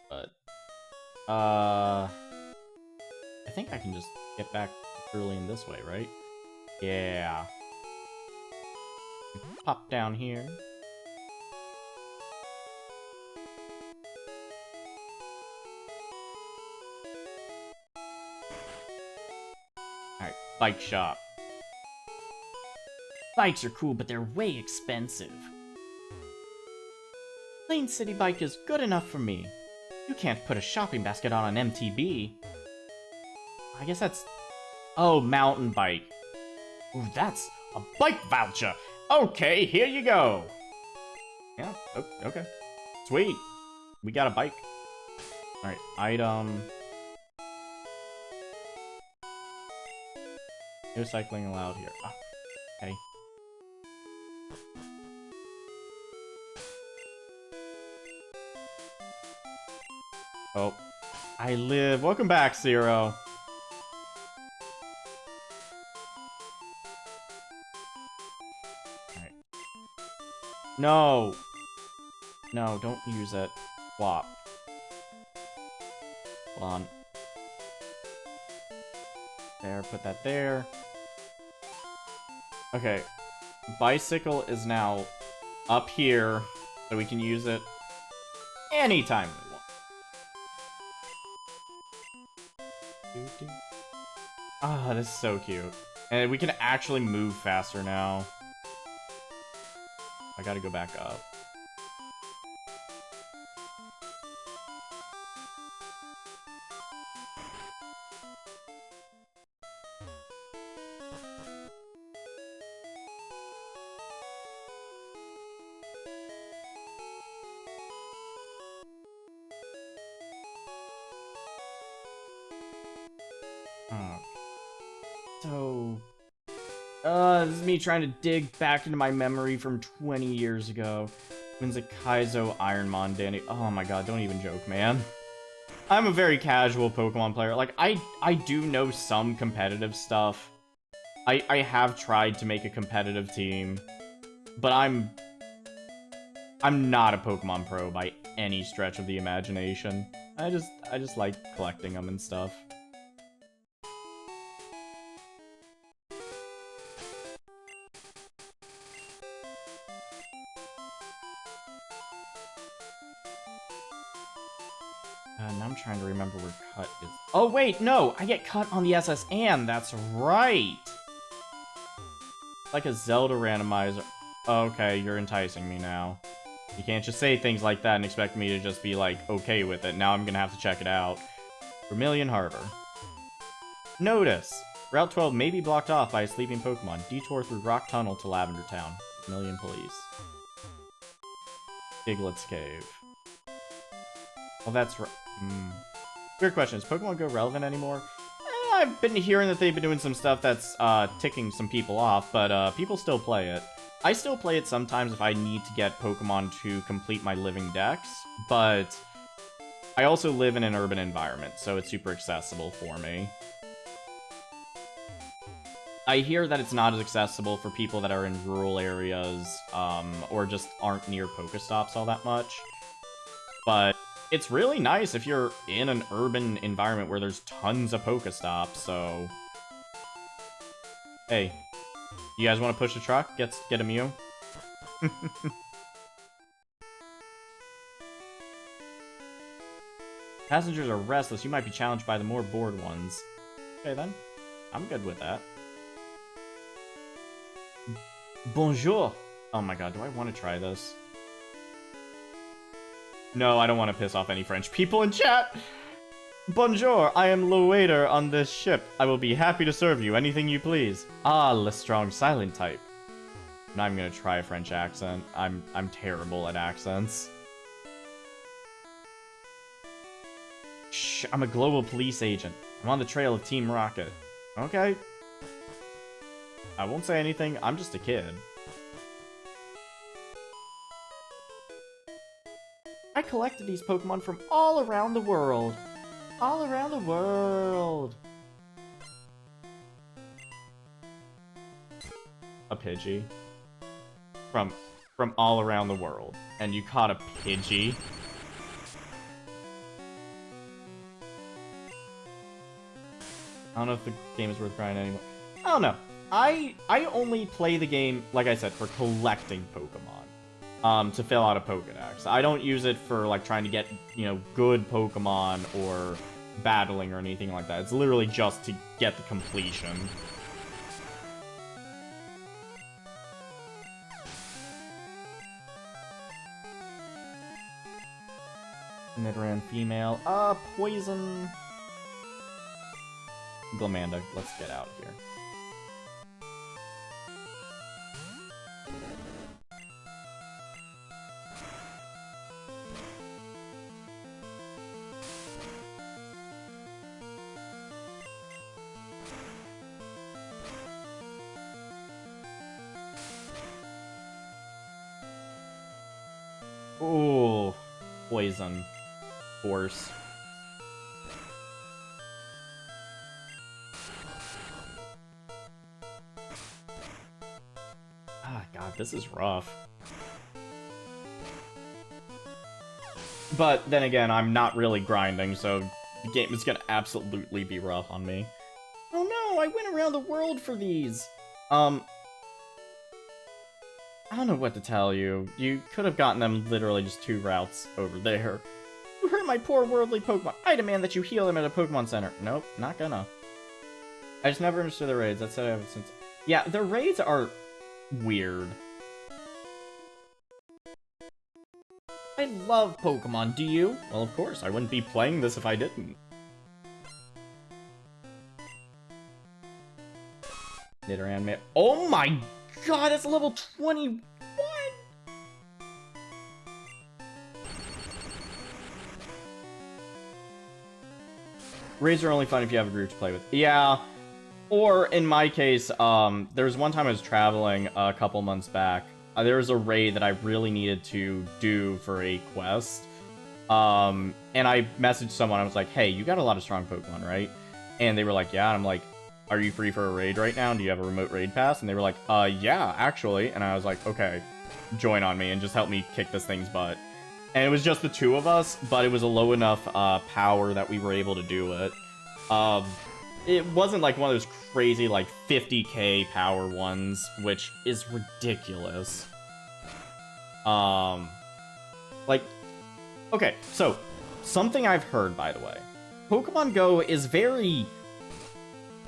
But, I think I can just get back early in this way, right? Yeah. Pop down here. Alright, bike shop. Bikes are cool, but they're way expensive. Plain City Bike is good enough for me. You can't put a shopping basket on an MTB. I guess that's... Oh, mountain bike. Ooh, that's a bike voucher. Okay, here you go. Yeah, okay. Sweet. We got a bike. Alright, item... No cycling allowed here. Ah, okay. Oh. I live. Welcome back, Zero. Alright. No! No, don't use it. Swap. Hold on. There, put that there. Okay. Bicycle is now up here, so we can use it anytime we want. Ah, this is so cute. And we can actually move faster now. I gotta go back up. This is me trying to dig back into my memory from 20 years ago. When's a Kaizo Ironmon Dandy? Oh my god, don't even joke, man. I'm a very casual Pokemon player. Like, I do know some competitive stuff. I have tried to make a competitive team, but I'm not a Pokemon pro by any stretch of the imagination. I just like collecting them and stuff. Now I'm trying to remember where cut is. Oh, wait, no! I get cut on the SS and that's right! Like a Zelda randomizer. Okay, you're enticing me now. You can't just say things like that and expect me to just be, like, okay with it. Now I'm gonna have to check it out. Vermilion Harbor. Notice! Route 12 may be blocked off by a sleeping Pokemon. Detour through Rock Tunnel to Lavender Town. Vermilion Police. Diglett's Cave. Oh, that's right. Weird question. Is Pokemon Go relevant anymore? I've been hearing that they've been doing some stuff that's ticking some people off, but people still play it. I still play it sometimes if I need to get Pokemon to complete my living dex, but I also live in an urban environment, so it's super accessible for me. I hear that it's not as accessible for people that are in rural areas, or just aren't near Pokestops all that much, but it's really nice if you're in an urban environment where there's tons of Pokestops, so... Hey, you guys want to push the truck? Get a Mew? Passengers are restless. You might be challenged by the more bored ones. Okay, then. I'm good with that. Bonjour! Oh my god, do I want to try this? No, I don't want to piss off any French people in chat! Bonjour, I am the waiter on this ship. I will be happy to serve you, anything you please. Ah, le strong silent type. Now I'm gonna try a French accent. I'm terrible at accents. Shh, I'm a global police agent. I'm on the trail of Team Rocket. Okay. I won't say anything, I'm just a kid. I collected these Pokemon from all around the world. All around the world. A Pidgey. From all around the world. And you caught a Pidgey. I don't know if the game is worth grinding anymore. I don't know. I only play the game, like I said, for collecting Pokemon. To fill out a Pokedex. I don't use it for, like, trying to get, you know, good Pokemon or battling or anything like that. It's literally just to get the completion. Nidoran female. Poison. Glamanda, let's get out of here. Ooh, poison. Force. Ah, God, this is rough. But then again, I'm not really grinding, so the game is gonna absolutely be rough on me. Oh no, I went around the world for these! I don't know what to tell you. You could have gotten them literally just 2 routes over there. You hurt my poor worldly Pokemon. I demand that you heal them at a Pokemon Center. Nope, not gonna. I just never understood the raids. That's what I've since. Yeah, the raids are weird. I love Pokemon, do you? Well, of course, I wouldn't be playing this if I didn't. Nidoran, oh my god, that's level 21! Raids are only fun if you have a group to play with. Yeah, or in my case, there was one time I was traveling a couple months back. There was a raid that I really needed to do for a quest. And I messaged someone, I was like, hey, you got a lot of strong Pokemon, right? And they were like, yeah, and I'm like, are you free for a raid right now? Do you have a remote raid pass? And they were like, yeah, actually. And I was like, okay, join on me and just help me kick this thing's butt. And it was just the 2 of us, but it was a low enough power that we were able to do it. It wasn't like one of those crazy, like, 50k power ones, which is ridiculous. Like, okay, so, something I've heard, by the way. Pokemon Go is very...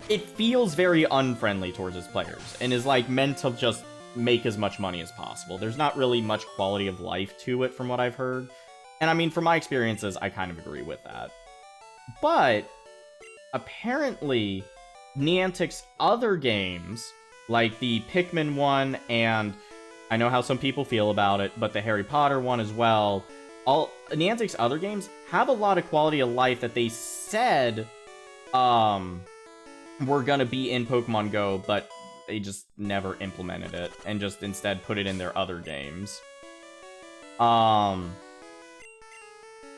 It feels very unfriendly towards its players, and is, like, meant to just make as much money as possible. There's not really much quality of life to it, from what I've heard. And, I mean, from my experiences, I kind of agree with that. But... apparently, Niantic's other games, like the Pikmin one, and I know how some people feel about it, but the Harry Potter one as well, all Niantic's other games have a lot of quality of life that they said were gonna be in Pokemon Go, but they just never implemented it, and just instead put it in their other games.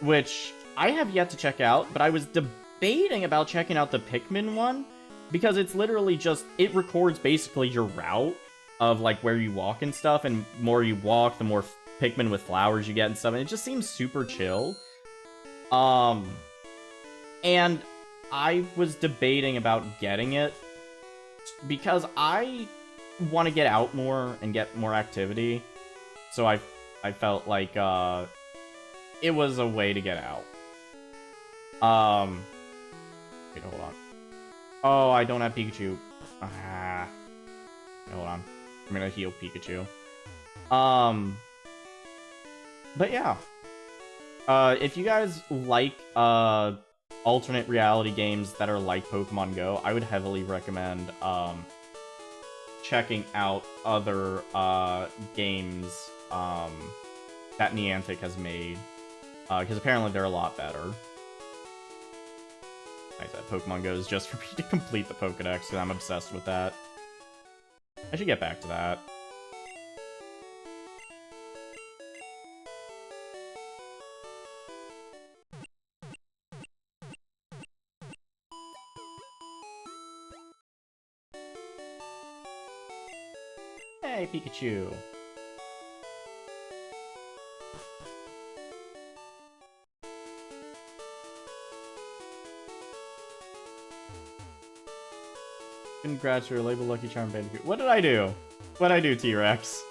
Which I have yet to check out, but I was debating about checking out the Pikmin one, because it's literally just, it records basically your route of, like, where you walk and stuff, and the more you walk, the more Pikmin with flowers you get and stuff, and it just seems super chill. And I was debating about getting it, because I want to get out more and get more activity, so I felt like, it was a way to get out. Wait, hold on. Oh, I don't have Pikachu. Ah. Wait, hold on. I'm gonna heal Pikachu. But yeah. If you guys like, alternate reality games that are like Pokemon Go, I would heavily recommend, checking out other, games, that Niantic has made. Because apparently they're a lot better. Like I said, Pokemon Go is just for me to complete the Pokedex, because I'm obsessed with that. I should get back to that. Hey, Pikachu! Congrats, you're a label Lucky Charm Dandicoot. What did I do? What did I do, T-Rex?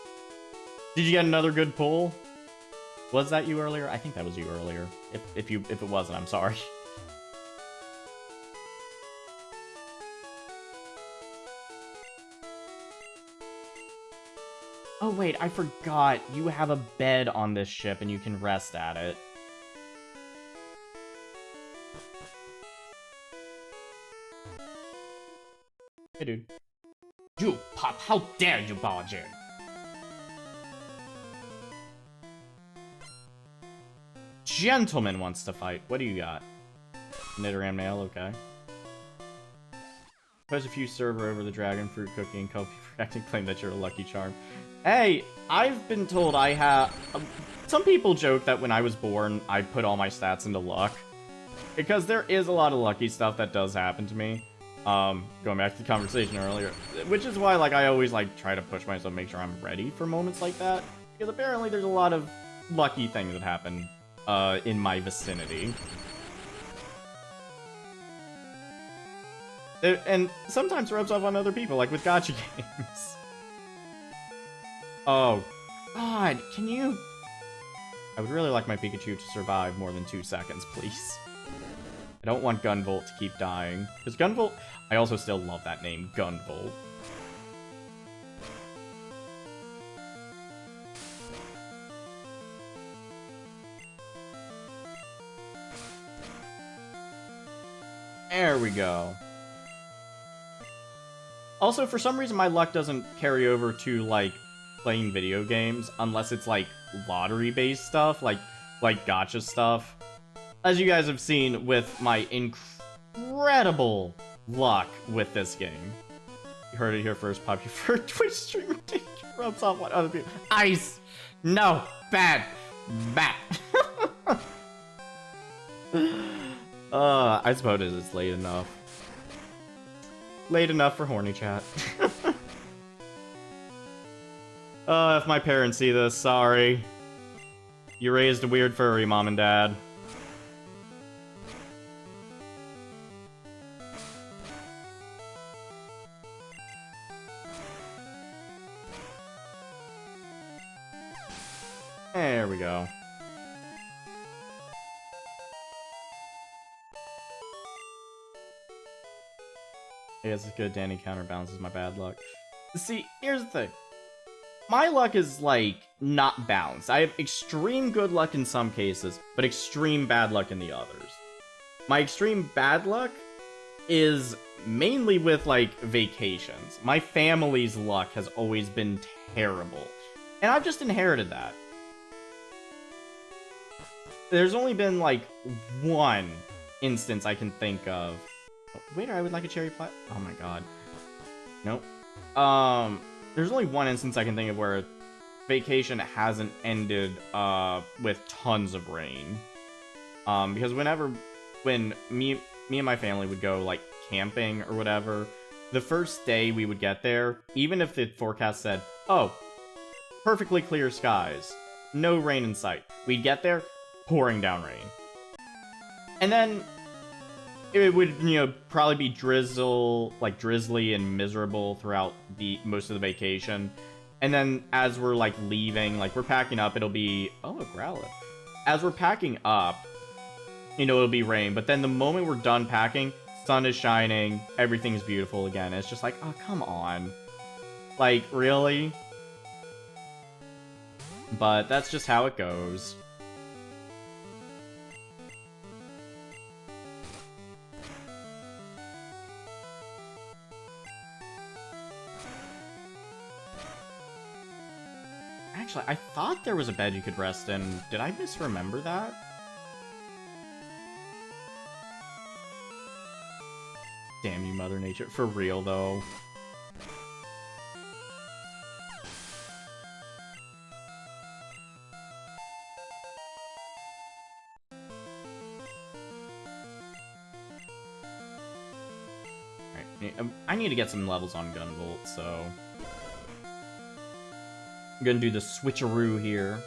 Did you get another good pull? Was that you earlier? I think that was you earlier. If it wasn't, I'm sorry. Oh wait, I forgot. You have a bed on this ship and you can rest at it. dude. You, Pop, how dare you barge in? Gentleman wants to fight. What do you got? Nidoran mail, okay. Post a few server over the dragon fruit cookie and copy for acting claim that you're a lucky charm. Hey, I've been told I have... some people joke that when I was born, I put all my stats into luck. Because there is a lot of lucky stuff that does happen to me. Going back to the conversation earlier. Which is why, like, I always, like, try to push myself, make sure I'm ready for moments like that. Because apparently there's a lot of lucky things that happen, in my vicinity. And sometimes rubs off on other people, like with gacha games. Oh, God, can you... I would really like my Pikachu to survive more than 2 seconds, please. I don't want Gunvolt to keep dying. Because Gunvolt... I also still love that name, Gunvolt. There we go. Also, for some reason, my luck doesn't carry over to, like, playing video games, unless it's, like, lottery-based stuff, like gacha stuff. As you guys have seen with my incredible luck with this game. You heard it here first, Pop. Your first Twitch streamer rubs off on other people. Ice! No! Bad! Bad! I suppose it's late enough. Late enough for horny chat. If my parents see this, sorry. You raised a weird furry, Mom and Dad. There we go. I guess it's good Danny counterbalances my bad luck. See, here's the thing. My luck is, like, not balanced. I have extreme good luck in some cases, but extreme bad luck in the others. My extreme bad luck is mainly with, like, vacations. My family's luck has always been terrible. And I've just inherited that. There's only been, like, one instance I can think of. Waiter, I would like a cherry pie. Oh my god. Nope. There's only one instance I can think of where vacation hasn't ended, with tons of rain. Because when me and my family would go, like, camping or whatever, the first day we would get there, even if the forecast said, oh, perfectly clear skies, no rain in sight, we'd get there, pouring down rain. And then it would, you know, probably be drizzly and miserable throughout most of the vacation. And then as we're, like, leaving, like, we're packing up, it'll be... Oh, a Growlithe. As we're packing up, you know, it'll be rain. But then the moment we're done packing, sun is shining, everything's beautiful again. It's just like, oh, come on. Like, really? But that's just how it goes. Actually, I thought there was a bed you could rest in. Did I misremember that? Damn you, Mother Nature. For real, though. Alright, I need to get some levels on Gunvolt, so... I'm gonna do the switcheroo here.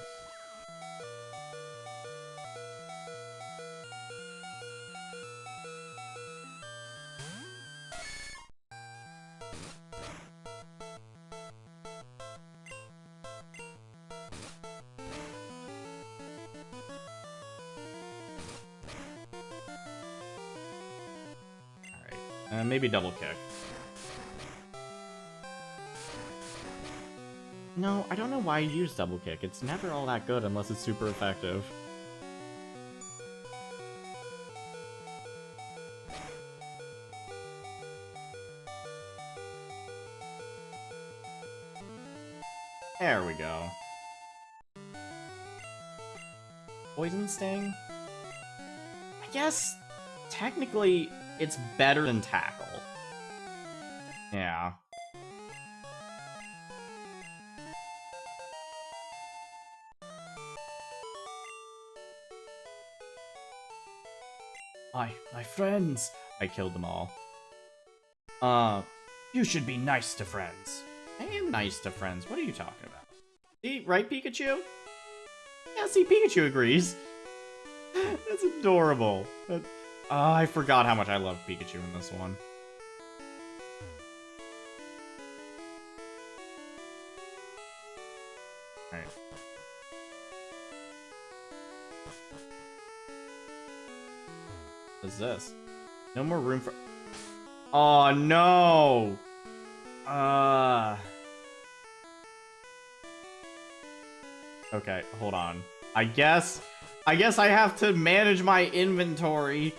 Alright, maybe double kick. No, I don't know why you use double kick. It's never all that good unless it's super effective. There we go. Poison Sting? I guess, technically, it's better than Tackle. Yeah. My friends. I killed them all. You should be nice to friends. I am nice to friends. What are you talking about? See, right, Pikachu? Yeah, see, Pikachu agrees. That's adorable. I forgot how much I love Pikachu in this one. Alright. What is this? No more room for... Oh, no! Okay, hold on. I guess I have to manage my inventory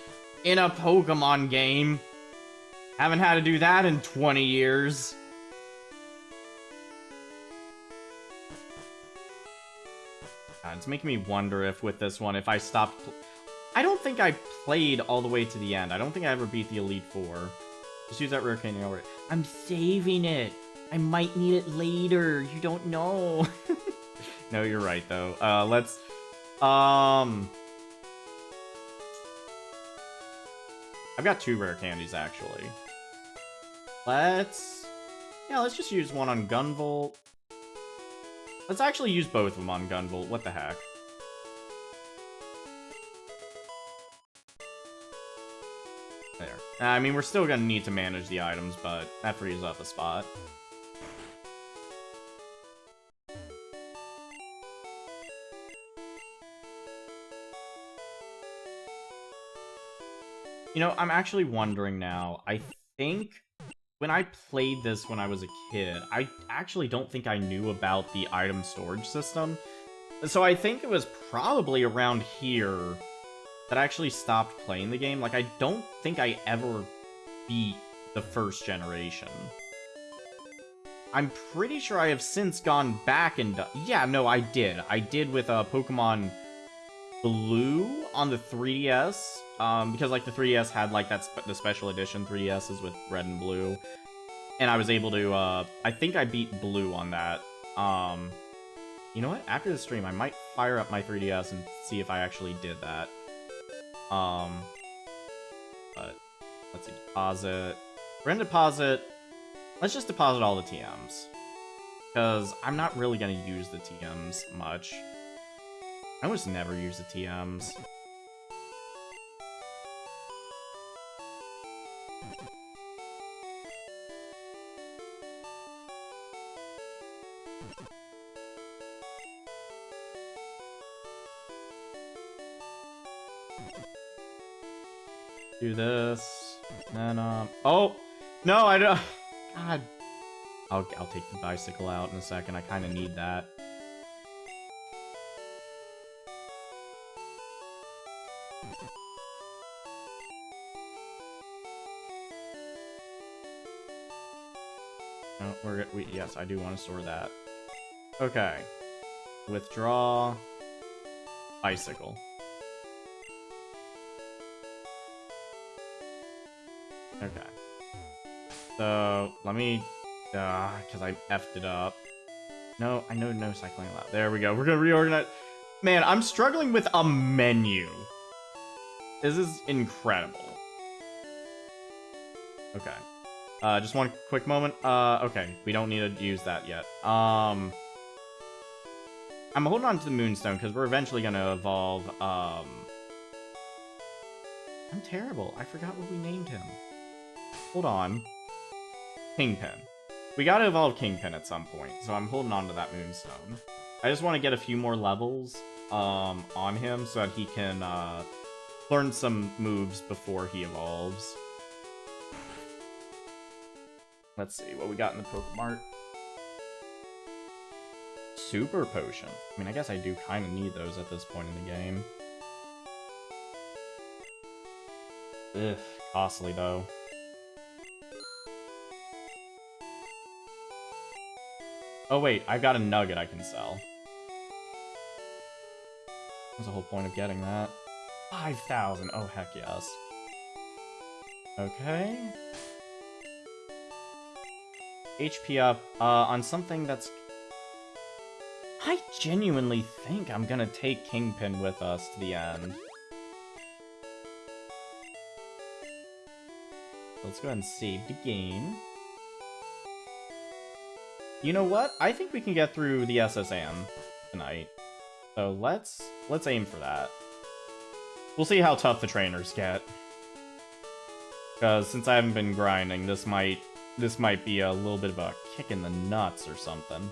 in a Pokemon game. Haven't had to do that in 20 years. God, it's making me wonder if with this one, if I stopped... I don't think I played all the way to the end. I don't think I ever beat the Elite Four. Just use that rare candy over it. I'm saving it. I might need it later. You don't know. No, you're right, though. Let's... I've got 2 rare candies, actually. Let's just use one on Gunvolt. Let's actually use both of them on Gunvolt. What the heck? There. I mean, we're still gonna need to manage the items, but that frees up a spot. You know, I'm actually wondering now. I think when I played this when I was a kid, I actually don't think I knew about the item storage system. So I think it was probably around here that I actually stopped playing the game. Like, I don't think I ever beat the first generation. I'm pretty sure I have since gone back and... Yeah, no, I did. I did with Pokemon Blue on the 3DS. Because, like, the 3DS had, like, the special edition 3DSs with red and blue. And I was able to, I think I beat Blue on that. You know what? After the stream, I might fire up my 3DS and see if I actually did that. But, let's see, deposit. We're gonna deposit... Let's just deposit all the TMs. Because I'm not really gonna use the TMs much. I almost never use the TMs. Do this, and then, oh! No, I don't... God. I'll take the bicycle out in a second. I kind of need that. No, yes, I do want to store that. Okay. Withdraw. Bicycle. Okay. So, let me... because I effed it up. No, I know no cycling allowed. There we go. We're gonna reorganize... Man, I'm struggling with a menu. This is incredible. Okay. Just one quick moment. Okay. We don't need to use that yet. I'm holding on to the Moonstone, because we're eventually gonna evolve, I'm terrible. I forgot what we named him. Hold on. Kingpin. We gotta evolve Kingpin at some point, so I'm holding on to that Moonstone. I just want to get a few more levels on him so that he can learn some moves before he evolves. Let's see what we got in the Pokemart. Super Potion. I mean, I guess I do kind of need those at this point in the game. Ugh, costly though. Oh wait, I've got a nugget I can sell. That's the whole point of getting that. 5,000. Oh, heck yes. Okay. HP up on something that's... I genuinely think I'm gonna take Kingpin with us to the end. Let's go ahead and save the game. You know what? I think we can get through the SSM tonight. So let's aim for that. We'll see how tough the trainers get. Because since I haven't been grinding, this might be a little bit of a kick in the nuts or something.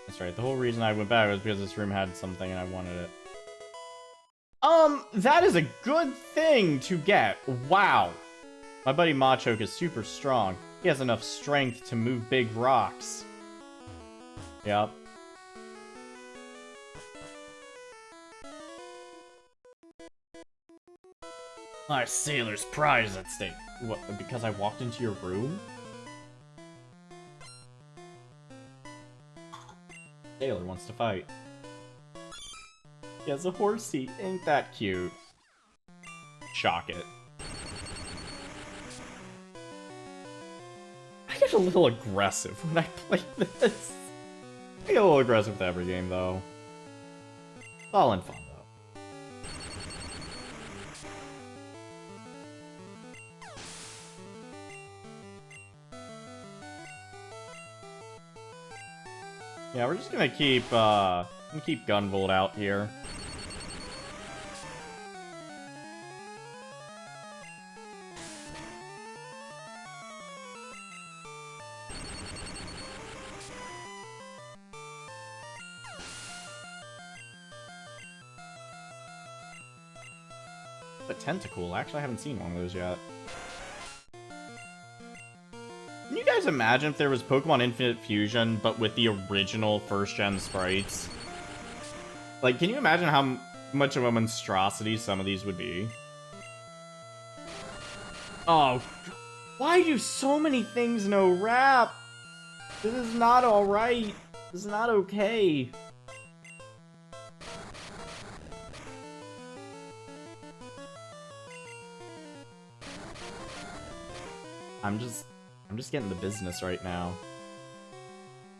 That's right, the whole reason I went back was because this room had something and I wanted it. That is a good thing to get. Wow. My buddy Machoke is super strong. He has enough strength to move big rocks. Yep. My sailor's pride is at stake. What, because I walked into your room? Sailor wants to fight. He has a horsey. Ain't that cute? Shock it. I get a little aggressive when I play this. I get a little aggressive with every game, though. It's all in fun, though. Yeah, we're just gonna keep Gunvolt out here. A tentacle. Actually, I haven't seen one of those yet. Can you guys imagine if there was Pokemon Infinite Fusion, but with the original first-gen sprites? Like, can you imagine how much of a monstrosity some of these would be? Oh, why do so many things no rap? This is not alright. This is not okay. I'm just getting the business right now.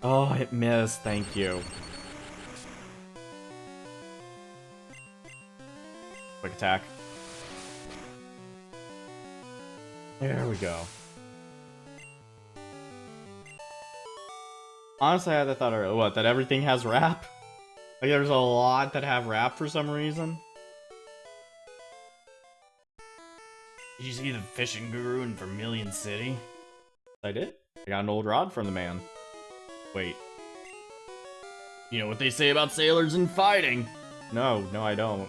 Oh, it missed. Thank you. Quick attack. There we go. Honestly, I had the thought, what, that everything has rap? Like, there's a lot that have rap for some reason. Did you see the fishing guru in Vermilion City? I did. I got an old rod from the man. Wait. You know what they say about sailors and fighting? No, I don't.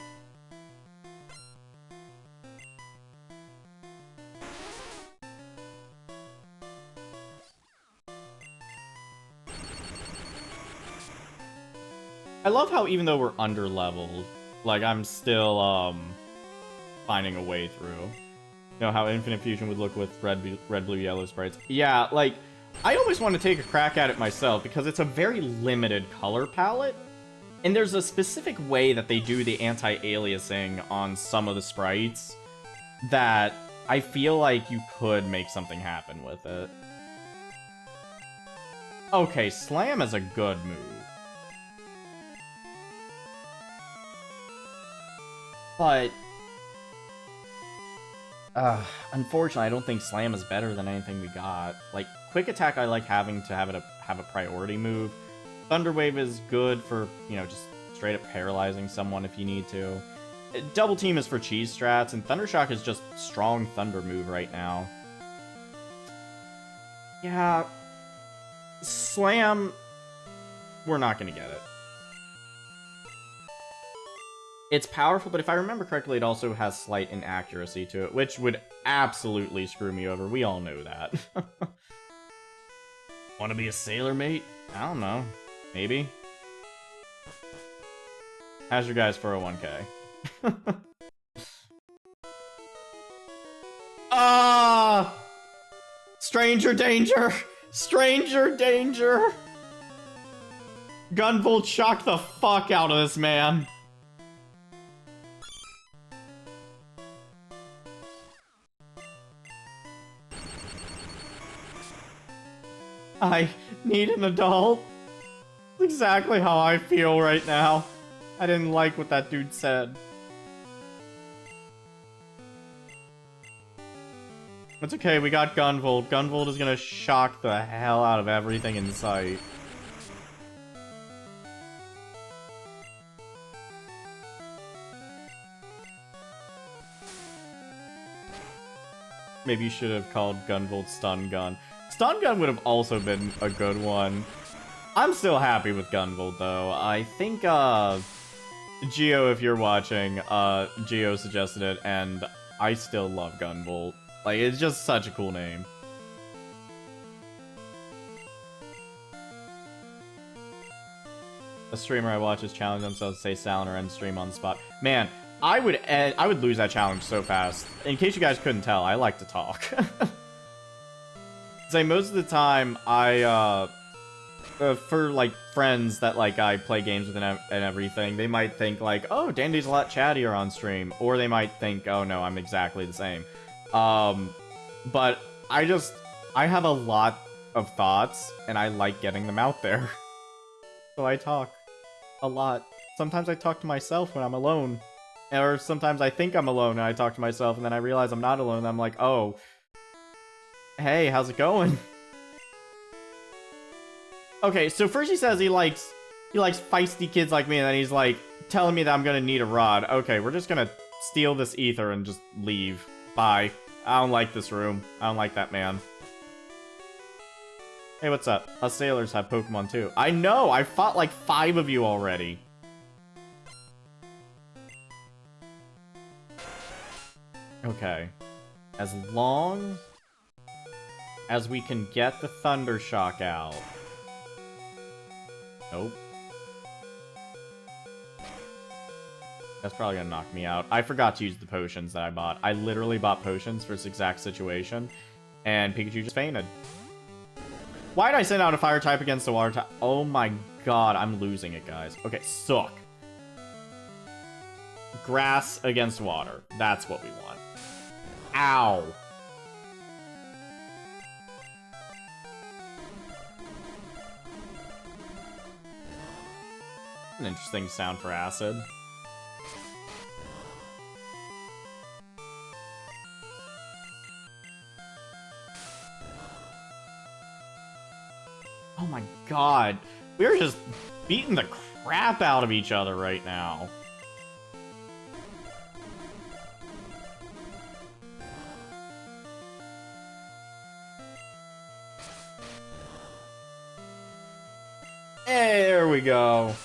I love how even though we're under-leveled, like, I'm still, finding a way through. You know, how Infinite Fusion would look with red, blue, yellow sprites. Yeah, like, I always want to take a crack at it myself, because it's a very limited color palette, and there's a specific way that they do the anti-aliasing on some of the sprites that I feel like you could make something happen with it. Okay, Slam is a good move. But unfortunately, I don't think Slam is better than anything we got. Like, Quick Attack, I like having to have a priority move. Thunder Wave is good for, you know, just straight up paralyzing someone if you need to. Double Team is for cheese strats, and Thunder Shock is just strong Thunder move right now. Yeah, Slam, we're not gonna get it. It's powerful, but if I remember correctly, it also has slight inaccuracy to it, which would absolutely screw me over. We all know that. Wanna be a sailor, mate? I don't know. Maybe. How's your guys' 401k? Ah! Stranger danger! Stranger danger! Gunvolt shocked the fuck out of this man. I need an adult. That's exactly how I feel right now. I didn't like what that dude said. It's okay, we got Gunvolt. Gunvolt is gonna shock the hell out of everything in sight. Maybe you should have called Gunvolt Stun Gun. Stun Gun would have also been a good one. I'm still happy with Gunvolt, though. I think, Geo, if you're watching, Geo suggested it, and I still love Gunvolt. Like, it's just such a cool name. A streamer I watch is challenge themselves to say silent or end stream on the spot. Man, I would lose that challenge so fast. In case you guys couldn't tell, I like to talk. Say most of the time, for like friends that like I play games with and everything, they might think like, oh, Dandy's a lot chattier on stream, or they might think, oh no, I'm exactly the same. But I have a lot of thoughts, and I like getting them out there. So I talk a lot. Sometimes I talk to myself when I'm alone. Or sometimes I think I'm alone and I talk to myself, and then I realize I'm not alone, and I'm like, oh, hey, how's it going? Okay, so first he says he likes feisty kids like me, and then he's like telling me that I'm gonna need a rod. Okay, we're just gonna steal this ether and just leave. Bye. I don't like this room. I don't like that man. Hey, what's up? Us sailors have Pokemon too. I know! I fought like 5 of you already. Okay. As long as we can get the Thunder Shock out. Nope. That's probably gonna knock me out. I forgot to use the potions that I bought. I literally bought potions for this exact situation, and Pikachu just fainted. Why did I send out a fire type against a water type? Oh my god, I'm losing it, guys. Okay, suck. Grass against water. That's what we want. Ow. An interesting sound for acid. Oh my god. We're just beating the crap out of each other right now. There we go.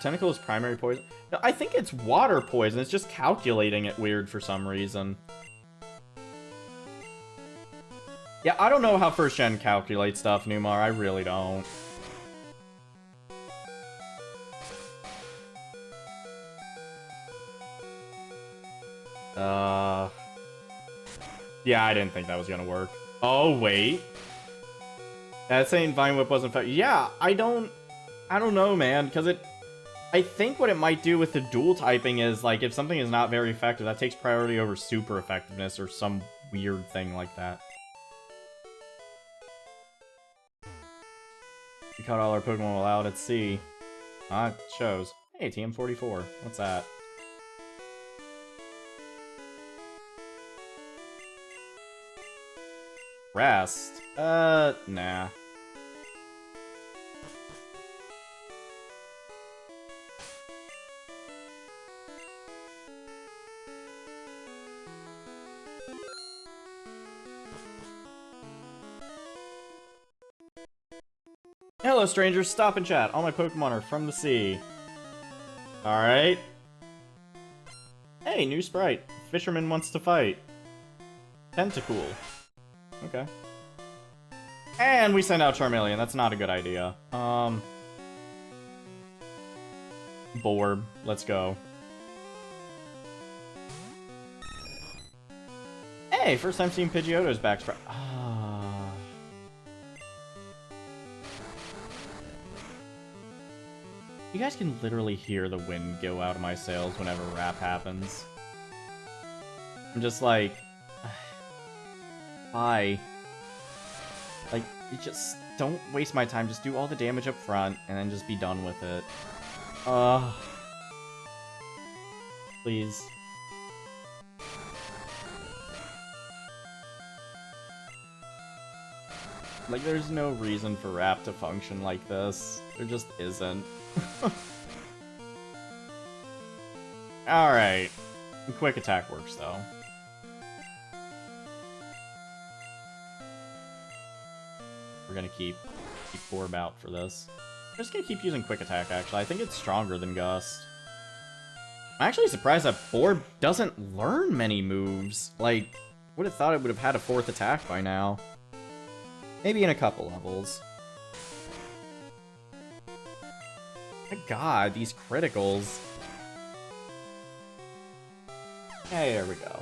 Tentacle is primary poison? No, I think it's water poison. It's just calculating it weird for some reason. Yeah, I don't know how first gen calculates stuff, Numar. I really don't. Yeah, I didn't think that was gonna work. Oh, wait. That saying Vine Whip wasn't effective. Yeah, I don't know, man, because I think what it might do with the dual typing is, like, if something is not very effective, that takes priority over super effectiveness or some weird thing like that. We caught all our Pokemon while out at sea. It shows. Hey, TM44. What's that? Rest? Nah. Hello, strangers. Stop and chat. All my Pokemon are from the sea. Alright. Hey, new sprite. Fisherman wants to fight. Tentacool. Okay. And we send out Charmeleon. That's not a good idea. Borb. Let's go. Hey, first time seeing Pidgeotto's back sprite. You guys can literally hear the wind go out of my sails whenever rap happens. I'm just like... Why? Like, you just don't waste my time. Just do all the damage up front, and then just be done with it. Please. Like, there's no reason for rap to function like this. There just isn't. Alright. Quick attack works, though. We're gonna keep Borb out for this. I'm just gonna keep using quick attack, actually. I think it's stronger than Gust. I'm actually surprised that Borb doesn't learn many moves. Like, would have thought it would have had a 4th attack by now. Maybe in a couple levels. My god, these criticals. Hey, there we go.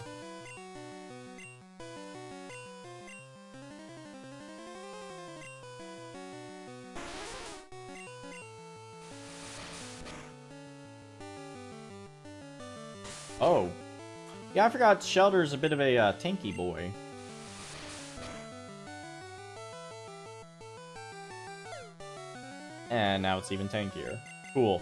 Oh. Yeah, I forgot Shelter's a bit of a tanky boy. And now it's even tankier. Cool.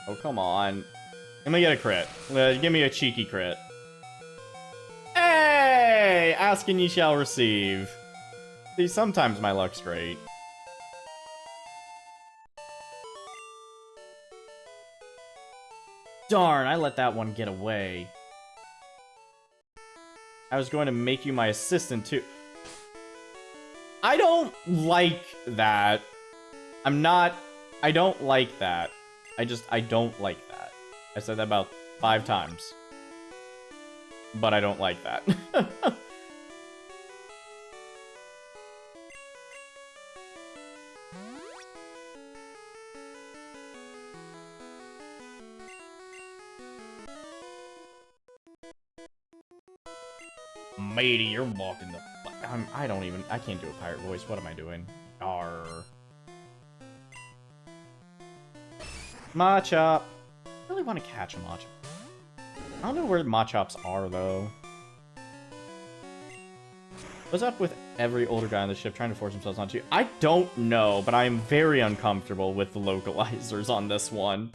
Oh, come on. Let me get a crit. Give me a cheeky crit. Hey! Ask and ye shall receive. See, sometimes my luck's great. Darn, I let that one get away. I was going to make you my assistant, too. I don't like that. I don't like that. I don't like that. I said that about 5 times. But I don't like that. Matey, you're walking the... I can't do a pirate voice. What am I doing? Arr. Machop. I really want to catch a Machop. I don't know where Machops are, though. What's up with every older guy on the ship trying to force themselves onto you? I don't know, but I am very uncomfortable with the localizers on this one.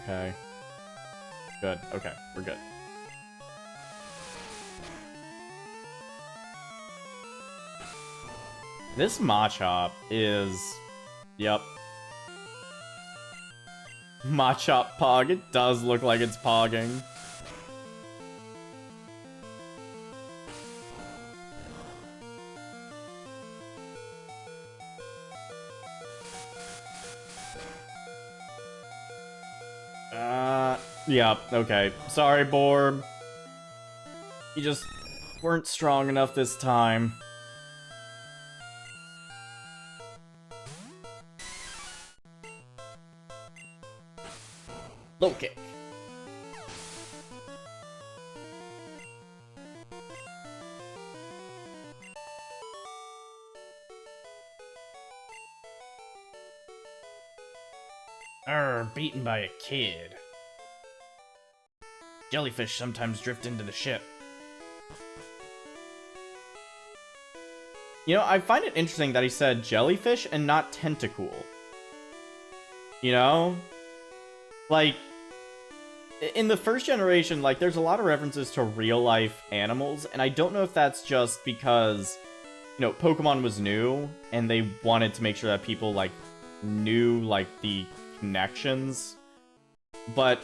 Okay. Good. Okay, we're good. This Machop is... Yep. Machop Pog. It does look like it's pogging. Yep, okay. Sorry, Borb. You just weren't strong enough this time. Low kick. Beaten by a kid. Jellyfish sometimes drift into the ship. You know, I find it interesting that he said jellyfish and not Tentacool. You know? Like, in the first generation, like, there's a lot of references to real-life animals, and I don't know if that's just because, you know, Pokemon was new, and they wanted to make sure that people, like, knew, like, the connections. But,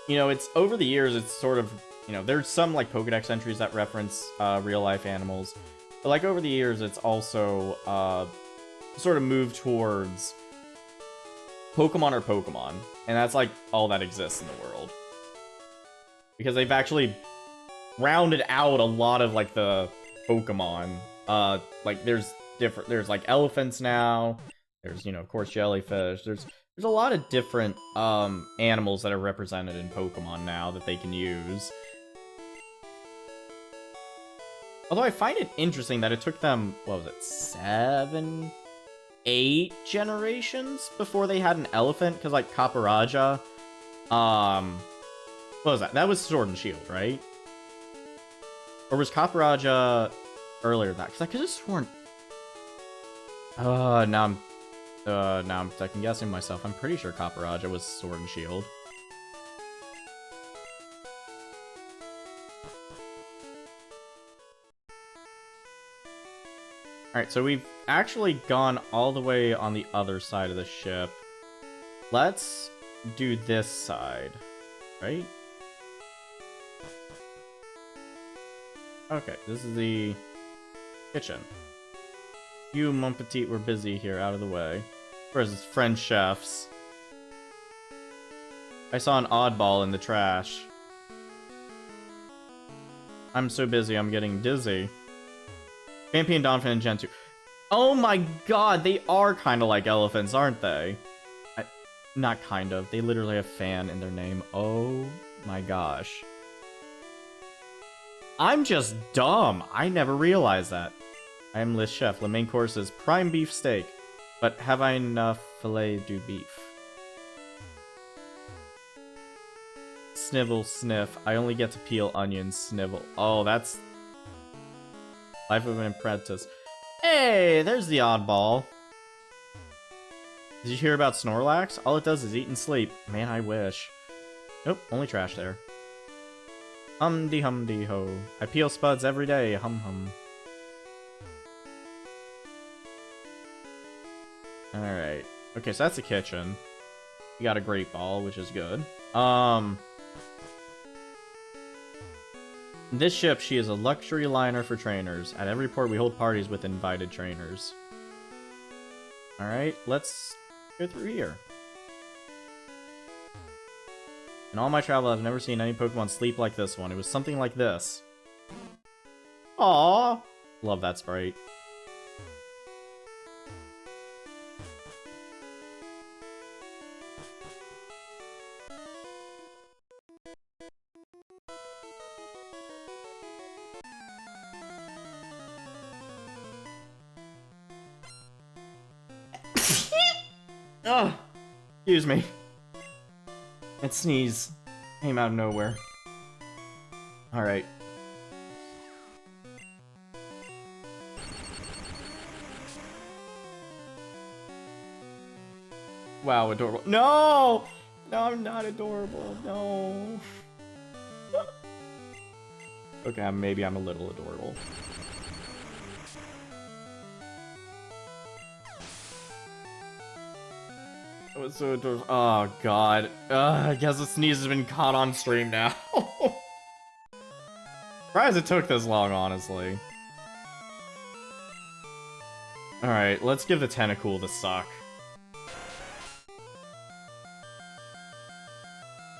you know, it's, over the years, it's sort of, you know, there's some, like, Pokedex entries that reference real-life animals. But, like, over the years, it's also, sort of moved towards Pokemon are Pokemon, and that's, like, all that exists in the world. Because they've actually rounded out a lot of, like, the Pokemon. Like, there's like, elephants now, there's, you know, of course, jellyfish, there's a lot of different, animals that are represented in Pokemon now that they can use. Although I find it interesting that it took them, what was it, 7, 8 generations before they had an elephant, because, like, Caparaja, what was that? That was Sword and Shield, right? Or was Caparaja earlier than that? Because I could have sworn... now I'm second guessing myself. I'm pretty sure Caparaja was Sword and Shield. Alright, so we've actually gone all the way on the other side of the ship. Let's do this side, right? Okay, this is the kitchen. You, mon petit, were busy here, out of the way. Where's his French chefs? I saw an oddball in the trash. I'm so busy, I'm getting dizzy. Champion, Donphin, and Gen 2. Oh my god, they are kind of like elephants, aren't they? Not kind of. They literally have fan in their name. Oh my gosh. I'm just dumb. I never realized that. I am Liz Chef. The main course is prime beef steak. But have I enough filet du beef? Snivel, sniff. I only get to peel onions, snivel. Oh, that's... Life of an Apprentice. Hey, there's the oddball. Did you hear about Snorlax? All it does is eat and sleep. Man, I wish. Nope, only trash there. Humdy ho. I peel spuds every day, hum hum. Alright. Okay, so that's the kitchen. We got a Great Ball, which is good. This ship, she is a luxury liner for trainers. At every port, we hold parties with invited trainers. Alright, let's go through here. In all my travel, I've never seen any Pokemon sleep like this one. It was something like this. Aww! Love that sprite. Oh, excuse me. That sneeze came out of nowhere. Alright. Wow, adorable. No! No, I'm not adorable. No. Okay, maybe I'm a little adorable. That was so adorable. Oh, God. I guess the sneeze has been caught on stream now. Surprised it took this long, honestly. Alright, let's give the Tentacool the suck.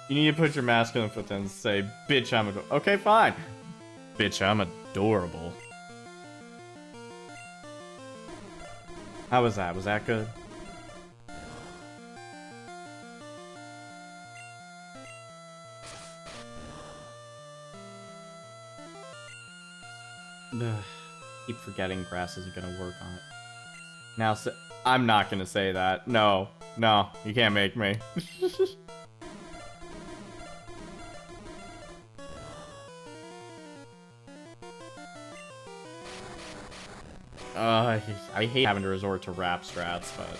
You need to put your masculine foot down and say, bitch, I'm adorable. Okay, fine. Bitch, I'm adorable. How was that? Was that good? Keep forgetting grass isn't gonna work on it. Now, I'm not gonna say that. No, no, you can't make me. I hate having to resort to rap strats, but...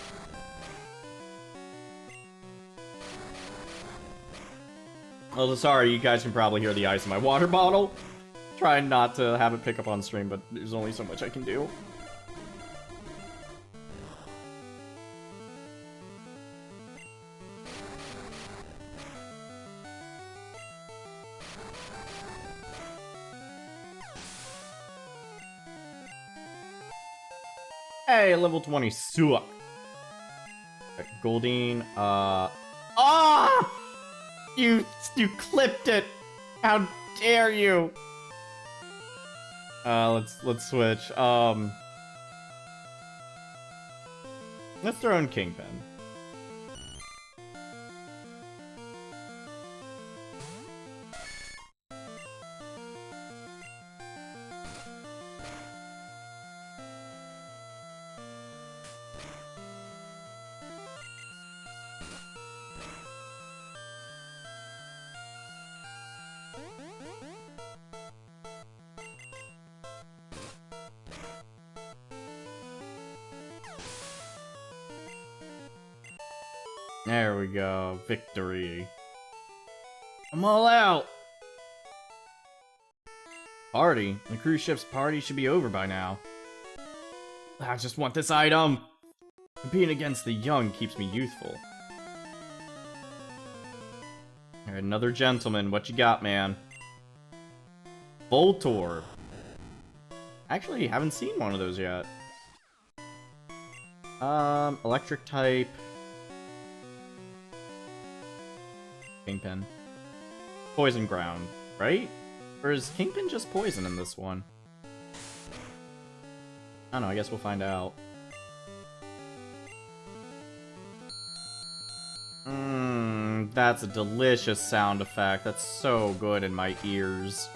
Well, sorry, you guys can probably hear the ice in my water bottle. Trying not to have it pick up on stream, but there's only so much I can do. Hey, level 20 suck. Okay, Goldine, Ah! You clipped it! How dare you! Let's switch. Let's throw in Kingpin. There we go. Victory. I'm all out! Party? The cruise ship's party should be over by now. I just want this item! Competing against the young keeps me youthful. Alright, another gentleman. What you got, man? Voltorb. Actually, haven't seen one of those yet. Electric type. Kingpin. Poison ground, right? Or is Kingpin just poison in this one? I don't know, I guess we'll find out. That's a delicious sound effect. That's so good in my ears.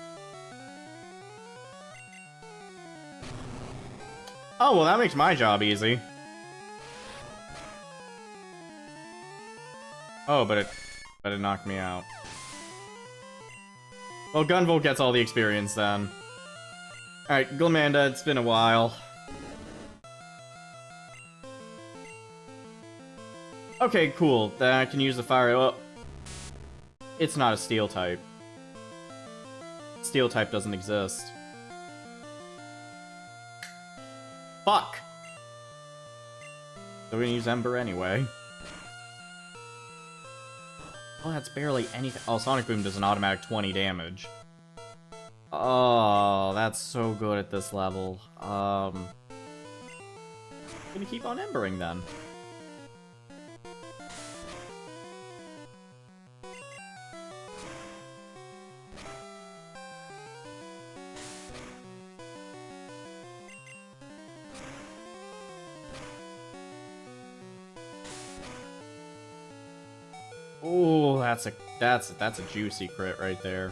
Oh, well that makes my job easy. Oh, but it knocked me out. Well, Gunvolt gets all the experience then. Alright, Glamanda, it's been a while. Okay, cool. Then I can use the fire. Well, it's not a steel type. Steel type doesn't exist. Fuck! So we're gonna use Ember anyway. Oh, that's barely anything. Oh, Sonic Boom does an automatic 20 damage. Oh, that's so good at this level. Gonna keep on Embering then. Oh, that's a juicy crit right there.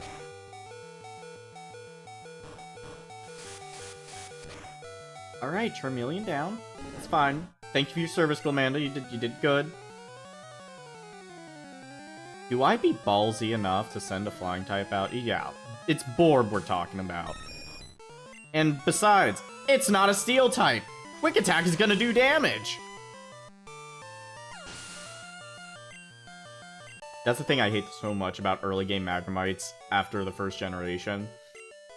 Alright, Charmeleon down. That's fine. Thank you for your service, Glamanda. You did good. Do I be ballsy enough to send a flying type out? Yeah. It's Borb we're talking about. And besides, it's not a steel type. Quick attack is gonna do damage. That's the thing I hate so much about early game Magnemites after the first generation,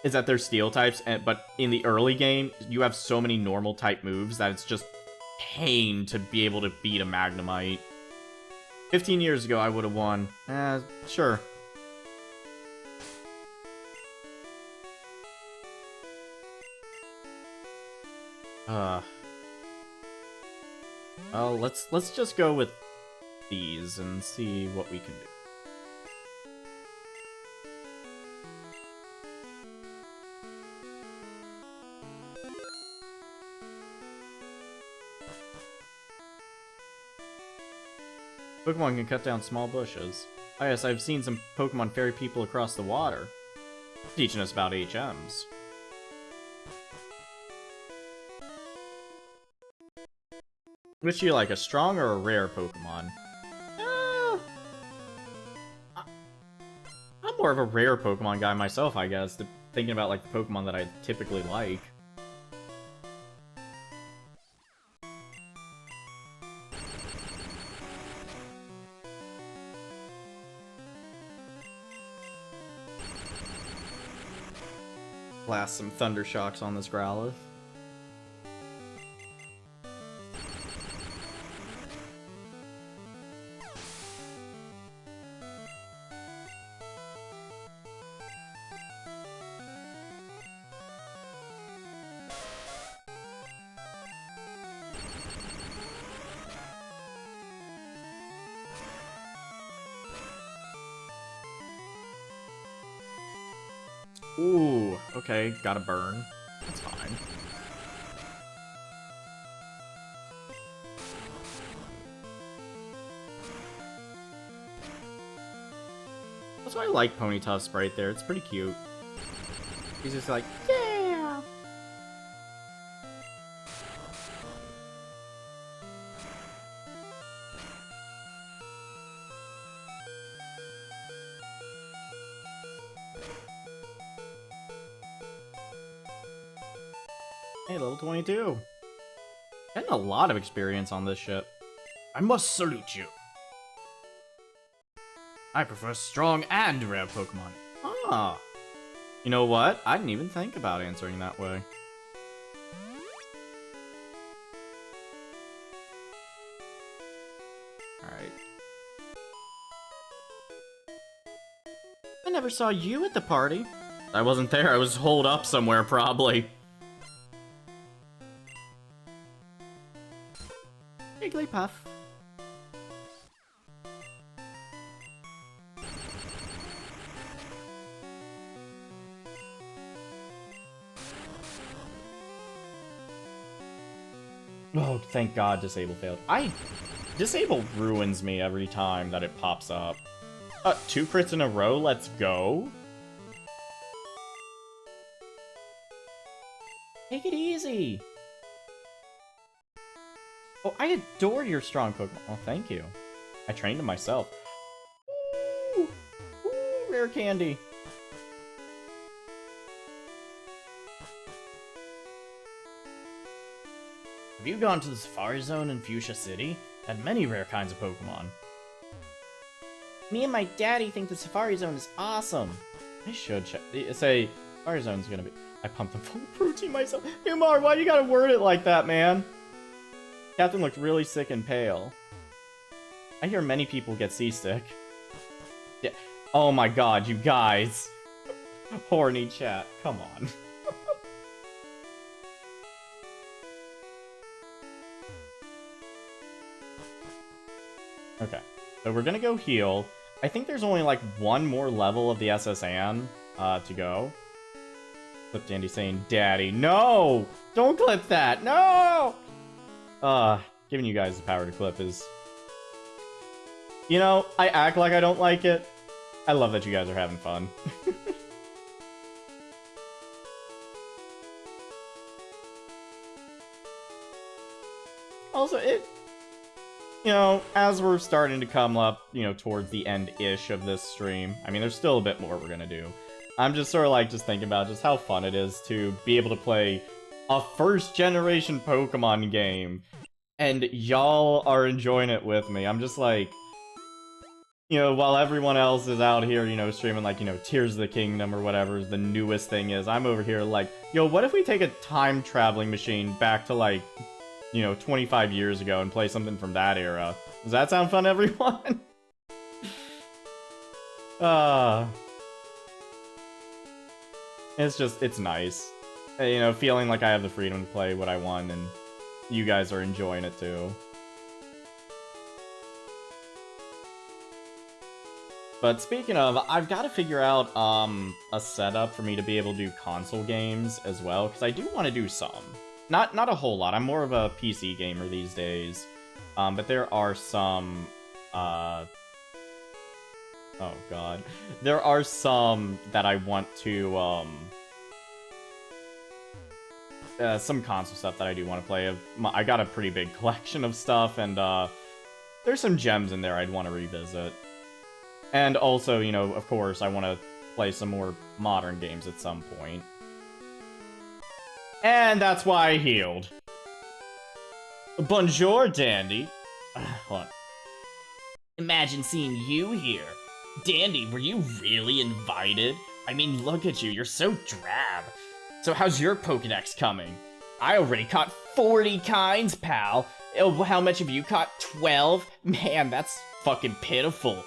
is that they're steel types, but in the early game, you have so many normal type moves that it's just pain to be able to beat a Magnemite. 15 years ago, I would have won. Sure. Well, let's just go with these and see what we can do. Pokemon can cut down small bushes. Oh yes, I've seen some Pokemon ferry people across the water. Teaching us about HMs. Which do you like, a strong or a rare Pokemon? I'm more of a rare Pokemon guy myself, I guess. Thinking about like the Pokemon that I typically like. Blast some Thunder Shocks on this Growlithe. Ooh, okay, gotta burn. That's fine. That's why I like Ponyta's right there. It's pretty cute. He's just like, yeah! Hey, level 22. Getting a lot of experience on this ship. I must salute you. I prefer strong and rare Pokemon. Ah. You know what? I didn't even think about answering that way. Alright. I never saw you at the party. I wasn't there. I was holed up somewhere, probably. Jigglypuff. Oh, thank God Disable failed. Disable ruins me every time that it pops up. 2 crits in a row, let's go. Take it easy. Oh, I adore your strong Pokemon. Oh, thank you. I trained them myself. Ooh, ooh, rare candy. Have you gone to the Safari Zone in Fuchsia City? Had many rare kinds of Pokemon. Me and my daddy think the Safari Zone is awesome. I should say Safari Zone's gonna be. I pumped them full of protein myself. Umar, why you gotta word it like that, man? Captain looked really sick and pale. I hear many people get seasick. Yeah. Oh my God, you guys. Horny chat, come on. Okay, so we're gonna go heal. I think there's only like one more level of the SS Anne to go. Clip Dandy saying, Daddy, no! Don't clip that, no! Giving you guys the power to clip is... You know, I act like I don't like it. I love that you guys are having fun. Also, you know, as we're starting to come up, you know, towards the end-ish of this stream, I mean, there's still a bit more we're gonna do. I'm just sort of like, just thinking about just how fun it is to be able to play a first-generation Pokemon game, and y'all are enjoying it with me. I'm just like, you know, while everyone else is out here, you know, streaming like, you know, Tears of the Kingdom or whatever the newest thing is, I'm over here like, yo, what if we take a time-traveling machine back to, like, you know, 25 years ago and play something from that era? Does that sound fun, everyone? It's just, it's nice. You know, feeling like I have the freedom to play what I want, and you guys are enjoying it too. But speaking of, I've got to figure out a setup for me to be able to do console games as well, because I do want to do some. Not a whole lot. I'm more of a PC gamer these days. But there are some, oh god. There are some that I want to, some console stuff that I do want to play. I got a pretty big collection of stuff, and, there's some gems in there I'd want to revisit. And also, you know, of course, I want to play some more modern games at some point. And that's why I healed. Bonjour, Dandy. Hold on. Imagine seeing you here. Dandy, were you really invited? I mean, look at you, you're so drab. So how's your Pokedex coming? I already caught 40 kinds, pal. Oh, how much have you caught? 12? Man, that's fucking pitiful.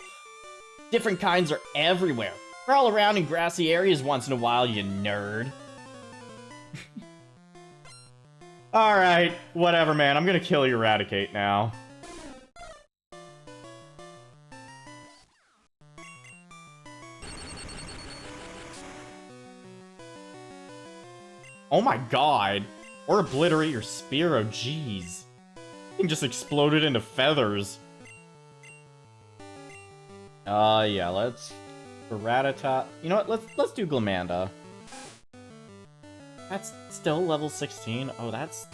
Different kinds are everywhere. Crawl around in grassy areas once in a while, you nerd. Alright, whatever, man. I'm gonna kill Eradicate now. Oh my god. Or obliterate your Spearow, jeez. Thing just exploded into feathers. Yeah, let's... Rattata. You know what, let's do Glamanda. That's still level 16? Oh, that's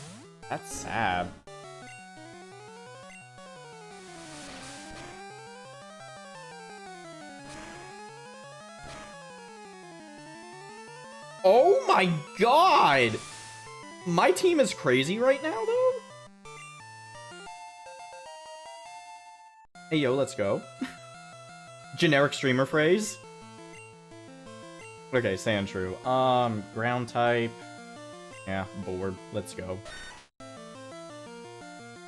sad. Oh my god! My team is crazy right now, though? Hey, yo, let's go. Generic streamer phrase. Okay, Sandshrew. Ground type. Yeah, bored. Let's go.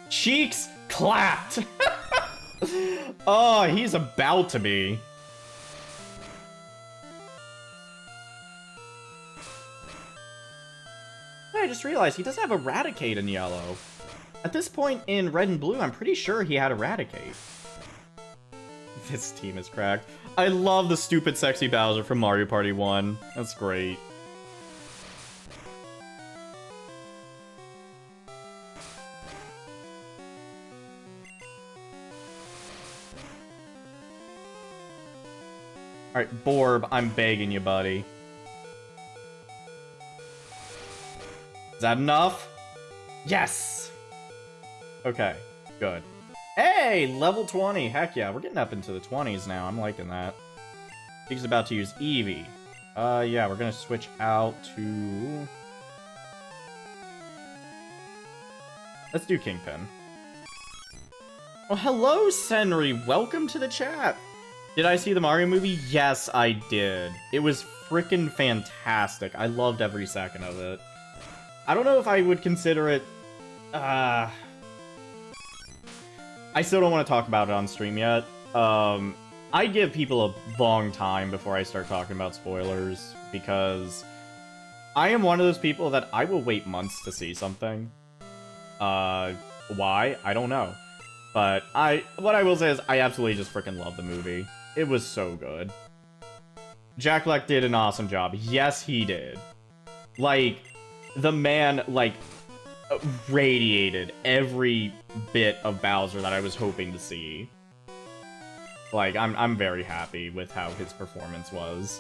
Cheeks clapped! Oh, he's about to be. I just realized he doesn't have Eradicate in yellow. At this point in red and blue, I'm pretty sure he had Eradicate. This team is cracked. I love the stupid sexy Bowser from Mario Party 1. That's great. Alright, Borb, I'm begging you, buddy. Is that enough? Yes! Okay, good. Hey, level 20. Heck yeah, we're getting up into the 20s now. I'm liking that. He's about to use Eevee. Yeah, we're gonna switch out to... Let's do Kingpin. Oh, hello, Senri. Welcome to the chat. Did I see the Mario movie? Yes, I did. It was freaking fantastic. I loved every second of it. I don't know if I would consider it... I still don't want to talk about it on stream yet. I give people a long time before I start talking about spoilers, because I am one of those people that I will wait months to see something. Why? I don't know. But what I will say is I absolutely just freaking love the movie. It was so good. Jack Black did an awesome job. Yes, he did. Like, the man, like, radiated every bit of Bowser that I was hoping to see. Like, I'm very happy with how his performance was.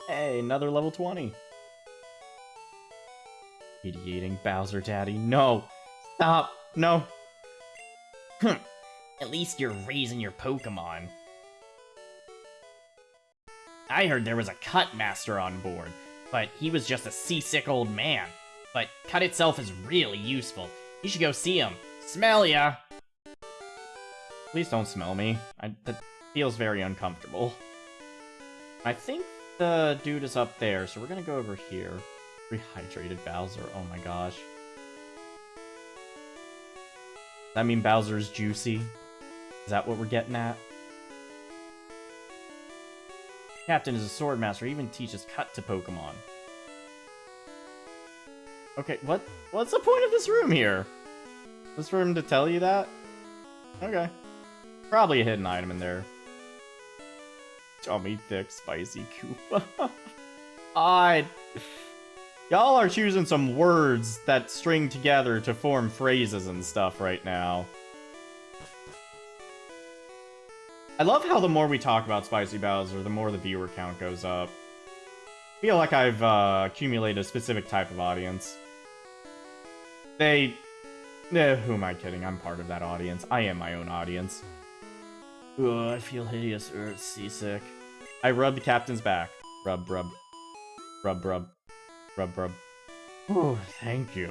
Hey, another level 20. Radiating Bowser Daddy. No! Stop! No! At least you're raising your Pokemon. I heard there was a Cut Master on board, but he was just a seasick old man. But Cut itself is really useful. You should go see him. Smell ya! Please don't smell me. That feels very uncomfortable. I think the dude is up there, so we're gonna go over here. Rehydrated Bowser, oh my gosh. Does that mean Bowser's juicy? Is that what we're getting at? Captain is a sword master. He even teaches Cut to Pokemon. Okay, what's the point of this room here? This room to tell you that? Okay. Probably a hidden item in there. Tummy thick, spicy Koopa. Y'all are choosing some words that string together to form phrases and stuff right now. I love how the more we talk about Spicy Bowser, the more the viewer count goes up. I feel like I've accumulated a specific type of audience. Who am I kidding? I'm part of that audience. I am my own audience. Ugh, I feel hideous or seasick. I rub the captain's back. Rub, rub. Rub, rub. Rub, rub. Oh, thank you.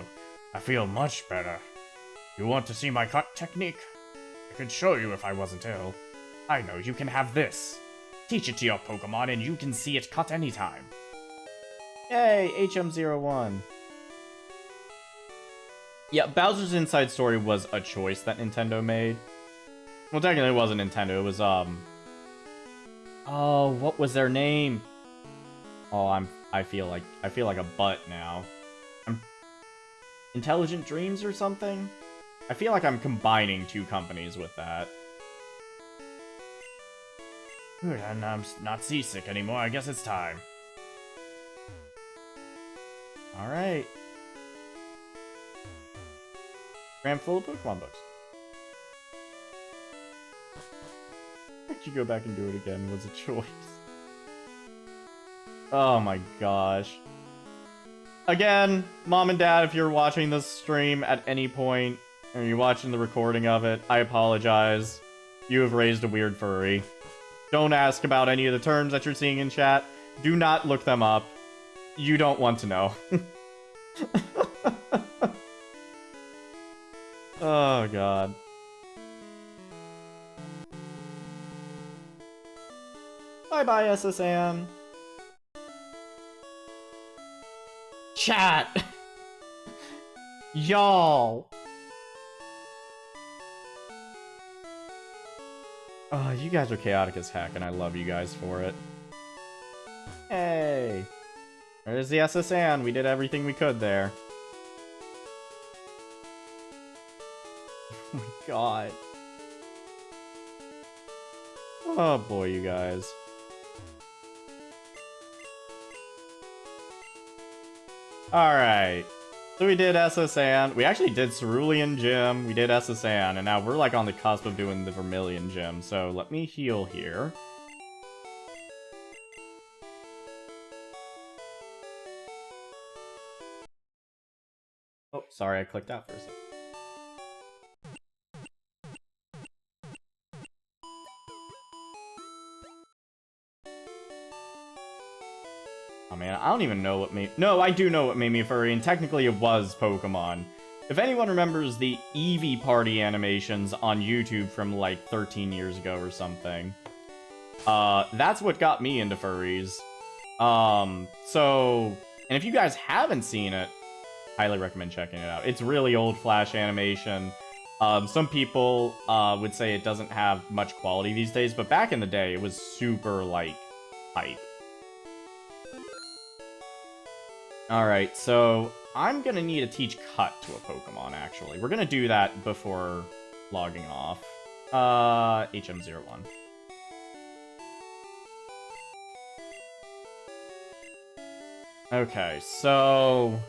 I feel much better. You want to see my cut technique? I could show you if I wasn't ill. I know, you can have this. Teach it to your Pokemon and you can see it cut anytime. Yay, HM01. Yeah, Bowser's Inside Story was a choice that Nintendo made. Well, technically it wasn't Nintendo, it was, oh, what was their name? Oh, I feel like a butt now. Intelligent Dreams or something? I feel like I'm combining two companies with that. Good, and I'm not seasick anymore. I guess it's time. Alright. Cram full of Pokemon books. Why'd you go back and do it again was a choice. Oh my gosh. Again, Mom and Dad, if you're watching this stream at any point, or you're watching the recording of it, I apologize. You have raised a weird furry. Don't ask about any of the terms that you're seeing in chat. Do not look them up. You don't want to know. Oh, God. Bye-bye, SSN. Chat! Y'all! Oh, you guys are chaotic as heck, and I love you guys for it. Hey! There's the SSN. We did everything we could there. Oh my god. Oh boy, you guys. Alright. So we did SSN. We actually did Cerulean Gym. We did SSN. And now we're like on the cusp of doing the Vermilion Gym. So let me heal here. Oh, sorry, I clicked out for a second. Oh man, I don't even know what made... No, I do know what made me a furry, and technically it was Pokemon. If anyone remembers the Eevee party animations on YouTube from like 13 years ago or something, that's what got me into furries. So... And if you guys haven't seen it, highly recommend checking it out. It's really old Flash animation. Some people would say it doesn't have much quality these days, but back in the day, it was super, like, hype. Alright, so I'm gonna need to teach Cut to a Pokemon, actually. We're gonna do that before logging off. HM01. Okay, so...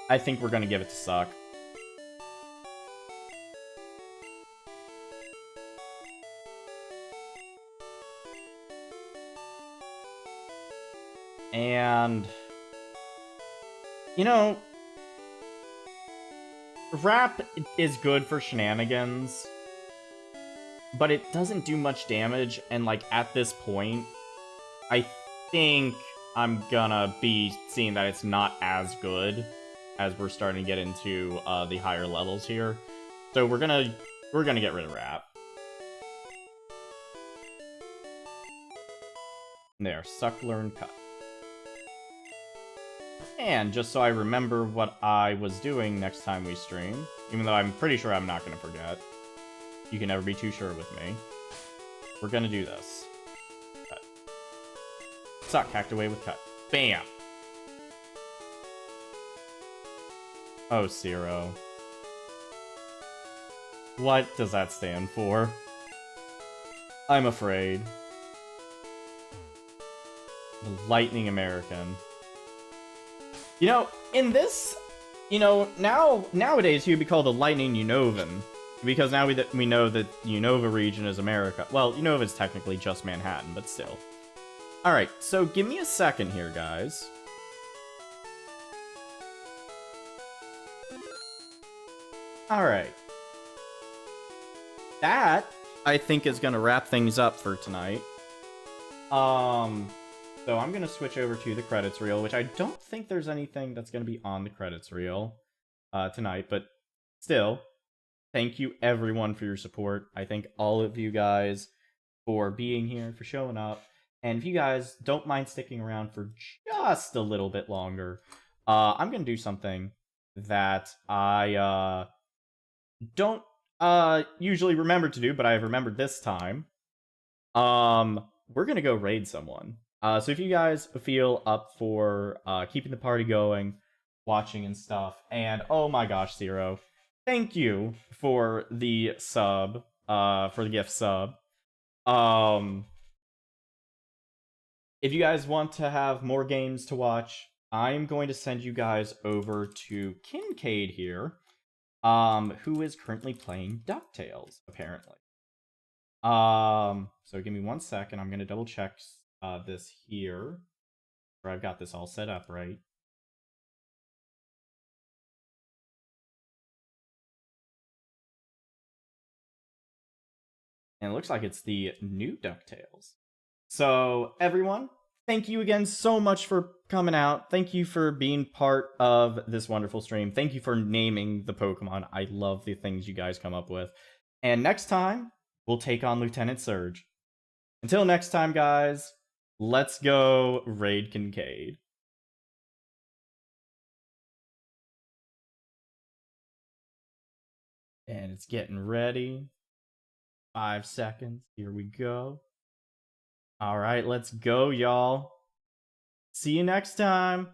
I think we're gonna give it to Suck. And... You know... Wrap is good for shenanigans, but it doesn't do much damage, and, like, at this point, I think I'm gonna be seeing that it's not as good as we're starting to get into the higher levels here. So we're gonna get rid of Wrap. There, Suck, Learn, Cut. And just so I remember what I was doing next time we stream, even though I'm pretty sure I'm not gonna forget. You can never be too sure with me. We're gonna do this. Cut. Suck, hacked away with Cut. Bam! Oh, Zero. What does that stand for? I'm afraid. The Lightning American. You know, in this, you know, nowadays he would be called the Lightning Unovan. Because now we know that the Unova region is America. Well, Unova is technically just Manhattan, but still. Alright, so give me a second here, guys. Alright. That, I think, is gonna wrap things up for tonight. So I'm gonna switch over to the credits reel, which I don't think there's anything that's gonna be on the credits reel tonight, but still, thank you everyone for your support. I thank all of you guys for being here, for showing up. And if you guys don't mind sticking around for just a little bit longer, I'm gonna do something that I don't usually remember to do, but I've remembered this time. We're gonna go raid someone. So if you guys feel up for keeping the party going, watching and stuff, and oh my gosh, Zero, thank you for the sub, for the gift sub. Um, if you guys want to have more games to watch, I'm going to send you guys over to Kincaid here, who is currently playing DuckTales, apparently. So give me 1 second. I'm gonna double check this here, where I've got this all set up right. And it looks like it's the new DuckTales. So everyone, thank you again so much for coming out. Thank you for being part of this wonderful stream. Thank you for naming the Pokemon. I love the things you guys come up with. And next time, we'll take on Lieutenant Surge. Until next time, guys, let's go raid Kincaid. And it's getting ready. 5 seconds. Here we go. All right, let's go, y'all. See you next time.